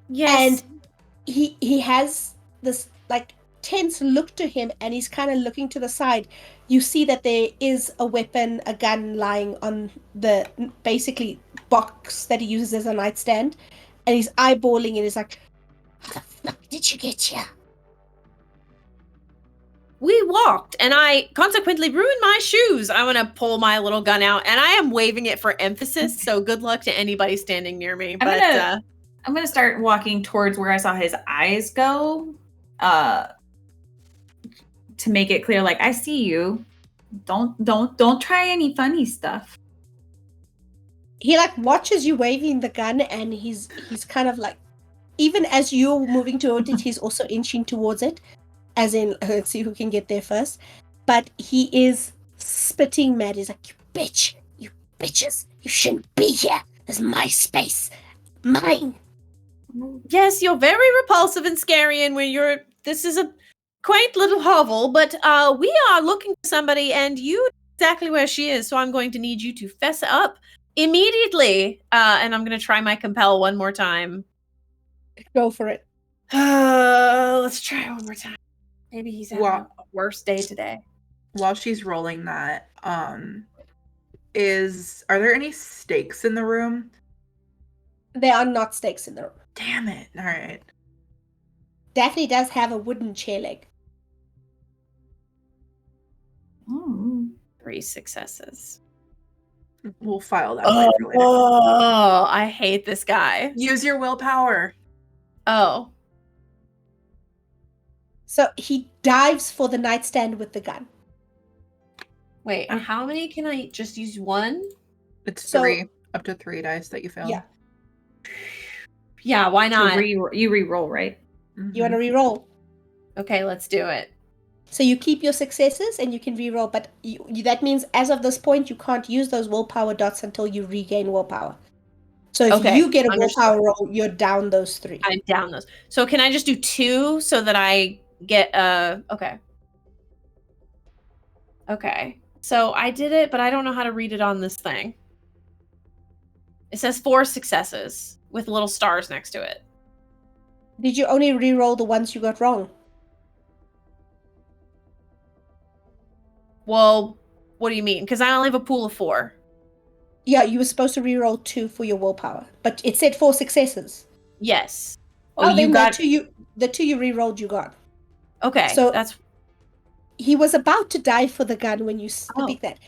Yes. And he has this like tense look to him, and he's kind of looking to the side. You see that there is a weapon, a gun lying on the basically box that he uses as a nightstand, and he's eyeballing it. He's like, how the fuck did you get here? We walked, and I consequently ruined my shoes. I want to pull my little gun out, and I am waving it for emphasis, so good luck to anybody standing near me. I'm gonna start walking towards where I saw his eyes go, to make it clear, like, I see you. Don't try any funny stuff. He like watches you waving the gun, and he's kind of like, even as you're moving towards it, he's also inching towards it, as in, let's see who can get there first. But he is spitting mad. He's like, you bitches, you shouldn't be here. This is my space, mine. Yes, you're very repulsive and scary, and this is a quaint little hovel, but we are looking for somebody, and you know exactly where she is, so I'm going to need you to fess up immediately. And I'm going to try my compel one more time. Go for it. Let's try one more time. Maybe he's having a worse day today. While she's rolling that, are there any stakes in the room? There are not stakes in the room. Damn it. All right. Daphne does have a wooden chair leg. 3 successes. We'll file that away for later. Oh, I hate this guy. Use your willpower. Oh. So he dives for the nightstand with the gun. Wait, how many can I just use one? It's 3. Up to 3 dice that you failed. Yeah. Yeah, why not? You re-roll, right? Mm-hmm. You want to re-roll? Okay, let's do it. So you keep your successes and you can re-roll, but that means as of this point, you can't use those willpower dots until you regain willpower. So if you get a willpower roll, you're down those 3. I'm down those. So can I just do 2 so that I get okay. Okay. So I did it, but I don't know how to read it on this thing. It says 4 successes with little stars next to it. Did you only re-roll the ones you got wrong? Well, what do you mean? Because I only have a pool of 4. Yeah, you were supposed to re-roll 2 for your willpower, but it said 4 successes. Yes. Oh, you got the 2 you re-rolled. You got. Okay. So that's. He was about to dive for the gun when you speak that,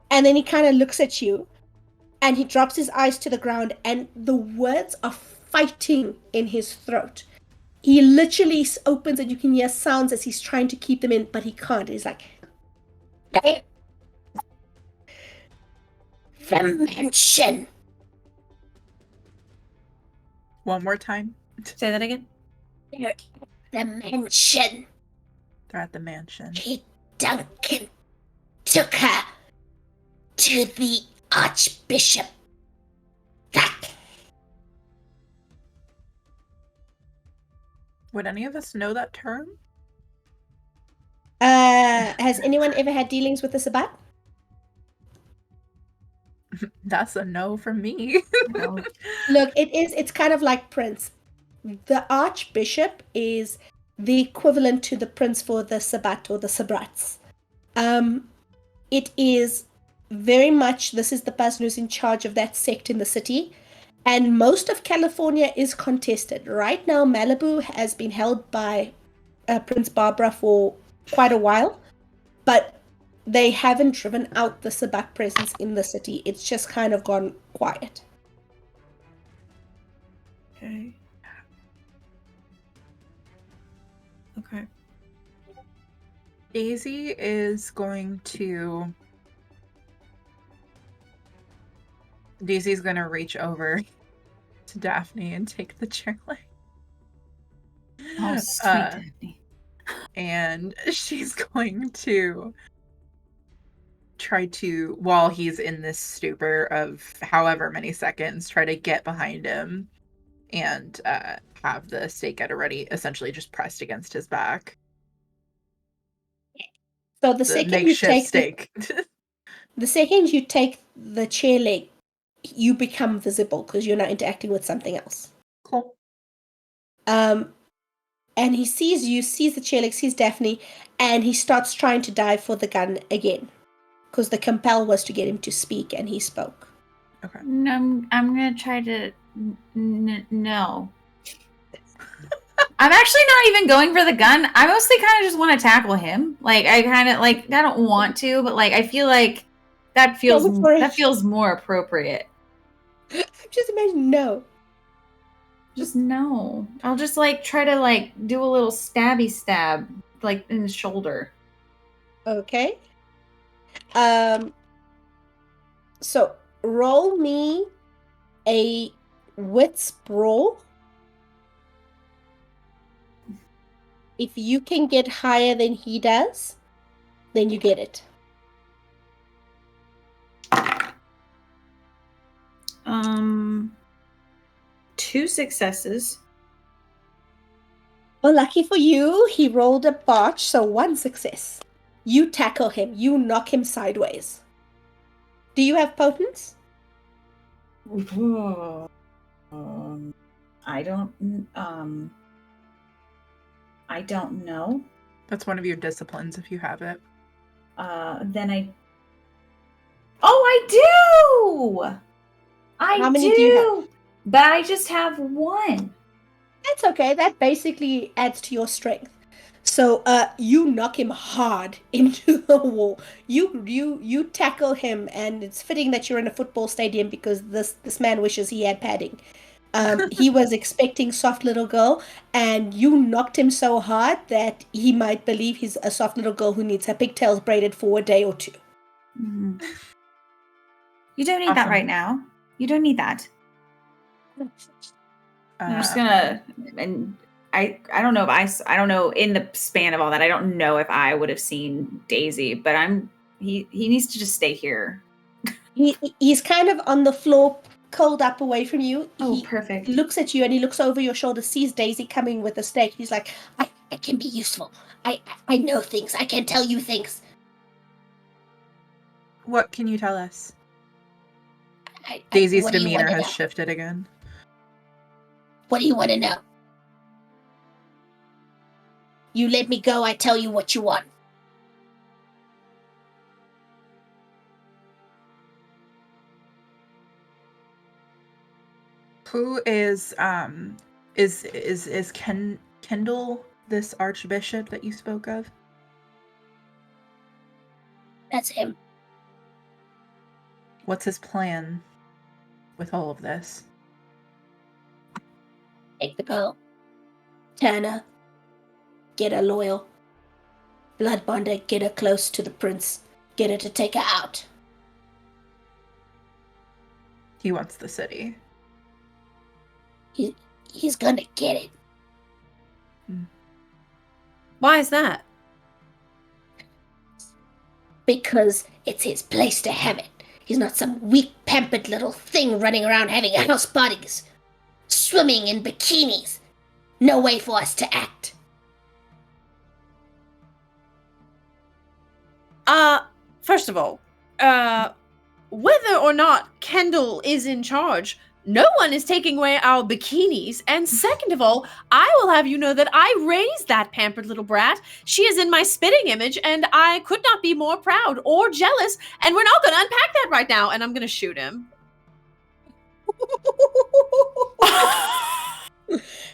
and then he kind of looks at you, and he drops his eyes to the ground, and the words are fighting in his throat. He literally opens, and you can hear sounds as he's trying to keep them in, but he can't. He's like, the mansion. One more time. Say that again. The mansion. They're at the mansion. Duncan took her to the Archbishop. Would any of us know that term? Has anyone ever had dealings with the Sabbat? That's a no from me. No. Look, it's kind of like Prince. The Archbishop is the equivalent to the Prince for the Sabbat or the Sabrats. It is very much, this is the person who's in charge of that sect in the city. And most of California is contested. Right now, Malibu has been held by Prince Barbara for quite a while. But they haven't driven out the Sabbat presence in the city. It's just kind of gone quiet. Okay. Okay. Daisy is going to... Daisy's going to reach over to Daphne and take the chair leg. Oh, sweet Daphne. And she's going to try to, while he's in this stupor of however many seconds, try to get behind him and have the stake at a ready, essentially just pressed against his back. So the The second you makeshift take stake. the second you take the chair leg, you become visible because you're now interacting with something else. Cool. And he sees you, sees the chair leg, sees Daphne, and he starts trying to dive for the gun again. Because the compel was to get him to speak, and he spoke. Okay. No, I'm gonna try to. No. I'm actually not even going for the gun. I mostly kind of just want to tackle him. Like I kind of like I don't want to, but like I feel like that feels more appropriate. I'm just imagining no. Just no. I'll just like try to like do a little stabby stab like in the shoulder. Okay. So roll me a wits brawl. If you can get higher than he does, then you get it. 2 successes. Well, lucky for you, he rolled a botch, so 1 success. You tackle him. You knock him sideways. Do you have potence? I don't know. That's one of your disciplines if you have it. Then I. Oh, I do. How many do you have? But I just have 1. That's okay. That basically adds to your strength. So you knock him hard into the wall. You tackle him, and it's fitting that you're in a football stadium because this man wishes he had padding. He was expecting soft little girl, and you knocked him so hard that he might believe he's a soft little girl who needs her pigtails braided for a day or 2. Mm-hmm. You don't need that right now. You don't need that. I'm just gonna, and I don't know if I don't know in the span of all that. I don't know if I would have seen Daisy, but he needs to just stay here. He's kind of on the floor, curled up away from you. Oh, perfect. He looks at you and he looks over your shoulder, sees Daisy coming with a stake. He's like, I can be useful. I know things. I can tell you things. What can you tell us? Daisy's what do you demeanor wanna has know? shifted again. What do you want to know? You let me go, I tell you what you want. Who is Kendall this archbishop that you spoke of? That's him. What's his plan with all of this? Take the girl. Turn her. Get her loyal. Blood bond her, get her close to the prince. Get her to take her out. He wants the city. He's gonna get it. Why is that? Because it's his place to have it. He's not some weak, pampered little thing running around having house parties. Swimming in bikinis. No way for us to act. First of all, whether or not Kendall is in charge, no one is taking away our bikinis. And second of all, I will have you know that I raised that pampered little brat. She is in my spitting image, and I could not be more proud or jealous. And we're not going to unpack that right now. And I'm going to shoot him.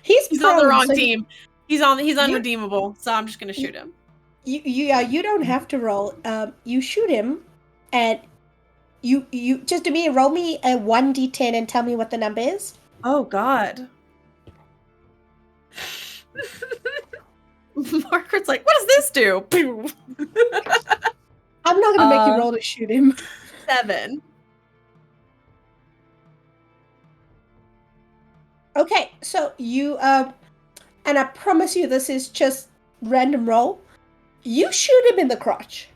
He's on the wrong team. He's unredeemable. So I'm just going to shoot him. You don't have to roll. You shoot him, and you just do me roll me a 1d10 and tell me what the number is. Oh God. Margaret's like, what does this do? I'm not gonna make you roll to shoot him. 7. Okay, so you and I promise you this is just random roll. You shoot him in the crotch.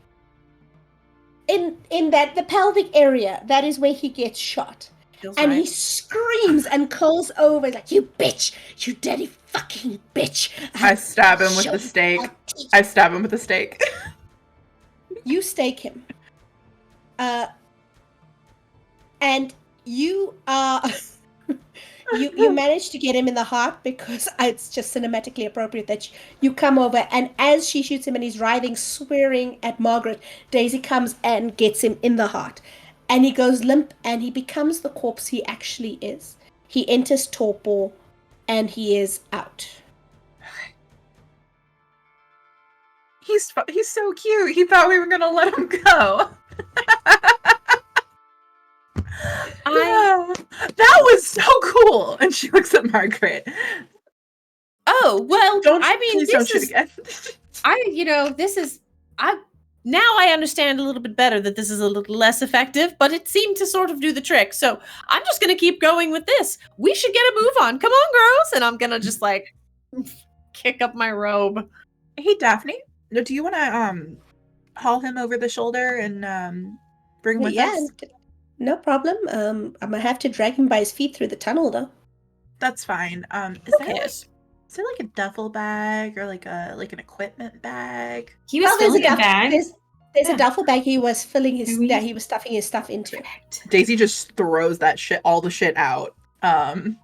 In the pelvic area, that is where he gets shot. Feels And right. he screams and calls over like, "You bitch! You dirty fucking bitch!" I stab him with Show the you, stake. I'll teach you." I stab him with the stake. You stake him. And you are you manage to get him in the heart because it's just cinematically appropriate that you come over, and as she shoots him and he's writhing, swearing at Margaret, Daisy comes and gets him in the heart. And he goes limp and he becomes the corpse he actually is. He enters torpor and he is out. He's so cute. He thought we were gonna let him go. That was so cool. And she looks at Margaret. Oh, well, Please don't shoot again. Now I understand a little bit better that this is a little less effective, but it seemed to sort of do the trick. So I'm just going to keep going with this. We should get a move on. Come on, girls. And I'm going to just like kick up my robe. Hey, Daphne, do you want to haul him over the shoulder and bring with us? No problem. I'm gonna have to drag him by his feet through the tunnel, though. That's fine. Is there like a duffel bag or like an equipment bag? He was filling a bag. There's a duffel bag he was filling he was stuffing his stuff into. Daisy just throws all the shit out, and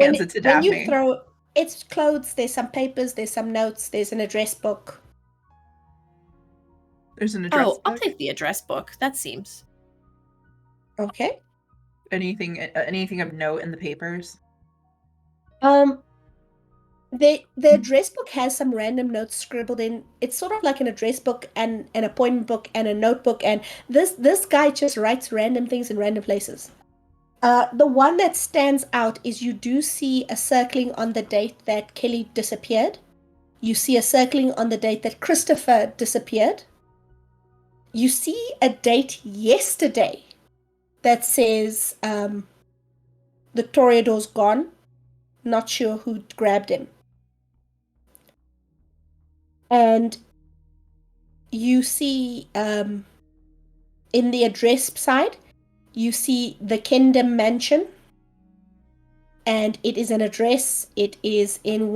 hands it to Daphne. When you throw, it's clothes. There's some papers. There's some notes. There's an address book. There's an address book? I'll take the address book. That seems okay. Anything of note in the papers? The address book has some random notes scribbled in. It's sort of like an address book and an appointment book and a notebook, and this guy just writes random things in random places. The one that stands out is you do see a circling on the date that Kelly disappeared. You see a circling on the date that Christopher disappeared. You see a date yesterday that says the Toreador's gone. Not sure who grabbed him. And you see in the address side, you see the Kingdom Mansion. And it is an address. It is in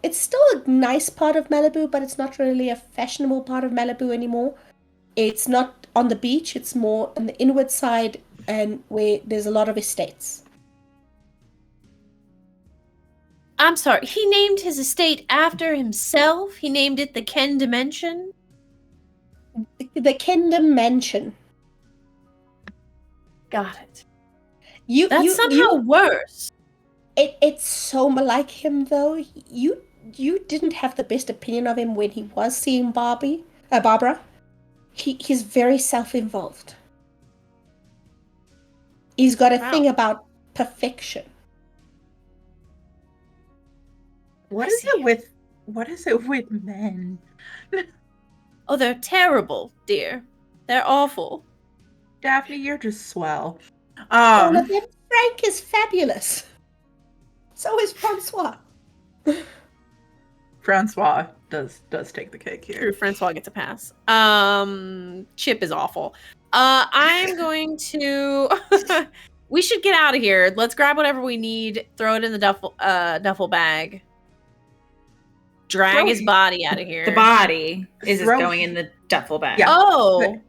it's still a nice part of Malibu, but it's not really a fashionable part of Malibu anymore. It's not on the beach. It's more on the inward side and where there's a lot of estates. I'm sorry, he named his estate after himself? He named it the Ken Dimension? The Kingdom Mansion. Got it. That's somehow worse. It's so like him, though. You didn't have the best opinion of him when he was seeing Barbara. He's very self-involved. He's got a thing about perfection. What is it with men? Oh, they're terrible, dear. They're awful. Daphne, you're just swell. All of them. Frank is fabulous. So is Francois. Francois does take the cake here. True, Francois gets a pass. Chip is awful. I'm going to we should get out of here. Let's grab whatever we need, throw it in the duffel bag. Drag his body out of here. The body is just going in the duffel bag. Yeah. Oh. But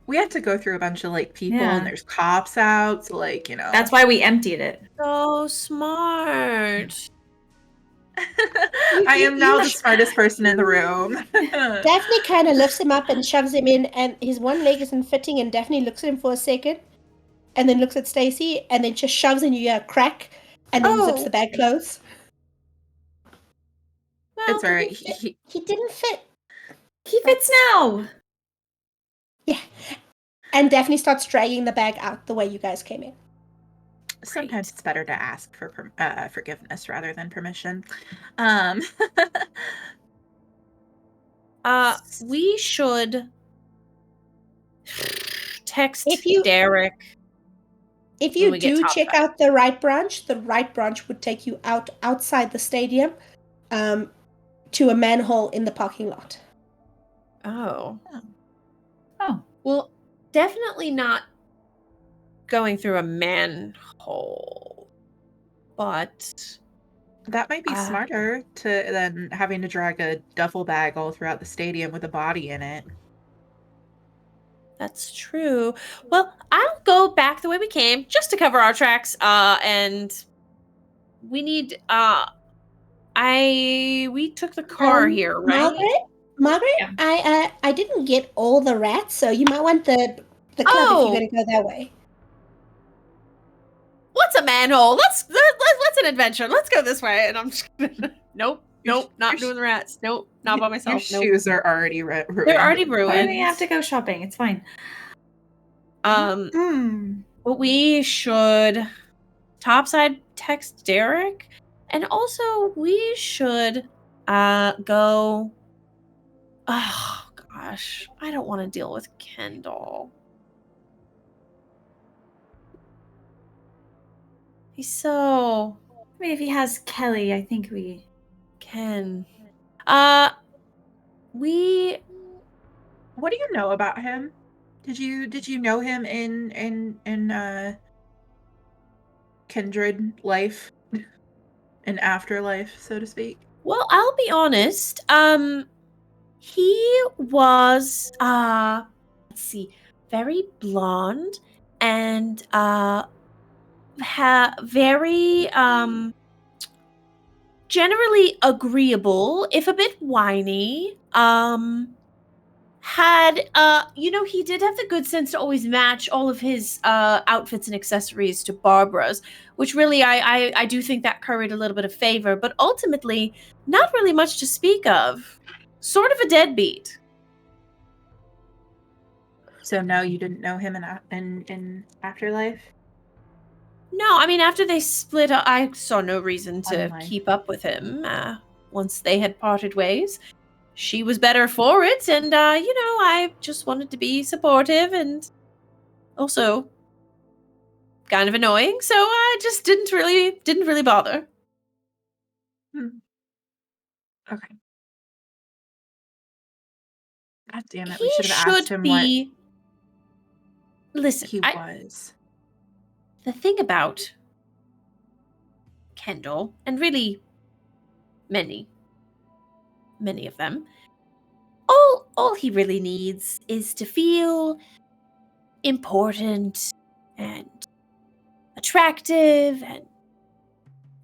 we have to go through a bunch of people and there's cops out, so That's why we emptied it. So smart. I am now the smartest person in the room. Daphne kind of lifts him up and shoves him in, and his one leg isn't fitting, and Daphne looks at him for a second, and then looks at Stacy, and then just shoves in you a crack, and then zips the bag closed. Well, it's alright. He didn't fit. He fits now. Yeah. And Daphne starts dragging the bag out the way you guys came in. Sometimes it's better to ask for forgiveness rather than permission. We should text Derek. If you do check out the right branch would take you outside the stadium to a manhole in the parking lot. Oh. Oh. Well, definitely not going through a manhole. But That might be smarter than having to drag a duffel bag all throughout the stadium with a body in it. that's true. Well, I'll go back the way we came just to cover our tracks. And we need we took the car here, right? Margaret, Yeah. I didn't get all the rats, so you might want the club if you're Oh. going to go that way. What's a manhole? Let's an adventure. Let's go this way. And I'm just nope, not doing the rats. Nope, not by myself. Your Nope. shoes are already ruined. They're already Why do ruined. we have to go shopping? It's fine. But we should topside text Derek, and also we should go. Oh gosh, I don't want to deal with Kendall. He's so. I mean, if he has Kelly, I think we Ken. We. What do you know about him? Did you know him in kindred life, an afterlife, so to speak? Well, I'll be honest. He was let's see, very blonde and very generally agreeable, if a bit whiny. Had he did have the good sense to always match all of his outfits and accessories to Barbara's, which really I do think that curried a little bit of favor, but ultimately not really much to speak of. Sort of a deadbeat. So no, you didn't know him in afterlife? No, I mean, after they split up, I saw no reason to Online. keep up with him once they had parted ways. She was better for it, and I just wanted to be supportive and also kind of annoying, so I just didn't really bother. Okay. God damn it! He We should have asked him what Listen, he was. the thing about Kendall, and really many of them, all he really needs is to feel important and attractive and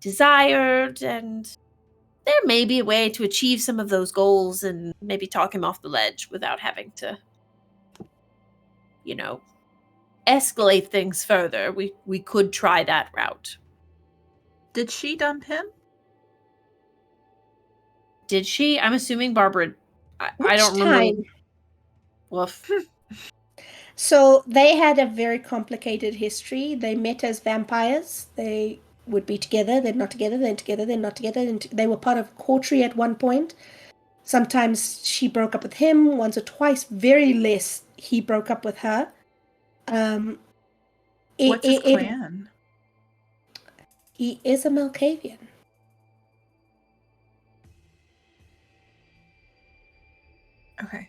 desired, and there may be a way to achieve some of those goals and maybe talk him off the ledge without having to escalate things further. We could try that route. Did she dump him? Did she? I'm assuming Barbara. I Which don't remember. time? Woof. So they had a very complicated history. They met as vampires. They would be together, then not together, then together, then not together. And they were part of coterie at one point. Sometimes she broke up with him once or twice. Very less he broke up with her. What's his clan? He is a Malkavian. Okay.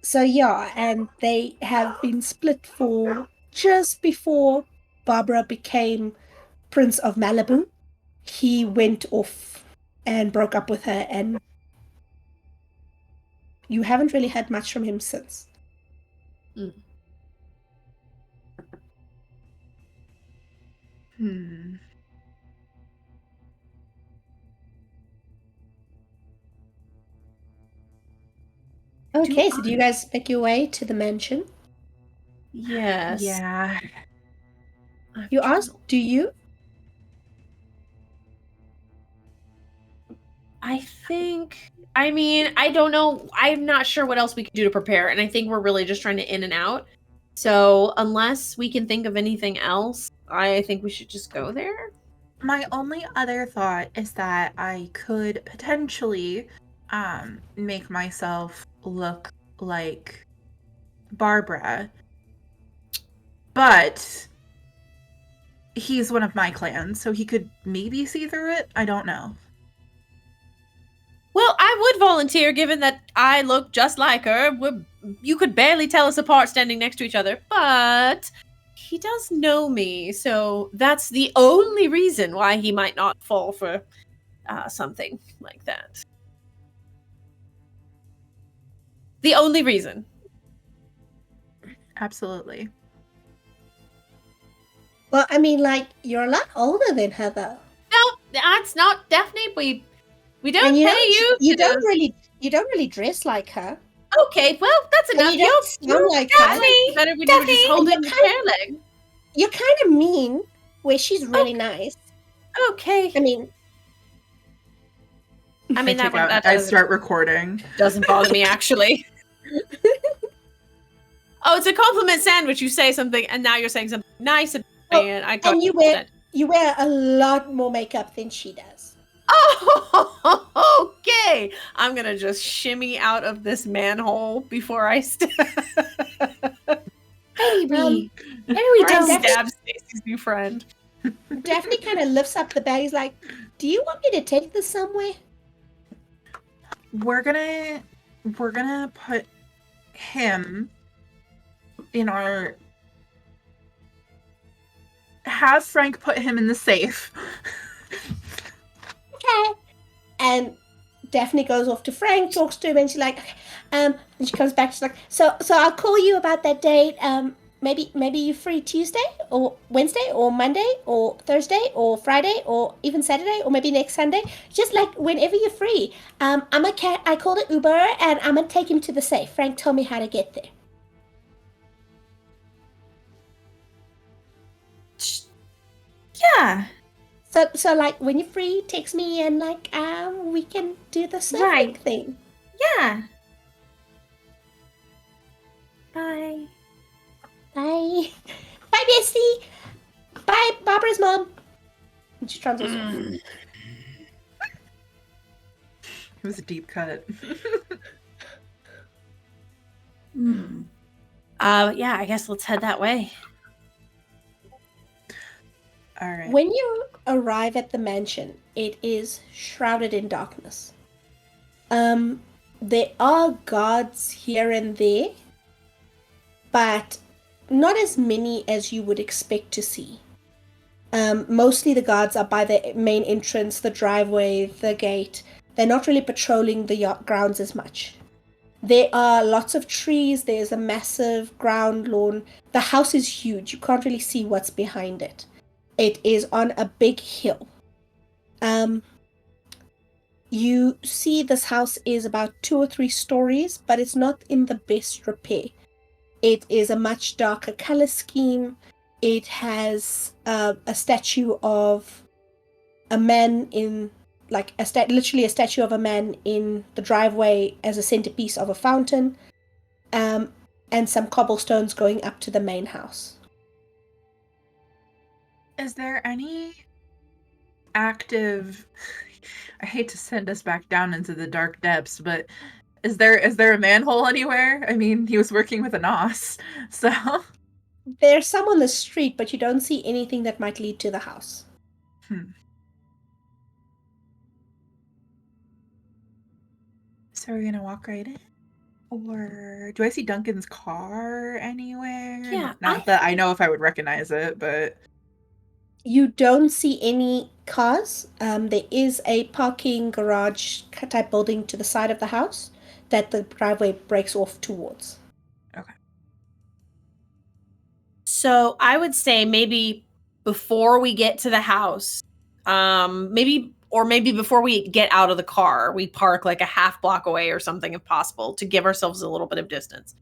So yeah, and they have been split for just before Barbara became Prince of Malibu. He went off and broke up with her, and you haven't really heard much from him since. Okay, so do you guys make your way to the mansion? Yes. Yeah. You asked, do you? I mean, I don't know. I'm not sure what else we can do to prepare, and I think we're really just trying to in and out. So unless we can think of anything else, I think we should just go there. My only other thought is that I could potentially make myself look like Barbara, but he's one of my clans, so he could maybe see through it. I don't know. Well, I would volunteer given that I look just like her. You could barely tell us apart standing next to each other, but he does know me, so that's the only reason why he might not fall for something like that. The only reason. Absolutely. Well, I mean, like, you're a lot older than her, though. No, that's not Daphne. We don't And pay you. you don't really dress like her. Okay, well, that's And enough. you don't sound like her. Daphne, better when you were just holding the chair leg. You're kind of mean, where she's really nice. Okay. I mean, I start recording. Doesn't bother me, actually. Oh, it's a compliment sandwich. You say something, and now you're saying something nice, and I got and you wear a lot more makeup than she does. Oh, okay. I'm gonna just shimmy out of this manhole before I Baby. stab Stacy's new friend. Daphne kind of lifts up the bag. He's like, "Do you want me to take this somewhere?" We're gonna put him in our. Have Frank put him in the safe. Okay. And Daphne goes off to Frank, talks to him, and she's like, and she comes back. She's like, so I'll call you about that date. Maybe you're free Tuesday or Wednesday or Monday or Thursday or Friday or even Saturday or maybe next Sunday. Just like whenever you're free. I called it Uber and I'm gonna take him to the safe. Frank told me how to get there. Yeah. So like when you're free, text me and like we can do the surfing Right. thing. Yeah. Bye. Bye. Bye, Bessie. Bye, Barbara's mom. And she transfers off. It was a deep cut. Yeah, I guess let's head that way. All right. When you arrive at the mansion, it is shrouded in darkness. There are guards here and there, but not as many as you would expect to see. Mostly the guards are by the main entrance, the driveway, the gate. They're not really patrolling the grounds as much. There are lots of trees. There's a massive ground lawn. The house is huge. You can't really see what's behind it. It is on a big hill. You see this house is about 2 or 3 stories, but it's not in the best repair. It is a much darker color scheme. It has a statue of a man in, like, literally a statue of a man in the driveway as a centerpiece of a fountain, and some cobblestones going up to the main house. Is there any active... I hate to send us back down into the dark depths, but is there a manhole anywhere? I mean, he was working with a NOS, so... There's some on the street, but you don't see anything that might lead to the house. So we're gonna walk right in? Or do I see Duncan's car anywhere? Yeah, Not that I know if I would recognize it, but... You don't see any cars. There is a parking garage type building to the side of the house that the driveway breaks off towards. Okay. So I would say maybe before we get to the house, maybe before we get out of the car, we park like a half block away or something if possible to give ourselves a little bit of distance.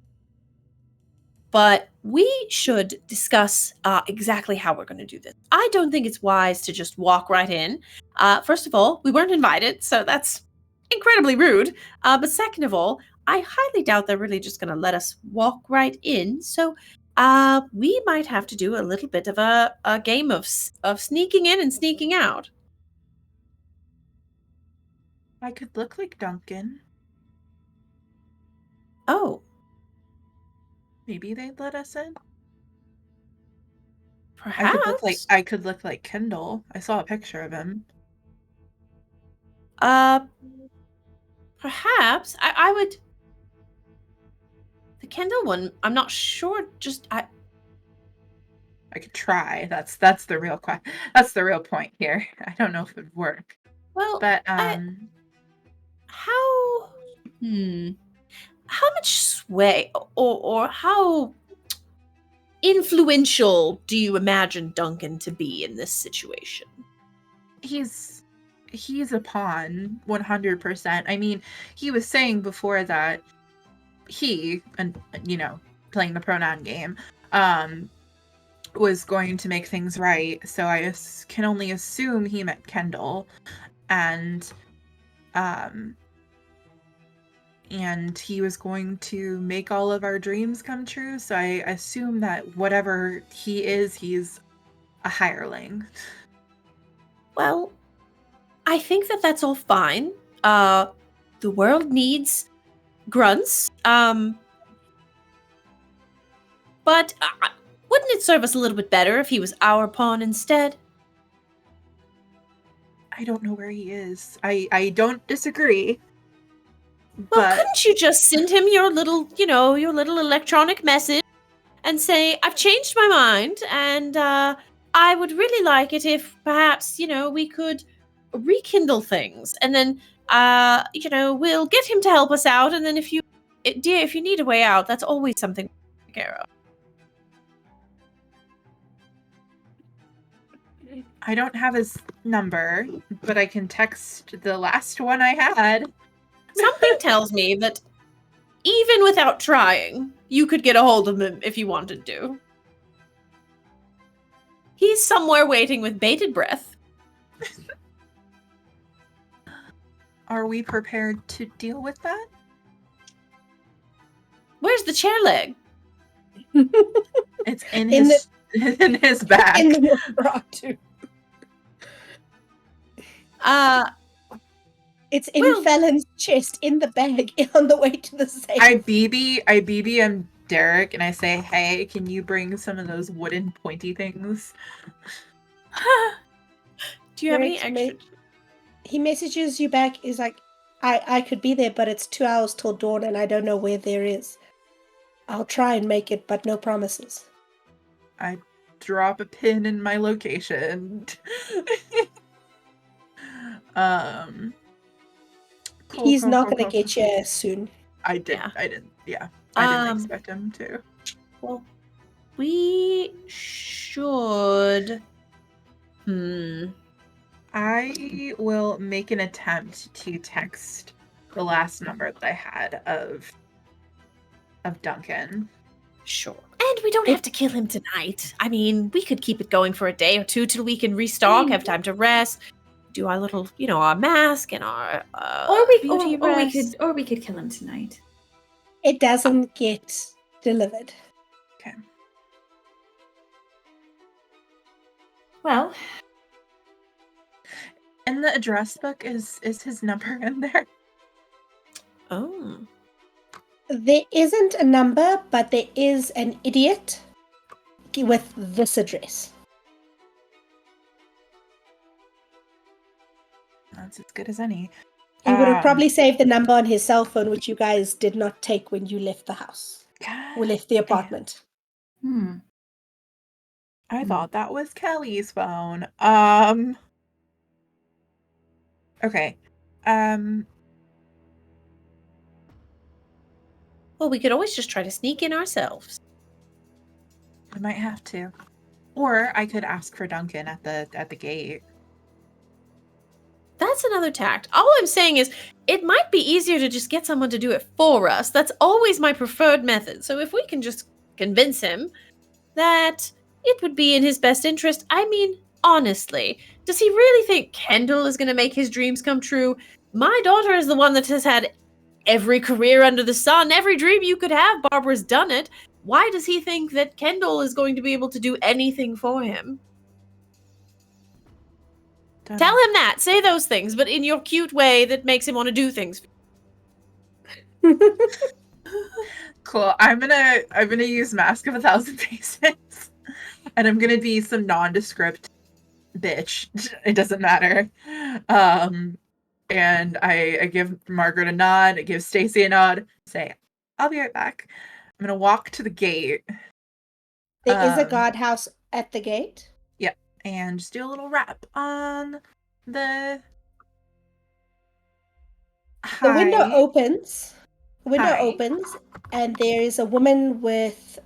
But we should discuss exactly how we're going to do this. I don't think it's wise to just walk right in. First of all, we weren't invited, so that's incredibly rude. But second of all, I highly doubt they're really just going to let us walk right in. So we might have to do a little bit of a game of sneaking in and sneaking out. I could look like Duncan. Oh. Maybe they'd let us in? Perhaps. I could look like Kendall. I saw a picture of him. Perhaps I would. The Kendall one, I'm not sure. I could try. That's the real that's the real point here. I don't know if it would work. Well, But how much sway or how influential do you imagine Duncan to be in this situation? he's a pawn 100%. I mean, he was saying before that he, and playing the pronoun game, was going to make things right. So I can only assume he meant Kendall, and he was going to make all of our dreams come true. So I assume that whatever he is, he's a hireling. Well, I think that that's all fine. The world needs grunts. But wouldn't it serve us a little bit better if he was our pawn instead? I don't know where he is. I don't disagree. Well, But couldn't you just send him your little electronic message and say, I've changed my mind, and I would really like it if perhaps, we could rekindle things. And then, we'll get him to help us out. And then if you need a way out, that's always something to take care of. I don't have his number, but I can text the last one I had. Something tells me that even without trying, you could get a hold of him if you wanted to. He's somewhere waiting with bated breath. Are we prepared to deal with that? Where's the chair leg? It's in his bag. In the bra too. It's in Felon's chest in the bag on the way to the safe. I BB Derek and I say, hey, can you bring some of those wooden pointy things? Do you have any extra? He messages you back. He's like, I could be there, but it's 2 hours till dawn and I don't know where there is. I'll try and make it, but no promises. I drop a pin in my location. He's not going to get you soon. I didn't expect him to. Well, we should. I will make an attempt to text the last number that I had of Duncan. Sure. And we don't have to kill him tonight. I mean, we could keep it going for a day or two till we can restock, have time to rest, do our little, our mask and our or we could kill him tonight. It doesn't get delivered. Okay. Well, in the address book is his number in there? Oh. There isn't a number, but there is an idiot with this address. That's as good as any. He would have probably saved the number on his cell phone, which you guys did not take when you left the house. Or left the apartment. I thought that was Kelly's phone. Okay. Well, we could always just try to sneak in ourselves. We might have to. Or I could ask for Duncan at the gate. That's another tact. All I'm saying is, it might be easier to just get someone to do it for us. That's always my preferred method. So if we can just convince him that it would be in his best interest, I mean, honestly, does he really think Kendall is going to make his dreams come true? My daughter is the one that has had every career under the sun. Every dream you could have, Barbara's done it. Why does he think that Kendall is going to be able to do anything for him? Tell him that. Say those things, but in your cute way that makes him want to do things. Cool. I'm gonna use Mask of 1,000 Faces, and I'm gonna be some nondescript bitch. It doesn't matter. And I give Margaret a nod, I give Stacy a nod, say, I'll be right back. I'm gonna walk to the gate. There is a Um, guardhouse at the gate. Yep. And just do a little rap on the The window Hi. opens. The window Hi. opens, and there is a woman with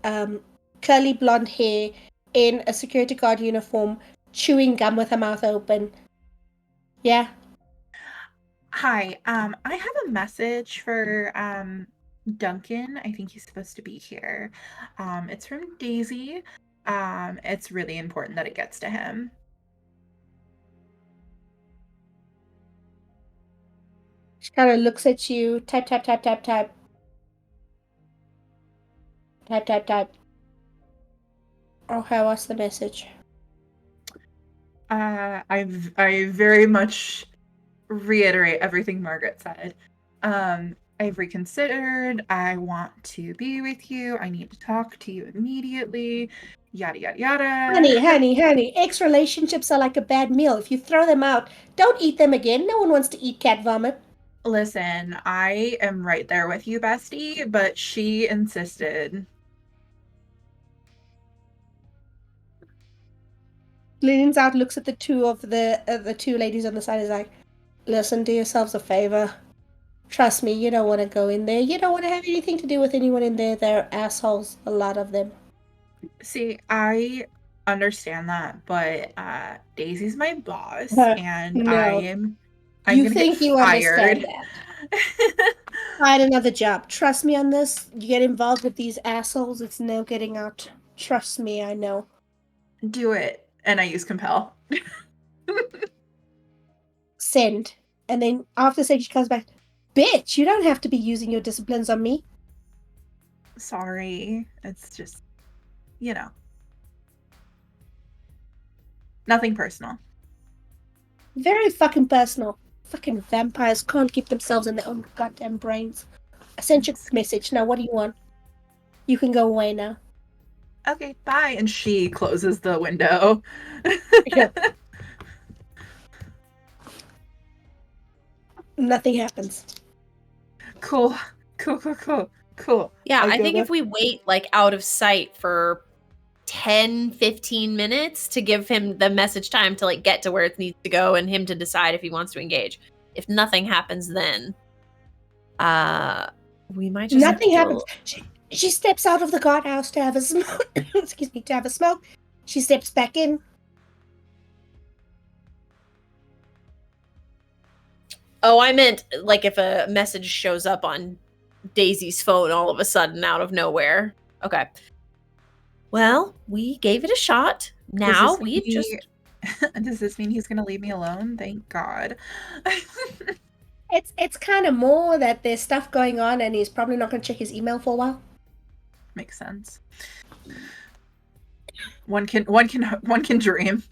curly blonde hair in a security guard uniform, chewing gum with her mouth open. Yeah. Hi. I have a message for Duncan. I think he's supposed to be here. It's from Daisy. It's really important that it gets to him. She kind of looks at you. Type, type, type, type, type. Type, type, type. Okay, what's the message? I very much reiterate everything Margaret said. I've reconsidered. I want to be with you. I need to talk to you immediately. Yada yada yada. Honey. Ex-relationships are like a bad meal. If you throw them out, don't eat them again. No one wants to eat cat vomit. Listen, I am right there with you, bestie, but she insisted. Leans out, looks at the two ladies on the side, is like, listen, do yourselves a favor. Trust me, you don't want to go in there. You don't want to have anything to do with anyone in there. They're assholes, a lot of them. See, I understand that, but Daisy's my boss, and No. I'm You gonna think get you fired. understand that. Find another job. Trust me on this. You get involved with these assholes, it's no getting out. Trust me, I know. Do it. And I use compel. Send. And then after send, she comes back. Bitch, you don't have to be using your disciplines on me. Sorry. It's just, nothing personal. Very fucking personal. Fucking vampires can't keep themselves in their own goddamn brains. I sent you a message. Now what do you want? You can go away now. Okay, bye. And she closes the window. Nothing happens. Cool. Yeah, I think if we wait like out of sight for 10, 15 minutes to give him the message time to like get to where it needs to go and him to decide if he wants to engage. If nothing happens then we might just Nothing happens. She steps out of the guardhouse to have a smoke. Excuse me, to have a smoke. She steps back in. Oh, I meant like if a message shows up on Daisy's phone all of a sudden out of nowhere. Okay. Well, we gave it a shot. Now we just... Does this mean he's going to leave me alone? Thank God. It's kind of more that there's stuff going on and he's probably not going to check his email for a while. Makes sense. One can dream.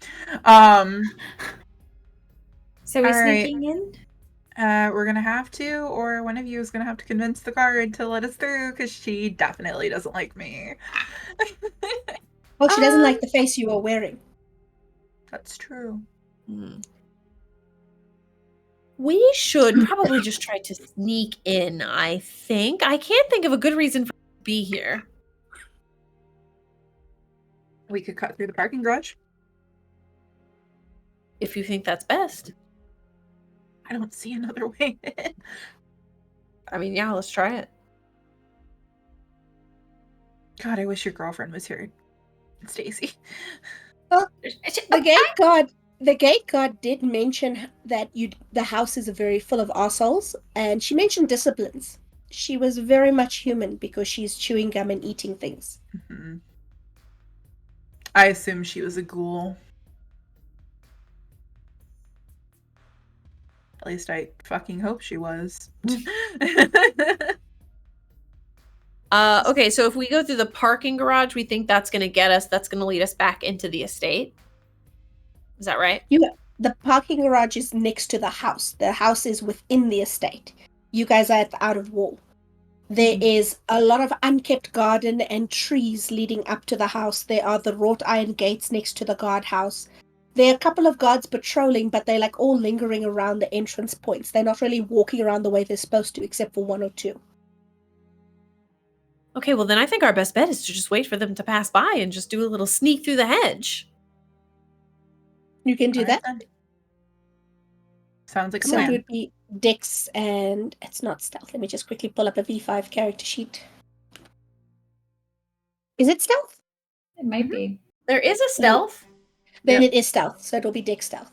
So we're sneaking in? We're gonna have to, or one of you is gonna have to convince the guard to let us through, because she definitely doesn't like me. Well, she doesn't like the face you are wearing. That's true. We should probably just try to sneak in, I think. I can't think of a good reason for us to be here. We could cut through the parking garage. If you think that's best. I don't see another way. I mean, yeah, let's try it. God, I wish your girlfriend was here, Stacy. Well, the gate guard did mention that the house is very full of assholes, and she mentioned disciplines. She was very much human because she's chewing gum and eating things. Mm-hmm. I assume she was a ghoul. At least I fucking hope she was. Okay, so if we go through the parking garage, we think that's going to lead us back into the estate. Is that right? The parking garage is next to the house. The house is within the estate. You guys are at the outer wall. There is a lot of unkept garden and trees leading up to the house. There are the wrought iron gates next to the guardhouse. There are a couple of guards patrolling, but they're like all lingering around the entrance points. They're not really walking around the way they're supposed to, except for one or two. Okay, well then I think our best bet is to just wait for them to pass by and just do a little sneak through the hedge. You can do Alright, that. then. Sounds like a So it plan. would be Dex, and it's not stealth. Let me just quickly pull up a V5 character sheet. Is it stealth? It might be. There is a stealth. Then Yeah. it is stealth, so it'll be Dex stealth.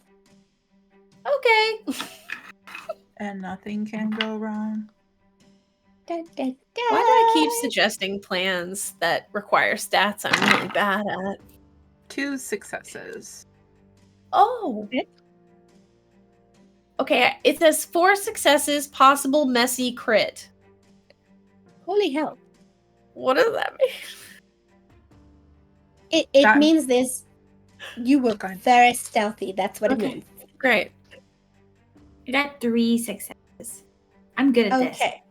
Okay. And nothing can go wrong. Dun, dun, dun. Why do I keep suggesting plans that require stats I'm really bad at? 2 successes. Oh. Okay. Okay, it says 4 successes, possible messy crit. Holy hell. What does that mean? It That- means you were Okay. very stealthy. That's what Okay. it means. Great. I got 3 successes. I'm good at this. Okay.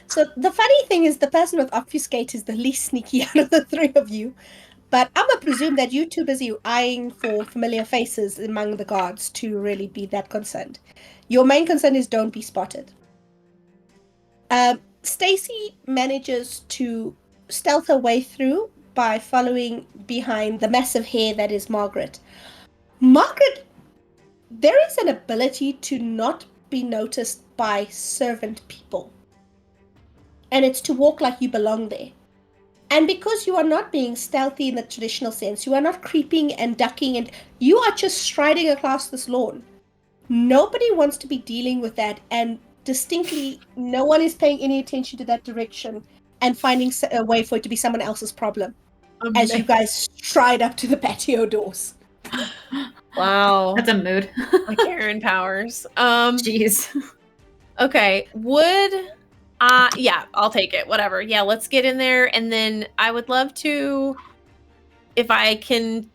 So the funny thing is the person with obfuscate is the least sneaky out of the 3 of you. But I'm going to presume that you're too busy eyeing for familiar faces among the guards to really be that concerned. Your main concern is don't be spotted. Stacy manages to stealth her way through by following behind the massive hair that is Margaret. Margaret, there is an ability to not be noticed by servant people. And it's to walk like you belong there. And because you are not being stealthy in the traditional sense, you are not creeping and ducking, and you are just striding across this lawn. Nobody wants to be dealing with that, and distinctly, no one is paying any attention to that direction and finding a way for it to be someone else's problem as you guys stride up to the patio doors. Wow. That's a mood. Like Karen Powers. Jeez. Okay. Yeah, I'll take it. Whatever. Yeah, let's get in there. And then I would love to, if I can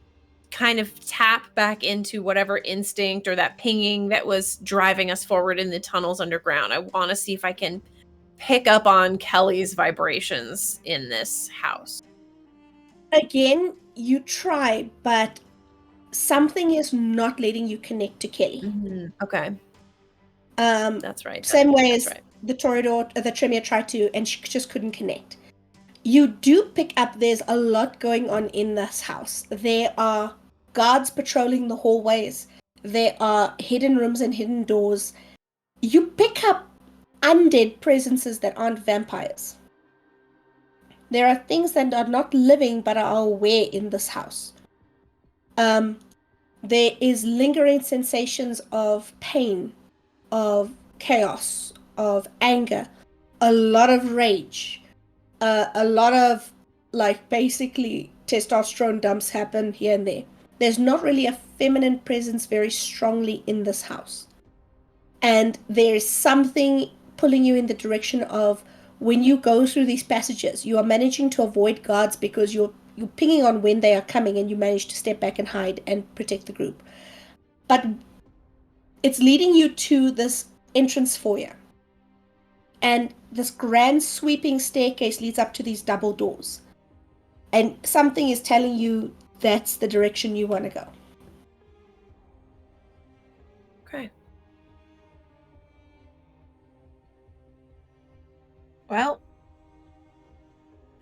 kind of tap back into whatever instinct or that pinging that was driving us forward in the tunnels underground. I want to see if I can pick up on Kelly's vibrations in this house. Again, you try, but something is not letting you connect to Kelly. Okay. That's right. Same way That's as right. the Toreador, the Tremere tried to, and she just couldn't connect. You do pick up there's a lot going on in this house. There are guards patrolling the hallways. There are hidden rooms and hidden doors. You pick up undead presences that aren't vampires. There are things that are not living but are aware in this house. There is lingering sensations of pain, of chaos, of anger, a lot of rage, a lot of basically testosterone dumps happen here and there. There's not really a feminine presence very strongly in this house. And there's something pulling you in the direction of when you go through these passages, you are managing to avoid guards because you're pinging on when they are coming and you manage to step back and hide and protect the group. But it's leading you to this entrance foyer. And this grand sweeping staircase leads up to these double doors. And something is telling you that's the direction you want to go. Okay. Well,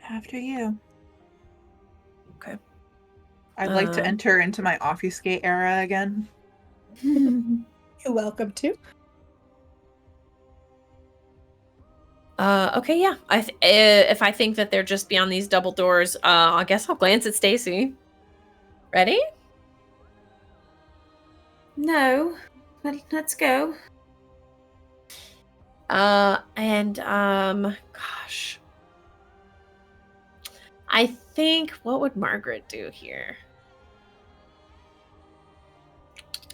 after you. Okay. I'd like to enter into my obfuscate era again. You're welcome to. Okay, yeah. If I think that they're just beyond these double doors, I guess I'll glance at Stacy. Ready? No. But let's go. Gosh. I think, what would Margaret do here?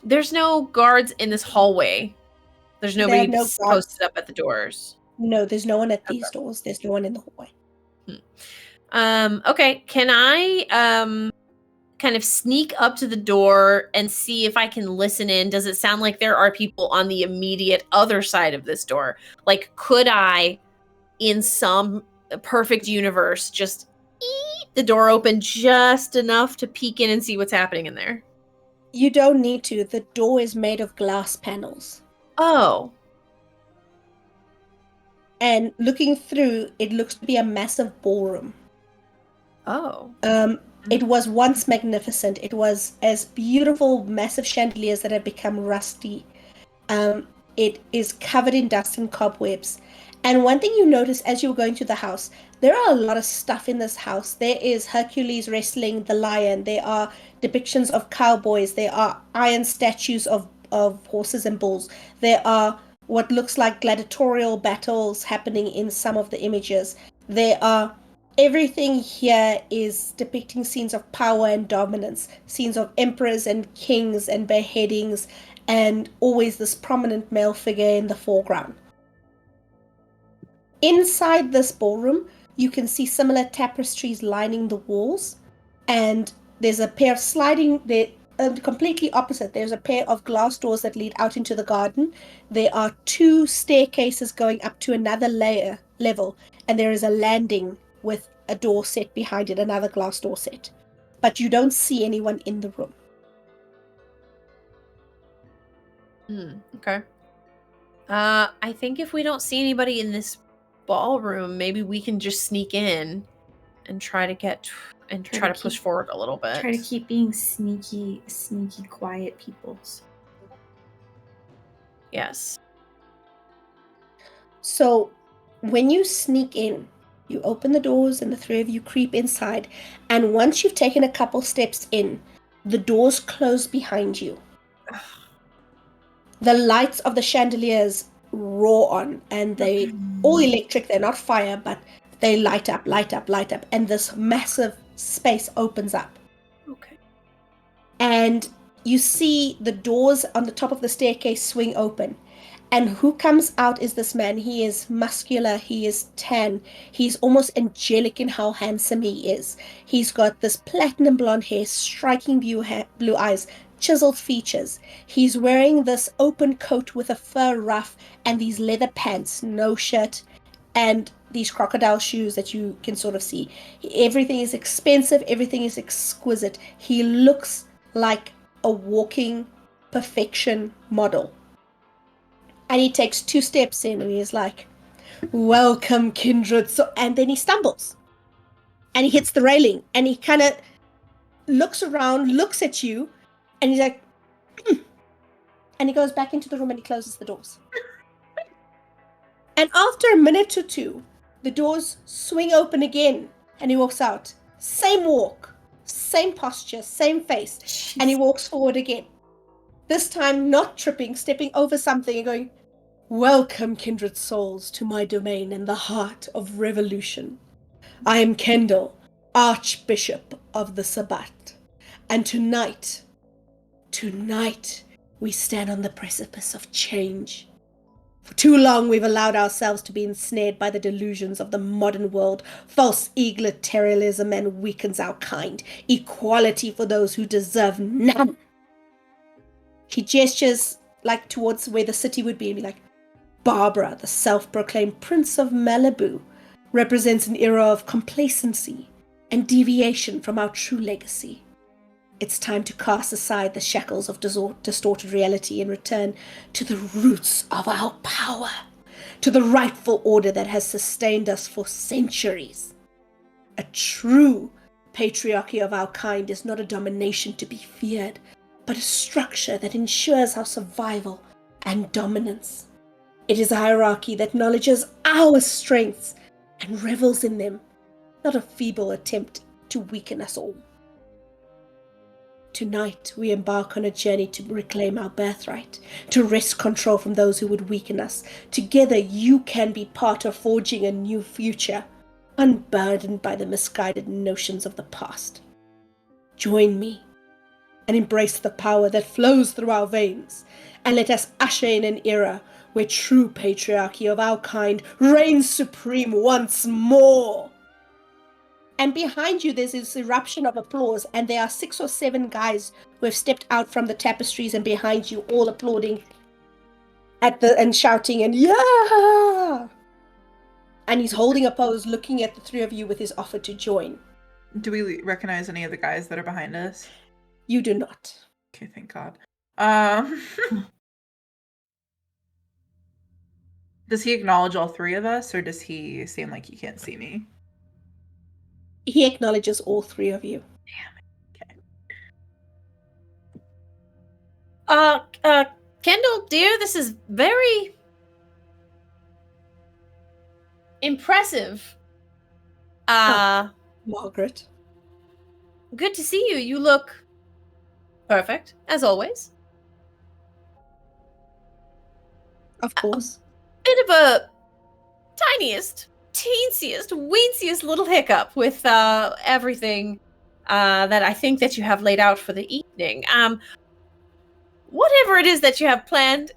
There's no guards in this hallway. There's There are nobody no guards. posted up at the doors. No, there's no one at these doors. There's no one in the hallway. Okay. Can I kind of sneak up to the door and see if I can listen in? Does it sound like there are people on the immediate other side of this door? Like, could I, in some perfect universe, just eat the door open just enough to peek in and see what's happening in there? You don't need to. The door is made of glass panels. Oh. And looking through, it looks to be a massive ballroom. Oh. It was once magnificent. It was as beautiful, massive chandeliers that have become rusty. It is covered in dust and cobwebs. And one thing you notice as you're going through the house, there are a lot of stuff in this house. There is Hercules wrestling the lion. There are depictions of cowboys. There are iron statues of horses and bulls. There are what looks like gladiatorial battles happening in some of the images. There are everything here is depicting scenes of power and dominance, scenes of emperors and kings and beheadings, and always this prominent male figure in the foreground. Inside this ballroom, you can see similar tapestries lining the walls, and there's a pair of sliding, completely opposite. There's a pair of glass doors that lead out into the garden. There are 2 staircases going up to another level, and there is a landing with a door set behind it, another glass door set. But you don't see anyone in the room. Okay. I think if we don't see anybody in this ballroom, maybe we can just sneak in and try to push forward a little bit. Try to keep being sneaky, quiet peoples. Yes. So when you sneak in, you open the doors and the 3 of you creep inside. And once you've taken a couple steps in, the doors close behind you. The lights of the chandeliers roar on, and they all electric. They're not fire, but they light up, and this massive space opens up. Okay. And you see the doors on the top of the staircase swing open. And who comes out is this man. He is muscular, he is tan, he's almost angelic in how handsome he is. He's got this platinum blonde hair, striking blue eyes, chiseled features. He's wearing this open coat with a fur ruff and these leather pants, no shirt, and these crocodile shoes that you can sort of see. Everything is expensive, everything is exquisite. He looks like a walking perfection model. And he takes 2 steps in and he's like, "Welcome, kindred." And then he stumbles. And he hits the railing. And he kind of looks around, looks at you. And he's like, And he goes back into the room and he closes the doors. And after a minute or 2, the doors swing open again. And he walks out. Same walk, same posture, same face. Jeez. And he walks forward again. This time not tripping, stepping over something and going, "Welcome, kindred souls, to my domain and the heart of revolution. I am Kendall, Archbishop of the Sabbat. And tonight, we stand on the precipice of change. For too long we've allowed ourselves to be ensnared by the delusions of the modern world. False egalitarianism and weakens our kind. Equality for those who deserve none." He gestures like towards where the city would be and be like, "Barbara, the self-proclaimed Prince of Malibu, represents an era of complacency and deviation from our true legacy. It's time to cast aside the shackles of distorted reality and return to the roots of our power, to the rightful order that has sustained us for centuries. A true patriarchy of our kind is not a domination to be feared, but a structure that ensures our survival and dominance. It is a hierarchy that acknowledges our strengths and revels in them, not a feeble attempt to weaken us all. Tonight, we embark on a journey to reclaim our birthright, to wrest control from those who would weaken us. Together, you can be part of forging a new future, unburdened by the misguided notions of the past. Join me and embrace the power that flows through our veins, and let us usher in an era where true patriarchy of our kind reigns supreme once more." And behind you, there's this eruption of applause, and there are 6 or 7 guys who have stepped out from the tapestries and behind you, all applauding and shouting and "Yeah!" And he's holding a pose, looking at the 3 of you with his offer to join. Do we recognize any of the guys that are behind us? You do not. Okay, thank God. Does he acknowledge all three of us, or does he seem like he can't see me? He acknowledges all three of you. Kendall, dear, this is very impressive. Margaret. Good to see you. You look perfect, as always. Of course. Bit of a tiniest, teensiest, weensiest little hiccup with everything that I think that you have laid out for the evening. Whatever it is that you have planned,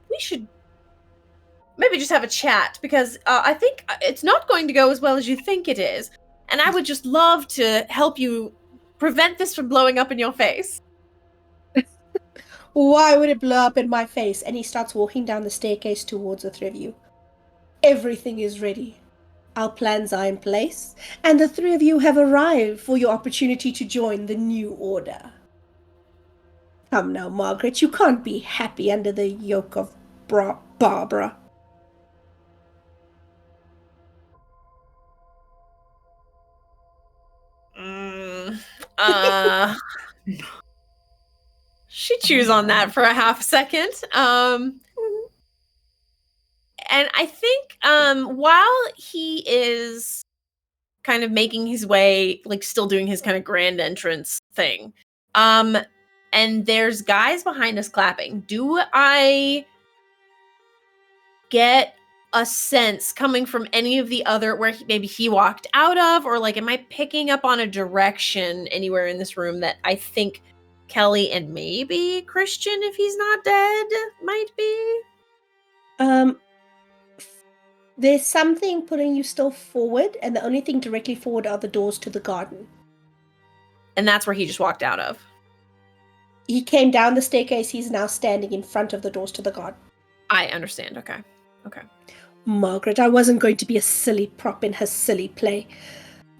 we should maybe just have a chat, because I think it's not going to go as well as you think it is. And I would just love to help you prevent this from blowing up in your face. Why would it blow up in my face? And he starts walking down the staircase towards the three of you. Everything is ready. Our plans are in place, and the three of you have arrived for your opportunity to join the new order. Come now, Margaret, you can't be happy under the yoke of Barbara. She chews on that for a half second. And I think while he is kind of making his way, like still doing his kind of grand entrance thing, and there's guys behind us clapping, do I get a sense coming from any of the other, where maybe he walked out of, or like am I picking up on a direction anywhere in this room that I think Kelly and maybe Christian, if he's not dead, might be? There's something putting you still forward, and the only thing directly forward are the doors to the garden. And that's where he just walked out of. He came down the staircase, he's now standing in front of the doors to the garden. I understand, okay. Margaret, I wasn't going to be a silly prop in her silly play.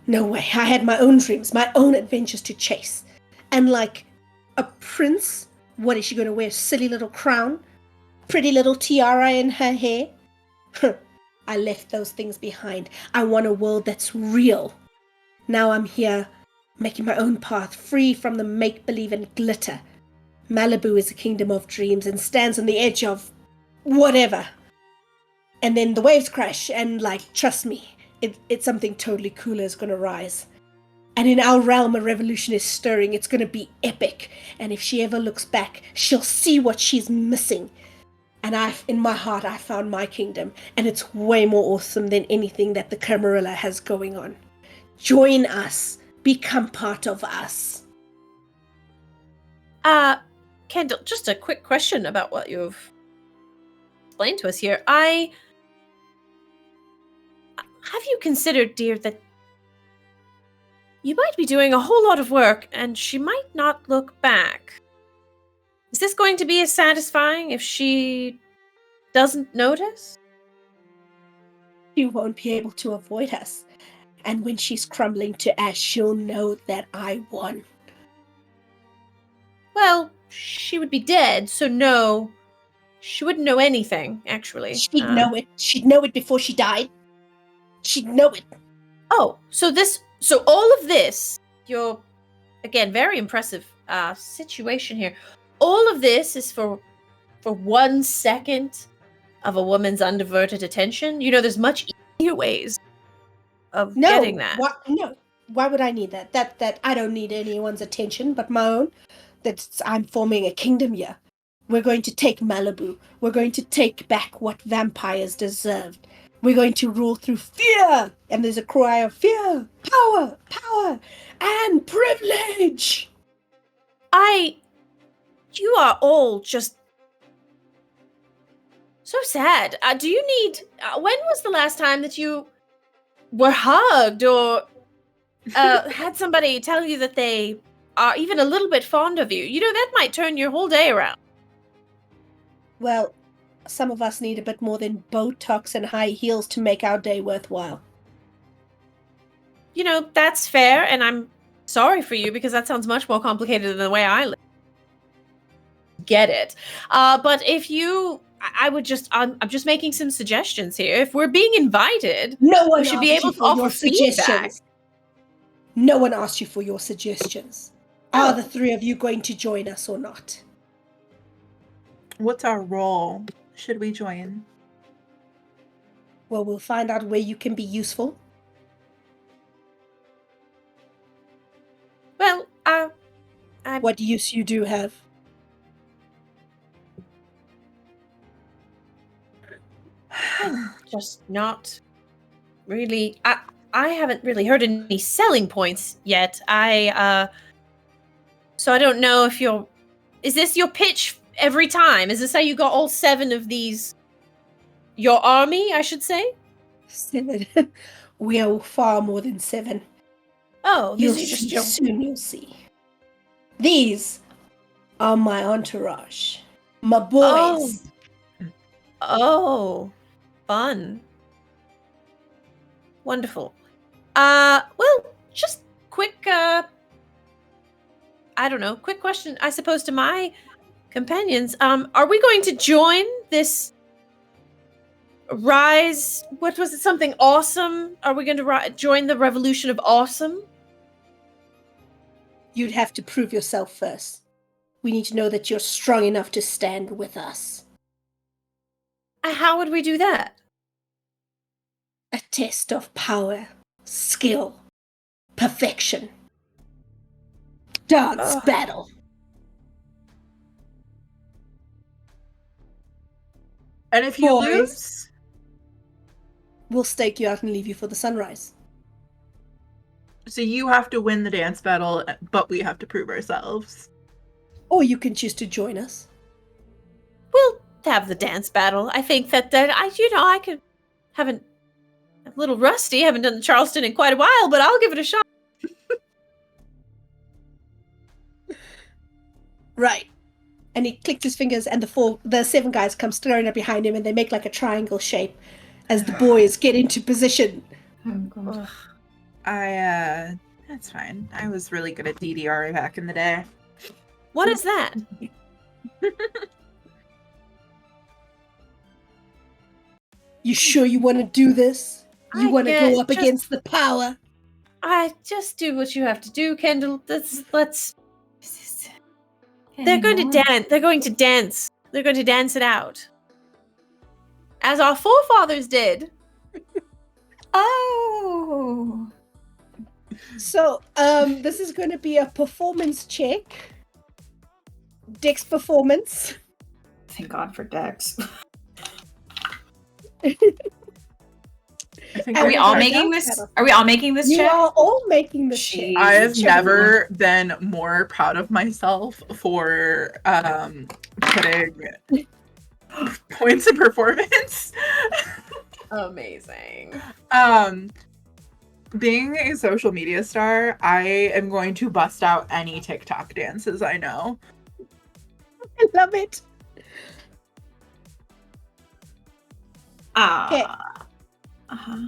No way, I had my own dreams, my own adventures to chase. And like a prince, what is she going to wear? A silly little crown? Pretty little tiara in her hair? I left those things behind. I want a world that's real. Now I'm here, making my own path, free from the make-believe and glitter. Malibu is a kingdom of dreams and stands on the edge of whatever. And then the waves crash, and like, trust me, it's something totally cooler is going to rise. And in our realm, a revolution is stirring. It's going to be epic. And if she ever looks back, she'll see what she's missing. And in my heart, I found my kingdom. And it's way more awesome than anything that the Camarilla has going on. Join us. Become part of us. Kendall, just a quick question about what you've explained to us here. Have you considered, dear, that you might be doing a whole lot of work and she might not look back? Is this going to be as satisfying if she doesn't notice? She won't be able to avoid us. And when she's crumbling to ash, she'll know that I won. Well, she would be dead, so no. She wouldn't know anything, actually. She'd know it. She'd know it before she died. She'd know it. Oh, so all of this, your, again, very impressive situation here. All of this is for 1 second of a woman's undiverted attention? You know, there's much easier ways of getting that. No. Why would I need that? That I don't need anyone's attention but my own. I'm forming a kingdom here. We're going to take Malibu. We're going to take back what vampires deserved. We're going to rule through fear. And there's a cry of fear, power, and privilege. You are all just so sad. Do you need, when was the last time that you were hugged or had somebody tell you that they are even a little bit fond of you? You know, that might turn your whole day around. Well, some of us need a bit more than Botox and high heels to make our day worthwhile. You know, that's fair, and I'm sorry for you because that sounds much more complicated than the way I live. get it. But if you, I would just, I'm just making some suggestions here. If we're being invited, No one we should be asked able you to for your offer feedback. suggestions. No one asked you for your suggestions. Oh. Are the three of you going to join us or not? What's our role? Should we join? Well, we'll find out where you can be useful. Well, What use you do have. just not really. I haven't really heard any selling points yet. So I don't know if you're. Is this your pitch every time? Is this how you got all 7 of these? Your army, I should say. 7. We are far more than 7. Oh, You'll these are see, just soon you'll see. These are my entourage. My boys. Oh, fun. Wonderful. Well, just quick, I don't know, quick question, I suppose, to my companions. Are we going to join this rise? What was it? Something awesome? Are we going to join the revolution of awesome? You'd have to prove yourself first. We need to know that you're strong enough to stand with us. How would we do that? A test of power, skill, perfection. Dance battle. And if you Boys. lose, We'll stake you out and leave you for the sunrise. so you have to win the dance battle, but we have to prove ourselves. Or you can choose to join us. We'll have the dance battle. I think that I could haven't a little rusty. Haven't done Charleston in quite a while, but I'll give it a shot. Right. And he clicked his fingers, and the 7 guys come staring up behind him, and they make like a triangle shape as the boys get into position. Oh, God. That's fine. I was really good at DDR back in the day. What is that? You sure you want to do this? You I want to get go up just- against the power? I just do what you have to do, Kendall. Let's. They're going to dance. They're going to dance. They're going to dance it out, as our forefathers did. Oh. So, this is going to be a performance check. Dex performance. Thank God for Dex. I think Are we we're all gonna making dance this? battle. Are we all making this You check? are all making this check. Jeez. I have Check never been more proud of myself for putting points in performance. Amazing. Being a social media star, I am going to bust out any TikTok dances I know. I love it. Okay. Uh-huh.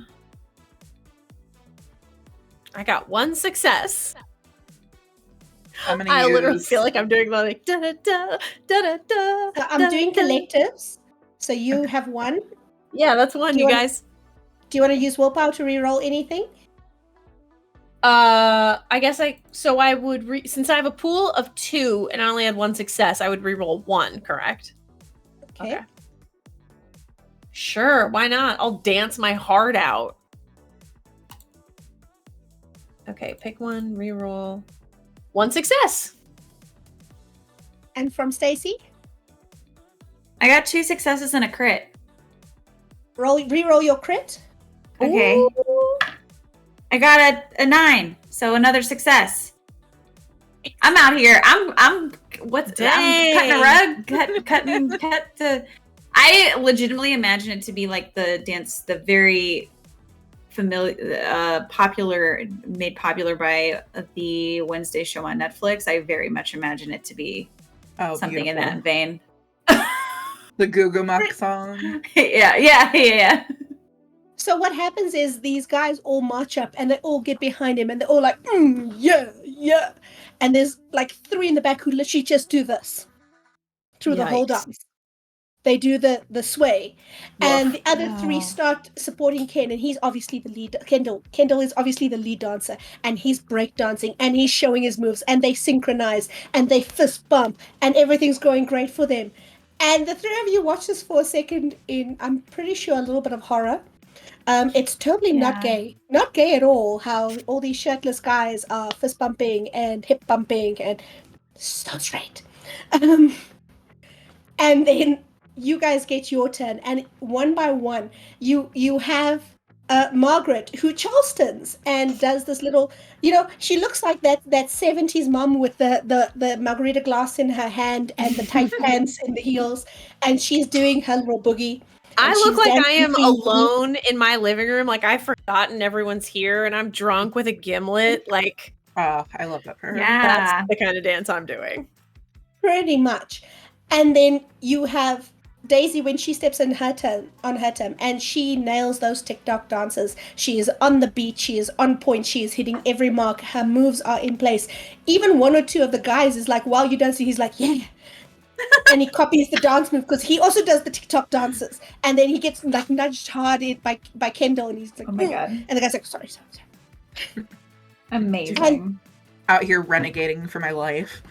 I got 1 success. I'm gonna I literally use- feel like I'm doing like da da da da da da. So I'm doing collectives. So you have 1. Yeah, that's 1, Do you you wanna- guys. Do you want to use willpower to reroll anything? I guess I would since I have a pool of 2 and I only had 1 success, I would re-roll 1, correct? Okay. Sure, why not? I'll dance my heart out. Okay, pick 1, re-roll. 1 success. And from Stacy, I got 2 successes and a crit. reroll your crit. Okay. Ooh. I got a 9, so another success. I'm out here. I'm what's I'm cutting a rug, cut the. I legitimately imagine it to be like the dance, the very familiar, made popular by the Wednesday show on Netflix. I very much imagine it to be something in that vein. The Gugamuck song. Yeah. So what happens is these guys all march up and they all get behind him and they're all like, yeah. And there's like 3 in the back who literally just do this. through the whole Yikes. dance. They do the sway, and the other three Wow. start supporting Ken, and he's obviously the lead. Kendall is obviously the lead dancer, and he's breakdancing, and he's showing his moves, and they synchronize, and they fist bump, and everything's going great for them. And the three of you watch this for a second in, I'm pretty sure, a little bit of horror. It's totally not Yeah. not gay at all. How all these shirtless guys are fist bumping and hip bumping, and so straight. And then you guys get your turn, and one by one you have Margaret, who Charleston's and does this little, she looks like that 70s mom with the margarita glass in her hand and the tight pants and the heels, and she's doing her little boogie. I and look she's like I dancing am clean boogie. alone in my living room. Like I've forgotten everyone's here and I'm drunk with a gimlet. Like Oh, I love that for her. Yeah. that's the kind of dance I'm doing. Pretty much. And then you have Daisy when she steps on her turn, and she nails those TikTok dances. She is on the beat, she is on point, she is hitting every mark, her moves are in place. Even one or two of the guys is like, while you're dancing, he's like, yeah. And he copies the dance move because he also does the TikTok dances. And then he gets like nudged hard by Kendall, and he's like, Oh my "Mm." god. And the guy's like, sorry. Amazing. Out here renegading for my life.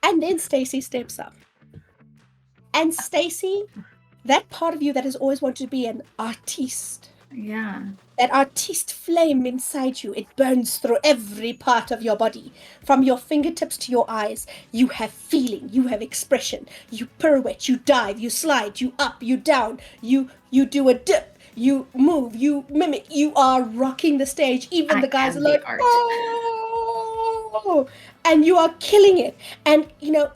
And then Stacy steps up. And Stacy, that part of you that has always wanted to be an artiste, Yeah. that artiste flame inside you, it burns through every part of your body. From your fingertips to your eyes, you have feeling, you have expression. You pirouette, you dive, you slide, you up, you down, you do a dip, you move, you mimic, you are rocking the stage. Even the guys are am the like, art. oh, and you are killing it. And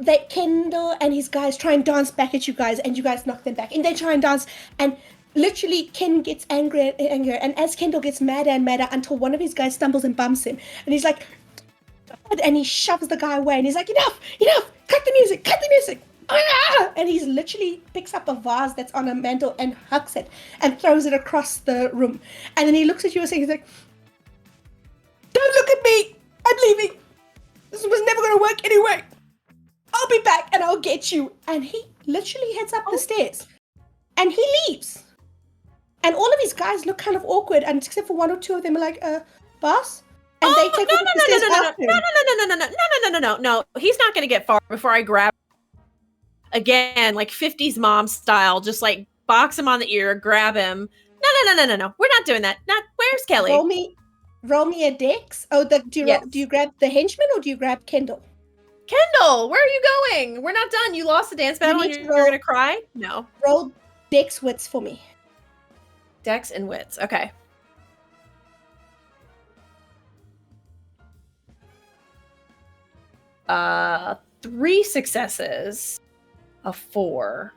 that Kendall and his guys try and dance back at you guys, and you guys knock them back, and they try and dance, and literally Ken gets angrier, and as Kendall gets madder and madder until one of his guys stumbles and bumps him, and he's like, and he shoves the guy away, and he's like, enough, cut the music. Ah! And he's literally picks up a vase that's on a mantle and hucks it and throws it across the room. And then he looks at you and says, he's like, don't look at me, I'm leaving. This was never going to work anyway. I'll be back and I'll get you. And he literally heads up the stairs and he leaves. And all of his guys look kind of awkward, and except for one or two of them are like, boss? And they take off the stairs after him. No. He's not going to get far before I grab again, like 50s mom style, just like box him on the ear, grab him. No. We're not doing that. Where's Kelly? Roll me a dex. Oh, do you grab the henchman or do you grab Kendall? Kendall, where are you going? We're not done. You lost the dance battle and you're going to cry? No. Roll dex wits for me. Dex and wits. Okay. Three successes. A 4.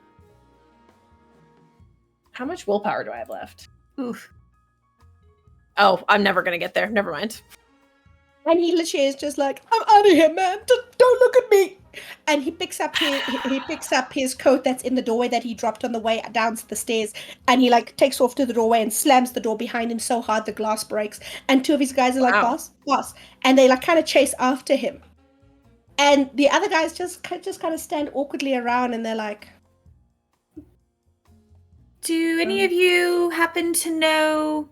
How much willpower do I have left? Oof. Oh, I'm never gonna get there. Never mind. And he literally is just like, I'm out of here, man. Don't look at me. And he picks up his coat that's in the doorway that he dropped on the way down the stairs, and he like takes off to the doorway and slams the door behind him so hard the glass breaks. And two of his guys are like, Wow. boss, and they like kind of chase after him. And the other guys just kind of stand awkwardly around, and they're like, Do any of you happen to know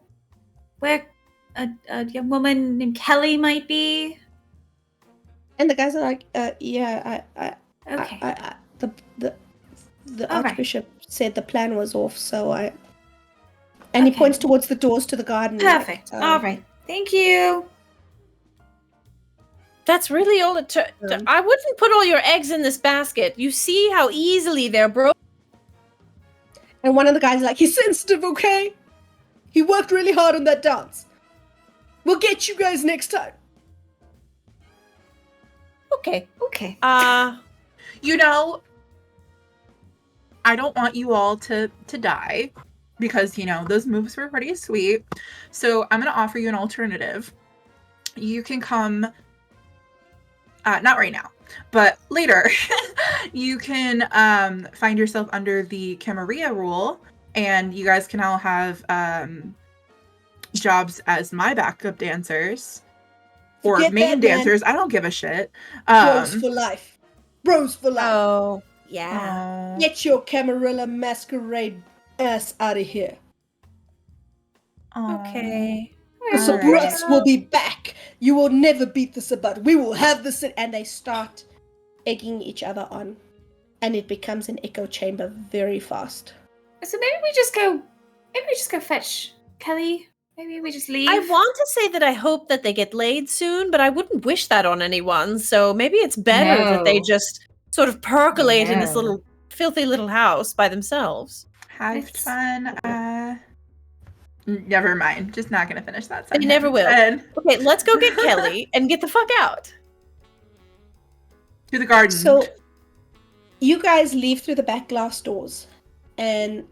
where a young woman named Kelly might be? and the guys are like, yeah, Okay. the All right. Archbishop said the plan was off, so I. And he Okay. points towards the doors to the garden. Perfect. All right. Thank you. That's really all it took. I wouldn't put all your eggs in this basket. You see how easily they're broken. And one of the guys is like, he's sensitive, okay? He worked really hard on that dance. We'll get you guys next time. Okay. Okay. I don't want you all to die because, those moves were pretty sweet. So I'm going to offer you an alternative. You can come, not right now, but later. You can find yourself under the Camarilla rule, and you guys can all have jobs as my backup dancers or Forget main that, man. dancers. I don't give a shit. Bros for life. Bros for life. Oh, yeah. Oh, Get your Camarilla Masquerade ass out of here. Okay. The All Sabruts right. will be back. You will never beat the Sabbat. We will have this. And they start egging each other on. And it becomes an echo chamber very fast. So maybe we just go fetch Kelly. Maybe we just leave. I want to say that I hope that they get laid soon, but I wouldn't wish that on anyone. So maybe it's better that they No. just sort of percolate in this No. little filthy little house by themselves. Have It's- fun. Never mind. Just not gonna finish that They sentence. never will. And Okay, let's go get Kelly and get the fuck out. to the garden. So, you guys leave through the back glass doors, and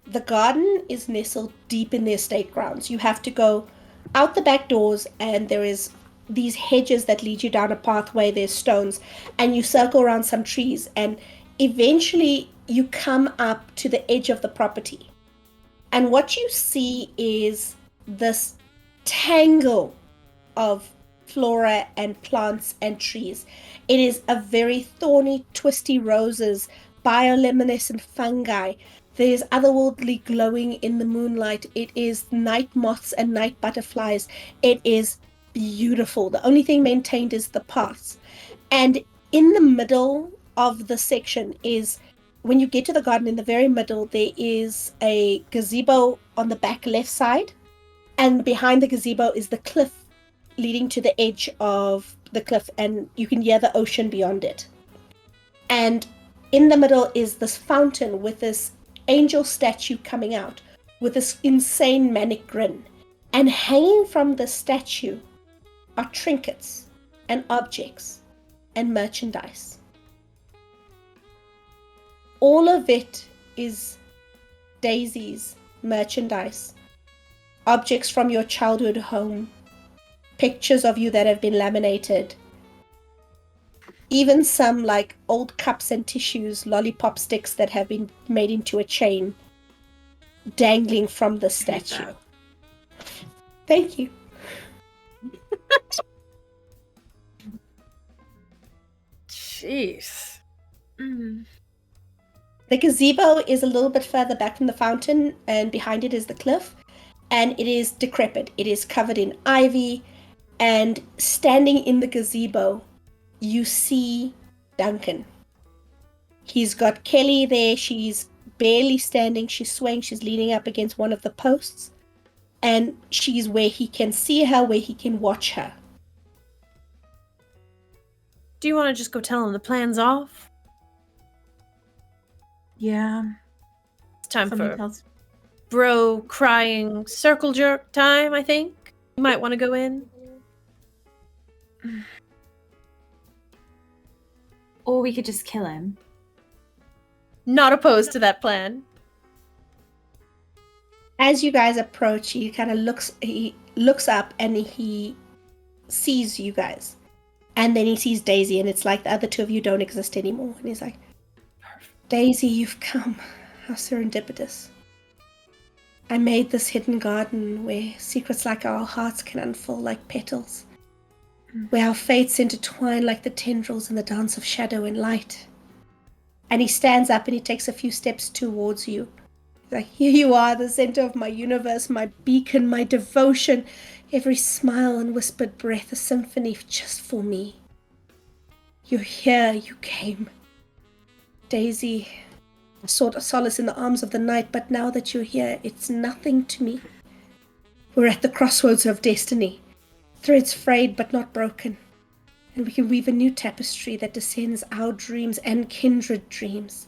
the garden is nestled deep in the estate grounds. You have to go out the back doors, and there is these hedges that lead you down a pathway. There's stones, and you circle around some trees, and eventually you come up to the edge of the property. And what you see is this tangle of flora and plants and trees. It is a very thorny, twisty roses, bioluminescent fungi. There's otherworldly glowing in the moonlight. It is night moths and night butterflies. It is beautiful. The only thing maintained is the paths. And in the middle of the section is, when you get to the garden, in the very middle, there is a gazebo on the back left side. And behind the gazebo is the cliff leading to the edge of the cliff, and you can hear the ocean beyond it. And in the middle is this fountain with this angel statue coming out with this insane manic grin. And hanging from the statue are trinkets and objects and merchandise. All of it is Daisy's merchandise, objects from your childhood home, pictures of you that have been laminated, even some like old cups and tissues, lollipop sticks that have been made into a chain, dangling from the statue. Thank you. Jeez. The gazebo is a little bit further back from the fountain, and behind it is the cliff, and it is decrepit. It is covered in ivy, and standing in the gazebo, you see Duncan. He's got Kelly there. She's barely standing. She's swaying. She's leaning up against one of the posts, and she's where he can see her, where he can watch her. Do you want to just go tell him the plan's off? Yeah. It's time Somebody for tells. bro crying circle jerk time, I think. You might want to go in. Or we could just kill him. Not opposed to that plan. As you guys approach, he looks up and he sees you guys. And then he sees Daisy, and it's like the other two of you don't exist anymore. And he's like, Daisy, you've come. How serendipitous. I made this hidden garden where secrets like our hearts can unfold like petals. Where our fates intertwine like the tendrils in the dance of shadow and light. And he stands up and he takes a few steps towards you. He's like, here you are, the center of my universe, my beacon, my devotion. Every smile and whispered breath, a symphony just for me. You're here, you came. Daisy, I sought a solace in the arms of the night, but now that you're here, it's nothing to me. We're at the crossroads of destiny. Threads frayed but not broken. And we can weave a new tapestry that descends our dreams and kindred dreams.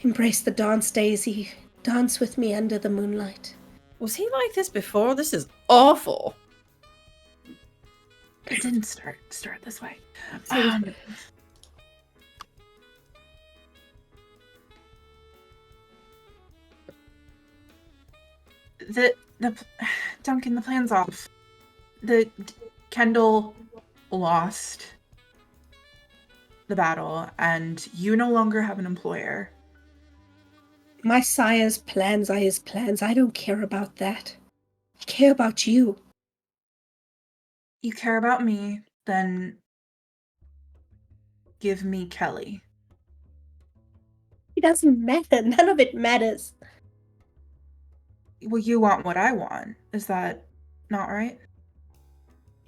Embrace the dance, Daisy. Dance with me under the moonlight. Was he like this before? This is awful. It didn't start this way. The Duncan, the plan's off. Kendall lost the battle, and you no longer have an employer. My sire's plans are his plans. I don't care about that. I care about you. You care about me, then give me Kelly. It doesn't matter. None of it matters. Well, you want what I want. Is that not right?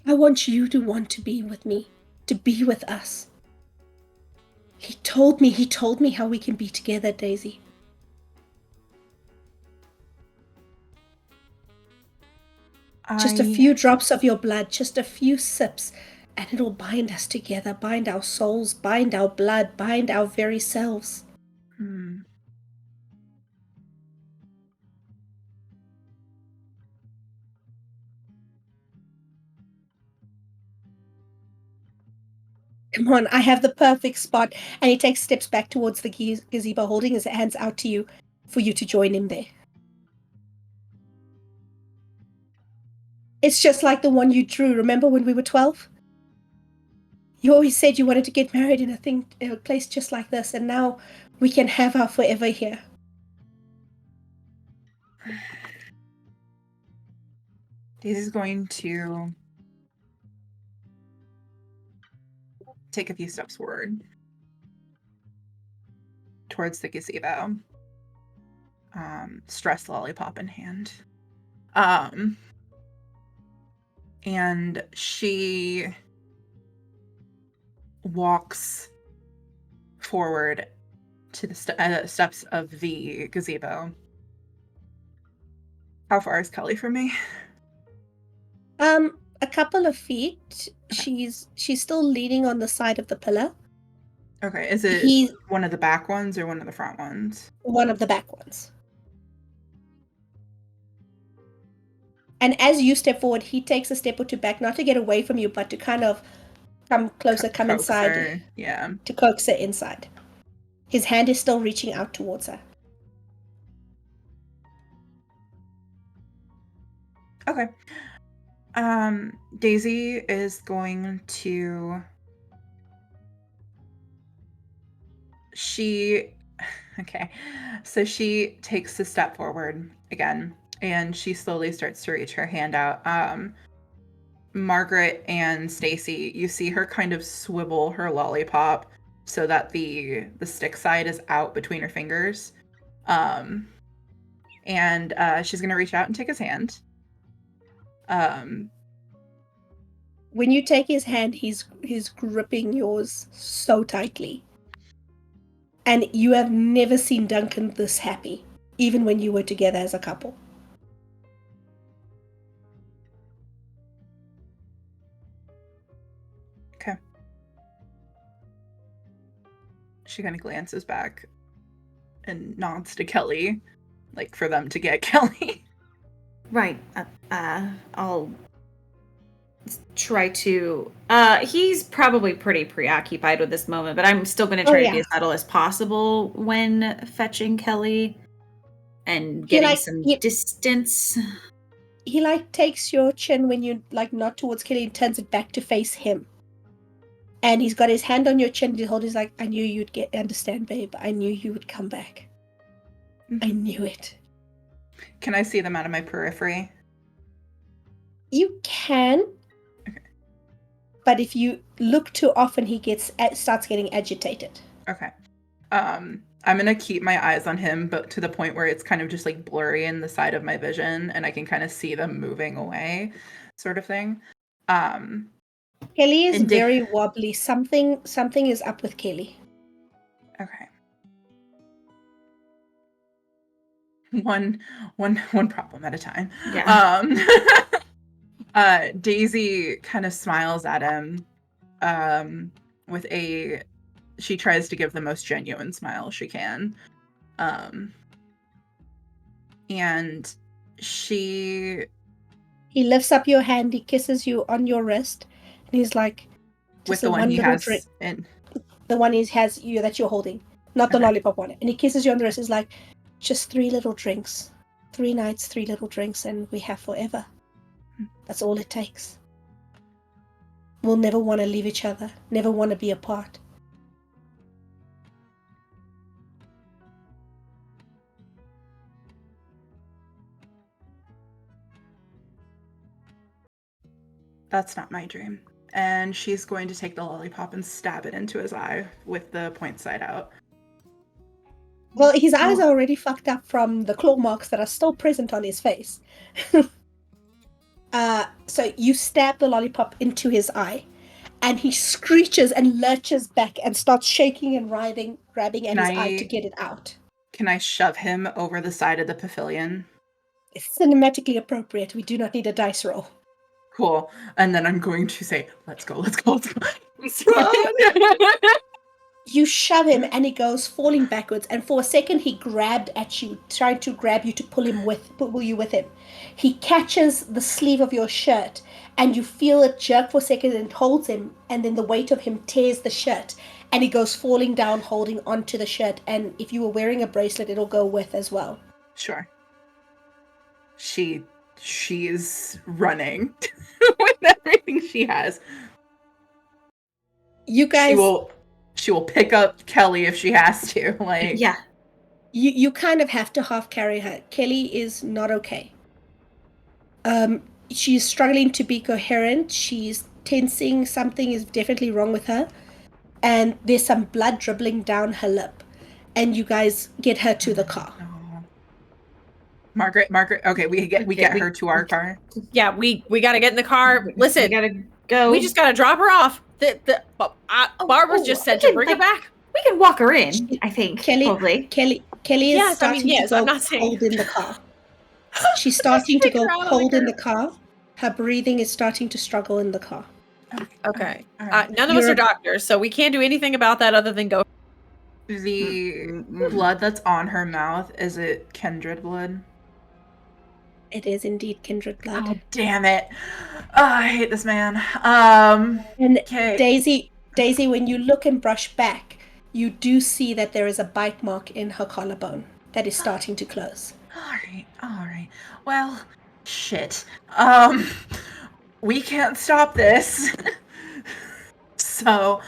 I want you to want to be with me, to be with us. He told me how we can be together, Daisy. Just a few drops of your blood, just a few sips, and it'll bind us together, bind our souls, bind our blood, bind our very selves. Come on, I have the perfect spot. And he takes steps back towards the gazebo, holding his hands out to you for you to join him there. It's just like the one you drew. Remember when we were 12? You always said you wanted to get married in a place just like this, and now we can have our forever here. Daisy's going to take a few steps forward towards the gazebo. Stress lollipop in hand. And she walks forward to the steps of the gazebo. How far is Kelly from me? A couple of feet. She's still leaning on the side of the pillar. Okay, is it one of the back ones or one of the front ones? One of the back ones. And as you step forward, he takes a step or two back, not to get away from you, but to kind of come closer, come inside. Her. Yeah. To coax her inside. His hand is still reaching out towards her. Okay. Daisy is going to... Okay. So she takes a step forward again, and she slowly starts to reach her hand out. Margaret and Stacy, you see her kind of swivel her lollipop so that the stick side is out between her fingers. And she's going to reach out and take his hand. When you take his hand, he's gripping yours so tightly. And you have never seen Duncan this happy, even when you were together as a couple. Okay. She kind of glances back and nods to Kelly, like for them to get Kelly. Right. I'll try to... he's probably pretty preoccupied with this moment, but I'm still going to try to be as subtle as possible when fetching Kelly and getting some distance. He takes your chin when you nod towards Kelly and turns it back to face him. And he's got his hand on your chin. He holds like, I knew you'd understand, babe. I knew you would come back. I knew it. Can I see them out of my periphery? You can. Okay. But if you look too often, he starts getting agitated. Okay. I'm gonna keep my eyes on him, but to the point where it's kind of just like blurry in the side of my vision, and I can kind of see them moving away, sort of thing. Kelly is very wobbly. Something is up with Kelly. Okay. One problem at a time. Yeah. Daisy kind of smiles at him with she tries to give the most genuine smile she can. And he lifts up your hand, he kisses you on your wrist, and he's like, with the one he has the one he has you that you're holding, not the lollipop one. And he kisses you on the wrist. He's like, just 3 little drinks, 3 nights, 3 little drinks, and we have forever. That's all it takes. We'll never want to leave each other, never want to be apart. That's not my dream. And she's going to take the lollipop and stab it into his eye with the point side out. Well, his eyes are already fucked up from the claw marks that are still present on his face. So you stab the lollipop into his eye, and he screeches and lurches back and starts shaking and writhing, grabbing at his eye to get it out. Can I shove him over the side of the pavilion? It's cinematically appropriate. We do not need a dice roll. Cool. And then I'm going to say, let's go. You shove him and he goes falling backwards, and for a second he grabbed at you, trying to grab you to pull you with him. He catches the sleeve of your shirt and you feel it jerk for a second and holds him, and then the weight of him tears the shirt and he goes falling down holding onto the shirt, and if you were wearing a bracelet it'll go with as well. Sure. She is running with everything she has. You guys She will pick up Kelly if she has to. Like, Yeah. You kind of have to half carry her. Kelly is not okay. She's struggling to be coherent. She's tensing. Something is definitely wrong with her. And there's some blood dribbling down her lip. And you guys get her to the car. oh. Margaret. Okay, we get her to our car. Yeah, we gotta get in the car. Listen, We gotta go. we just gotta drop her off. Barbara's just said to bring her back. We can walk her in, I think. Probably. Kelly is Yes, starting yes, to I'm go not saying- cold in the car. She's starting to Take go her out of the cold in car. the car. Her breathing is starting to struggle in the car. Okay. All right. None of us are doctors, so we can't do anything about that other than go. The blood that's on her mouth, is it kindred blood? It is indeed kindred blood. Oh, damn it. Oh, I hate this man. And Okay. Daisy, when you look and brush back, you do see that there is a bite mark in her collarbone that is starting to close. All right. Well, shit. We can't stop this. So,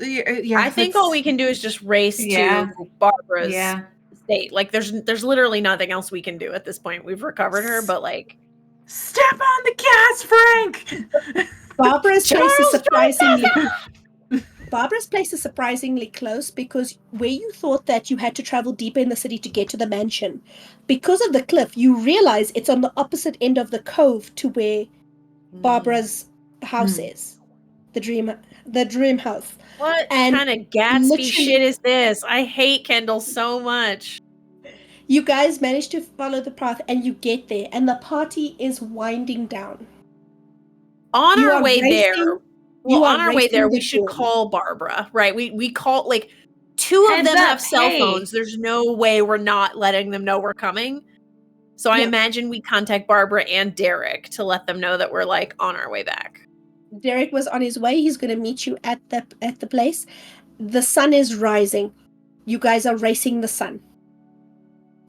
yeah. I think all we can do is just race Yeah. to Barbara's Yeah. state. Like, there's literally nothing else we can do at this point. We've recovered her, but like, Step on the gas, Frank! Barbara's place is Charles, surprisingly Barbara's place is surprisingly close, because where you thought that you had to travel deeper in the city to get to the mansion, because of the cliff, you realize it's on the opposite end of the cove to where Barbara's house is. The dream house. what And kind of Gatsby literally- shit is this? I hate Kendall so much. You guys manage to follow the path and you get there, and the party is winding down. On You our are way racing- there, you are on our way racing there, we the should dawn. call Barbara, right? We call, like, two of Heads them up, have cell hey. phones. There's no way we're not letting them know we're coming. So I Yeah. imagine we contact Barbara and Derek to let them know that we're like on our way back. Derek was on his way. He's going to meet you at the place. The sun is rising. You guys are racing the sun.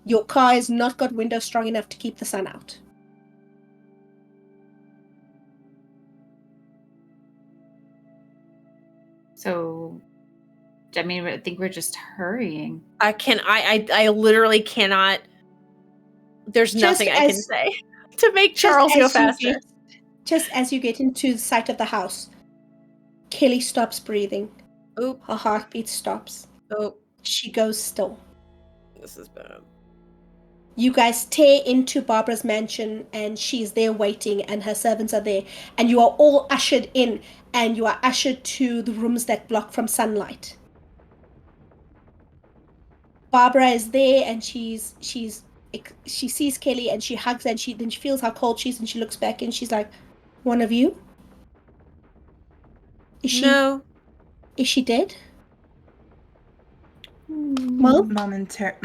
Your car has not got windows strong enough to keep the sun out. So, I mean, I think we're just hurrying. I literally cannot. There's Just nothing I can as- say to make Just Charles go as you faster. get- Just as you get into the sight of the house, Kelly stops breathing. Oop, Her heartbeat stops. oop, She goes still. this is bad. You guys tear into Barbara's mansion, and she's there waiting, and her servants are there, and you are all ushered in, and you are ushered to the rooms that block from sunlight. Barbara is there, and she sees Kelly, and she hugs her, and then she feels how cold she is, and she looks back, and she's like, "One of you? Is she No, dead?" Mom? I momentarily.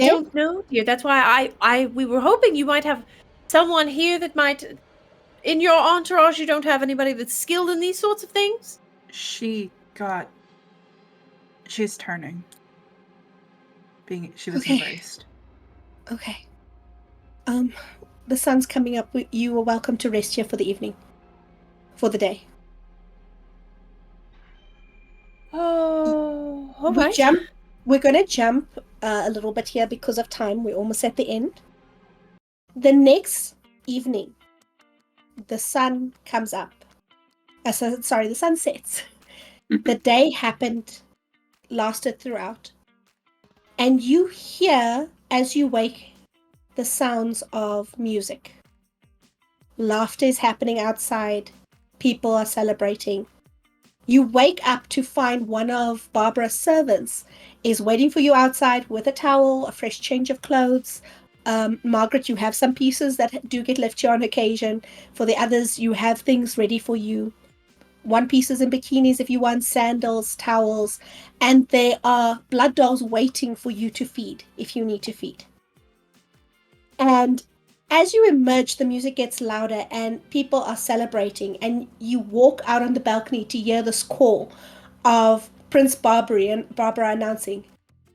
don't know, dear. That's why we were hoping you might have someone here that might. In your entourage, you don't have anybody that's skilled in these sorts of things? She's turning. She was Okay. embraced. Okay. The sun's coming up. You are welcome to rest here for the evening. For the day. Oh, all We right. jump. We're gonna jump a little bit here because of time. We're almost at the end. The next evening, the sun comes up. The sun sets. The day lasted throughout. And you hear, as you wake, the sounds of music. Laughter is happening outside. People are celebrating. You wake up to find one of Barbara's servants is waiting for you outside with a towel, a fresh change of clothes. Margaret, you have some pieces that do get left here on occasion. For the others, you have things ready for you. One pieces and bikinis if you want, sandals, towels, and there are blood dolls waiting for you to feed if you need to feed. And as you emerge, the music gets louder and people are celebrating, and you walk out on the balcony to hear this call of Prince Barbara announcing,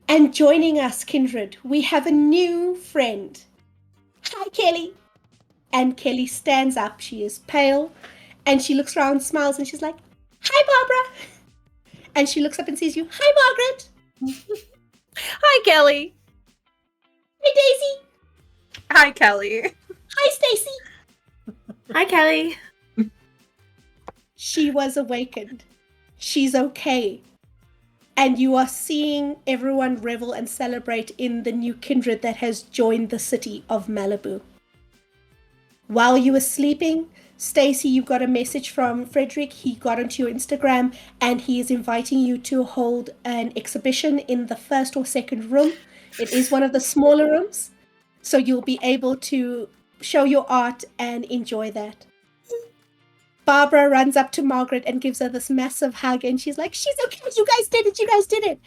"And joining us, kindred, we have a new friend. Hi, Kelly." And Kelly stands up. She is pale, and she looks around, smiles, and she's like, "Hi, Barbara." And she looks up and sees you. "Hi, Margaret." Hi, Kelly. "Hi, Daisy." Hi, Kelly. "Hi, Stacy." Hi, Kelly. She was awakened. She's okay. And you are seeing everyone revel and celebrate in the new kindred that has joined the city of Malibu. While you were sleeping, Stacy, you got a message from Frederick. He got onto your Instagram and he is inviting you to hold an exhibition in the first or second room. It is one of the smaller rooms, so you'll be able to show your art and enjoy that. Barbara runs up to Margaret and gives her this massive hug, and she's like, "She's okay, you guys did it, you guys did it."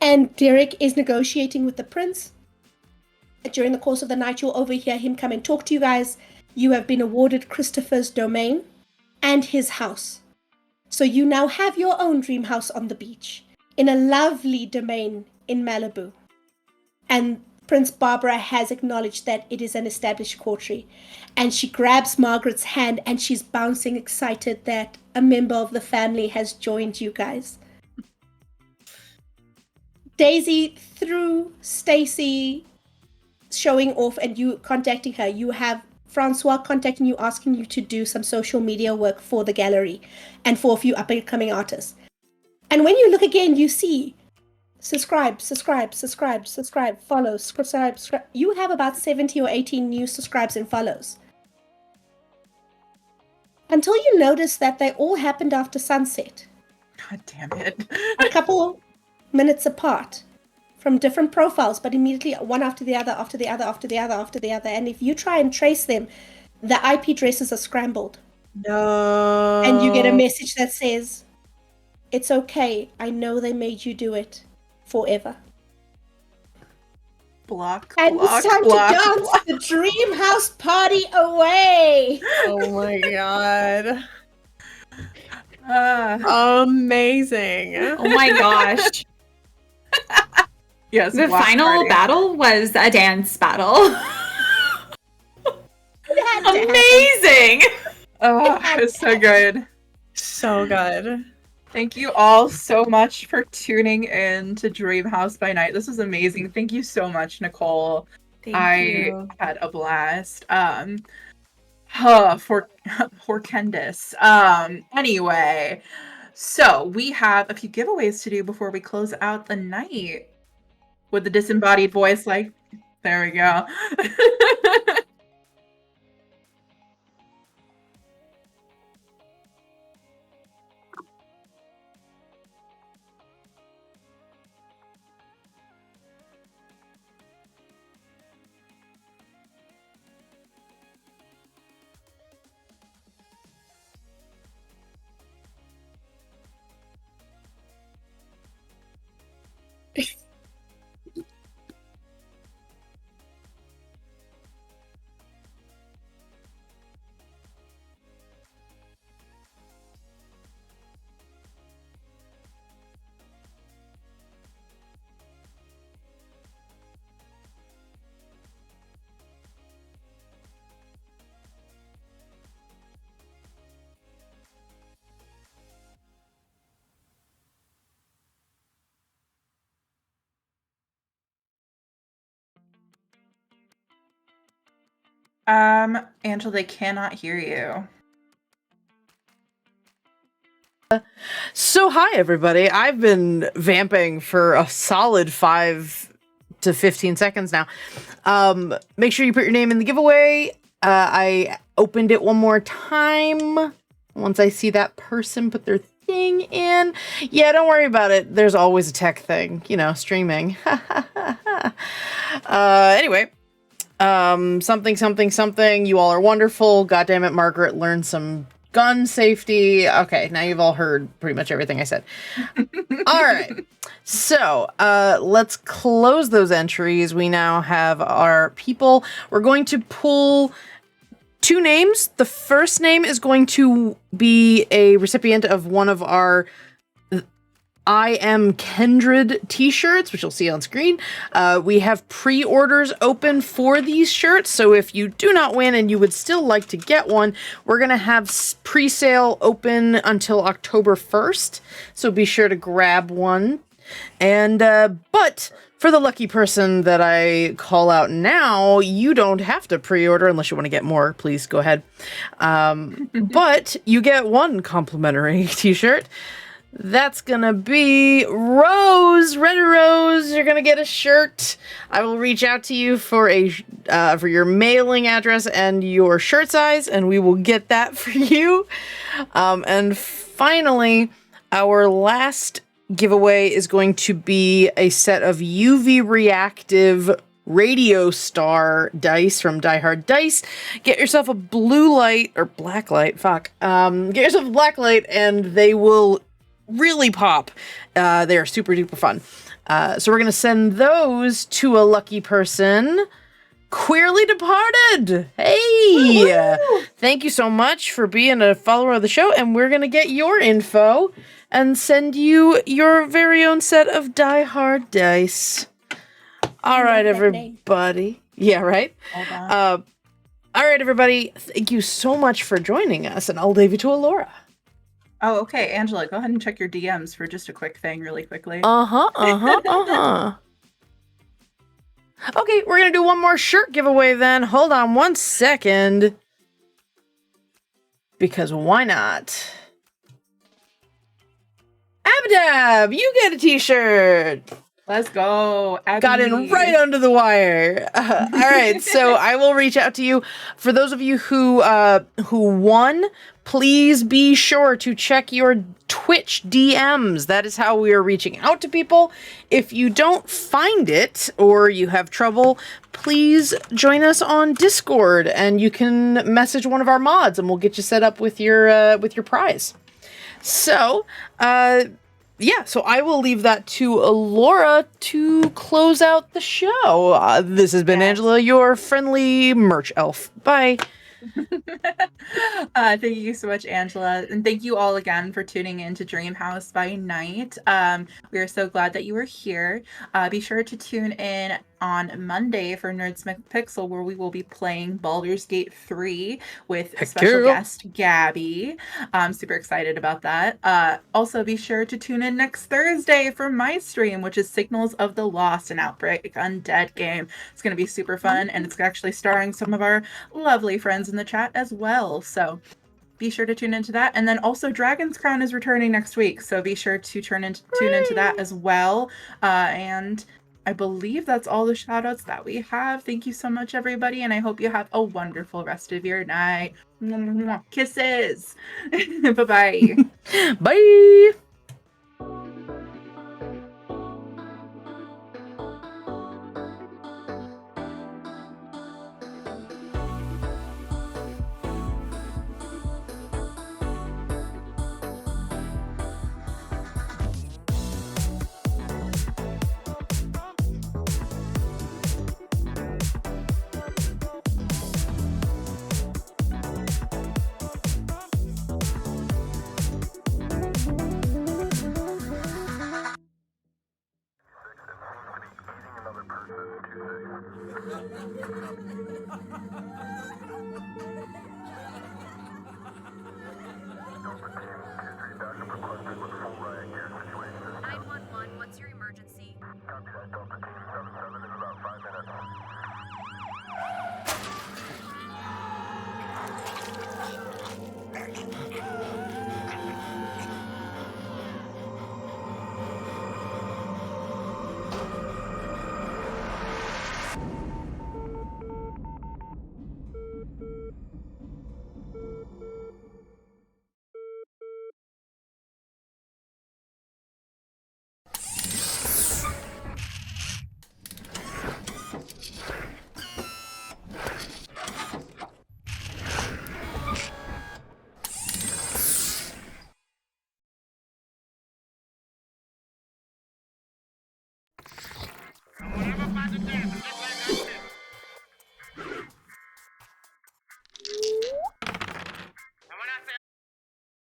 And Derek is negotiating with the prince. During the course of the night, you'll overhear him come and talk to you guys. You have been awarded Christopher's domain and his house. So you now have your own dream house on the beach, in a lovely domain in Malibu. And Prince Barbara has acknowledged that it is an established courtry. And she grabs Margaret's hand and she's bouncing, excited that a member of the family has joined you guys. Daisy, through Stacy showing off and you contacting her, you have Francois contacting you, asking you to do some social media work for the gallery and for a few up-and-coming artists. And when you look again, you see subscribe, follow, subscribe. You have about 70 or 80 new subscribes and follows. Until you notice that they all happened after sunset. God damn it. A couple minutes apart from different profiles, but immediately one after the other, after the other, after the other, after the other. And if you try and trace them, the IP addresses are scrambled. No. And you get a message that says, "It's okay. I know they made you do it forever." Block, And block, it's time block, to dance block. the Dreamhouse party away. Oh my god. Amazing. Oh my gosh. Yes, The block final party. battle was a dance battle. It had to happen. Amazing. Oh, it's so good. So good. Thank you all so much for tuning in to Dreamhouse by Night. This was amazing. Thank you so much, Nicole. Thank you. Had a blast. For Candace. Anyway, so we have a few giveaways to do before we close out the night. With the disembodied voice, like, there we go. Angela, they cannot hear you. So hi everybody. I've been vamping for a solid 5 to 15 seconds now. Make sure you put your name in the giveaway. I opened it one more time. Once I see that person put their thing in. Yeah, don't worry about it. There's always a tech thing, you know, streaming. Anyway, something. You all are wonderful. God damn it, Margaret learned some gun safety. Okay, now you've all heard pretty much everything I said. All right. So, let's close those entries. We now have our people. We're going to pull 2 names. The first name is going to be a recipient of one of our I Am Kindred t-shirts, which you'll see on screen. We have pre-orders open for these shirts, so if you do not win and you would still like to get one, we're going to have pre-sale open until October 1st, so be sure to grab one. And, but for the lucky person that I call out now, you don't have to pre-order unless you want to get more. Please go ahead. But you get one complimentary t-shirt. That's gonna be Rose. Red Rose, you're gonna get a shirt. I will reach out to you for your mailing address and your shirt size, and we will get that for you. And finally, our last giveaway is going to be a set of UV reactive Radio Star dice from Die Hard Dice. Get yourself a blue light or black light. Get yourself a black light, and they will really pop. They are super duper fun. So we're gonna send those to a lucky person. Queerly Departed. Hey, woo-hoo! Thank you so much for being a follower of the show, and we're gonna get your info and send you your very own set of Die Hard dice. All right, everybody. Yeah, right. All right, everybody. Thank you so much for joining us, and I'll leave you to Alora. Oh, okay. Angela, go ahead and check your DMs for just a quick thing really quickly. Okay, we're going to do one more shirt giveaway then. Hold on one second. Because why not? Abdab, you get a t-shirt. Let's go. Abby. Got in right under the wire. All right, so I will reach out to you. For those of you who won, please be sure to check your Twitch DMs. That is how we are reaching out to people. If you don't find it or you have trouble, please join us on Discord and you can message one of our mods and we'll get you set up with your prize. So, yeah, so I will leave that to Alora to close out the show. This has been Angela, your friendly merch elf. Bye. Thank you so much, Angela, and thank you all again for tuning in to Dreamhouse by Night. We are so glad that you were here. Be sure to tune in on Monday for Nerdsmith Pixel, where we will be playing Baldur's Gate 3 with a special guest, Gabby. I'm super excited about that. Also, be sure to tune in next Thursday for my stream, which is Signals of the Lost, an Outbreak Undead game. It's going to be super fun, and it's actually starring some of our lovely friends in the chat as well. So be sure to tune into that. And then also Dragon's Crown is returning next week, so be sure to tune into that as well. And I believe that's all the shout outs that we have. Thank you so much, everybody, and I hope you have a wonderful rest of your night. Kisses. Bye-bye. Bye. What's your emergency? Copy that, Delta Team 77 in about 5 minutes. by the dance.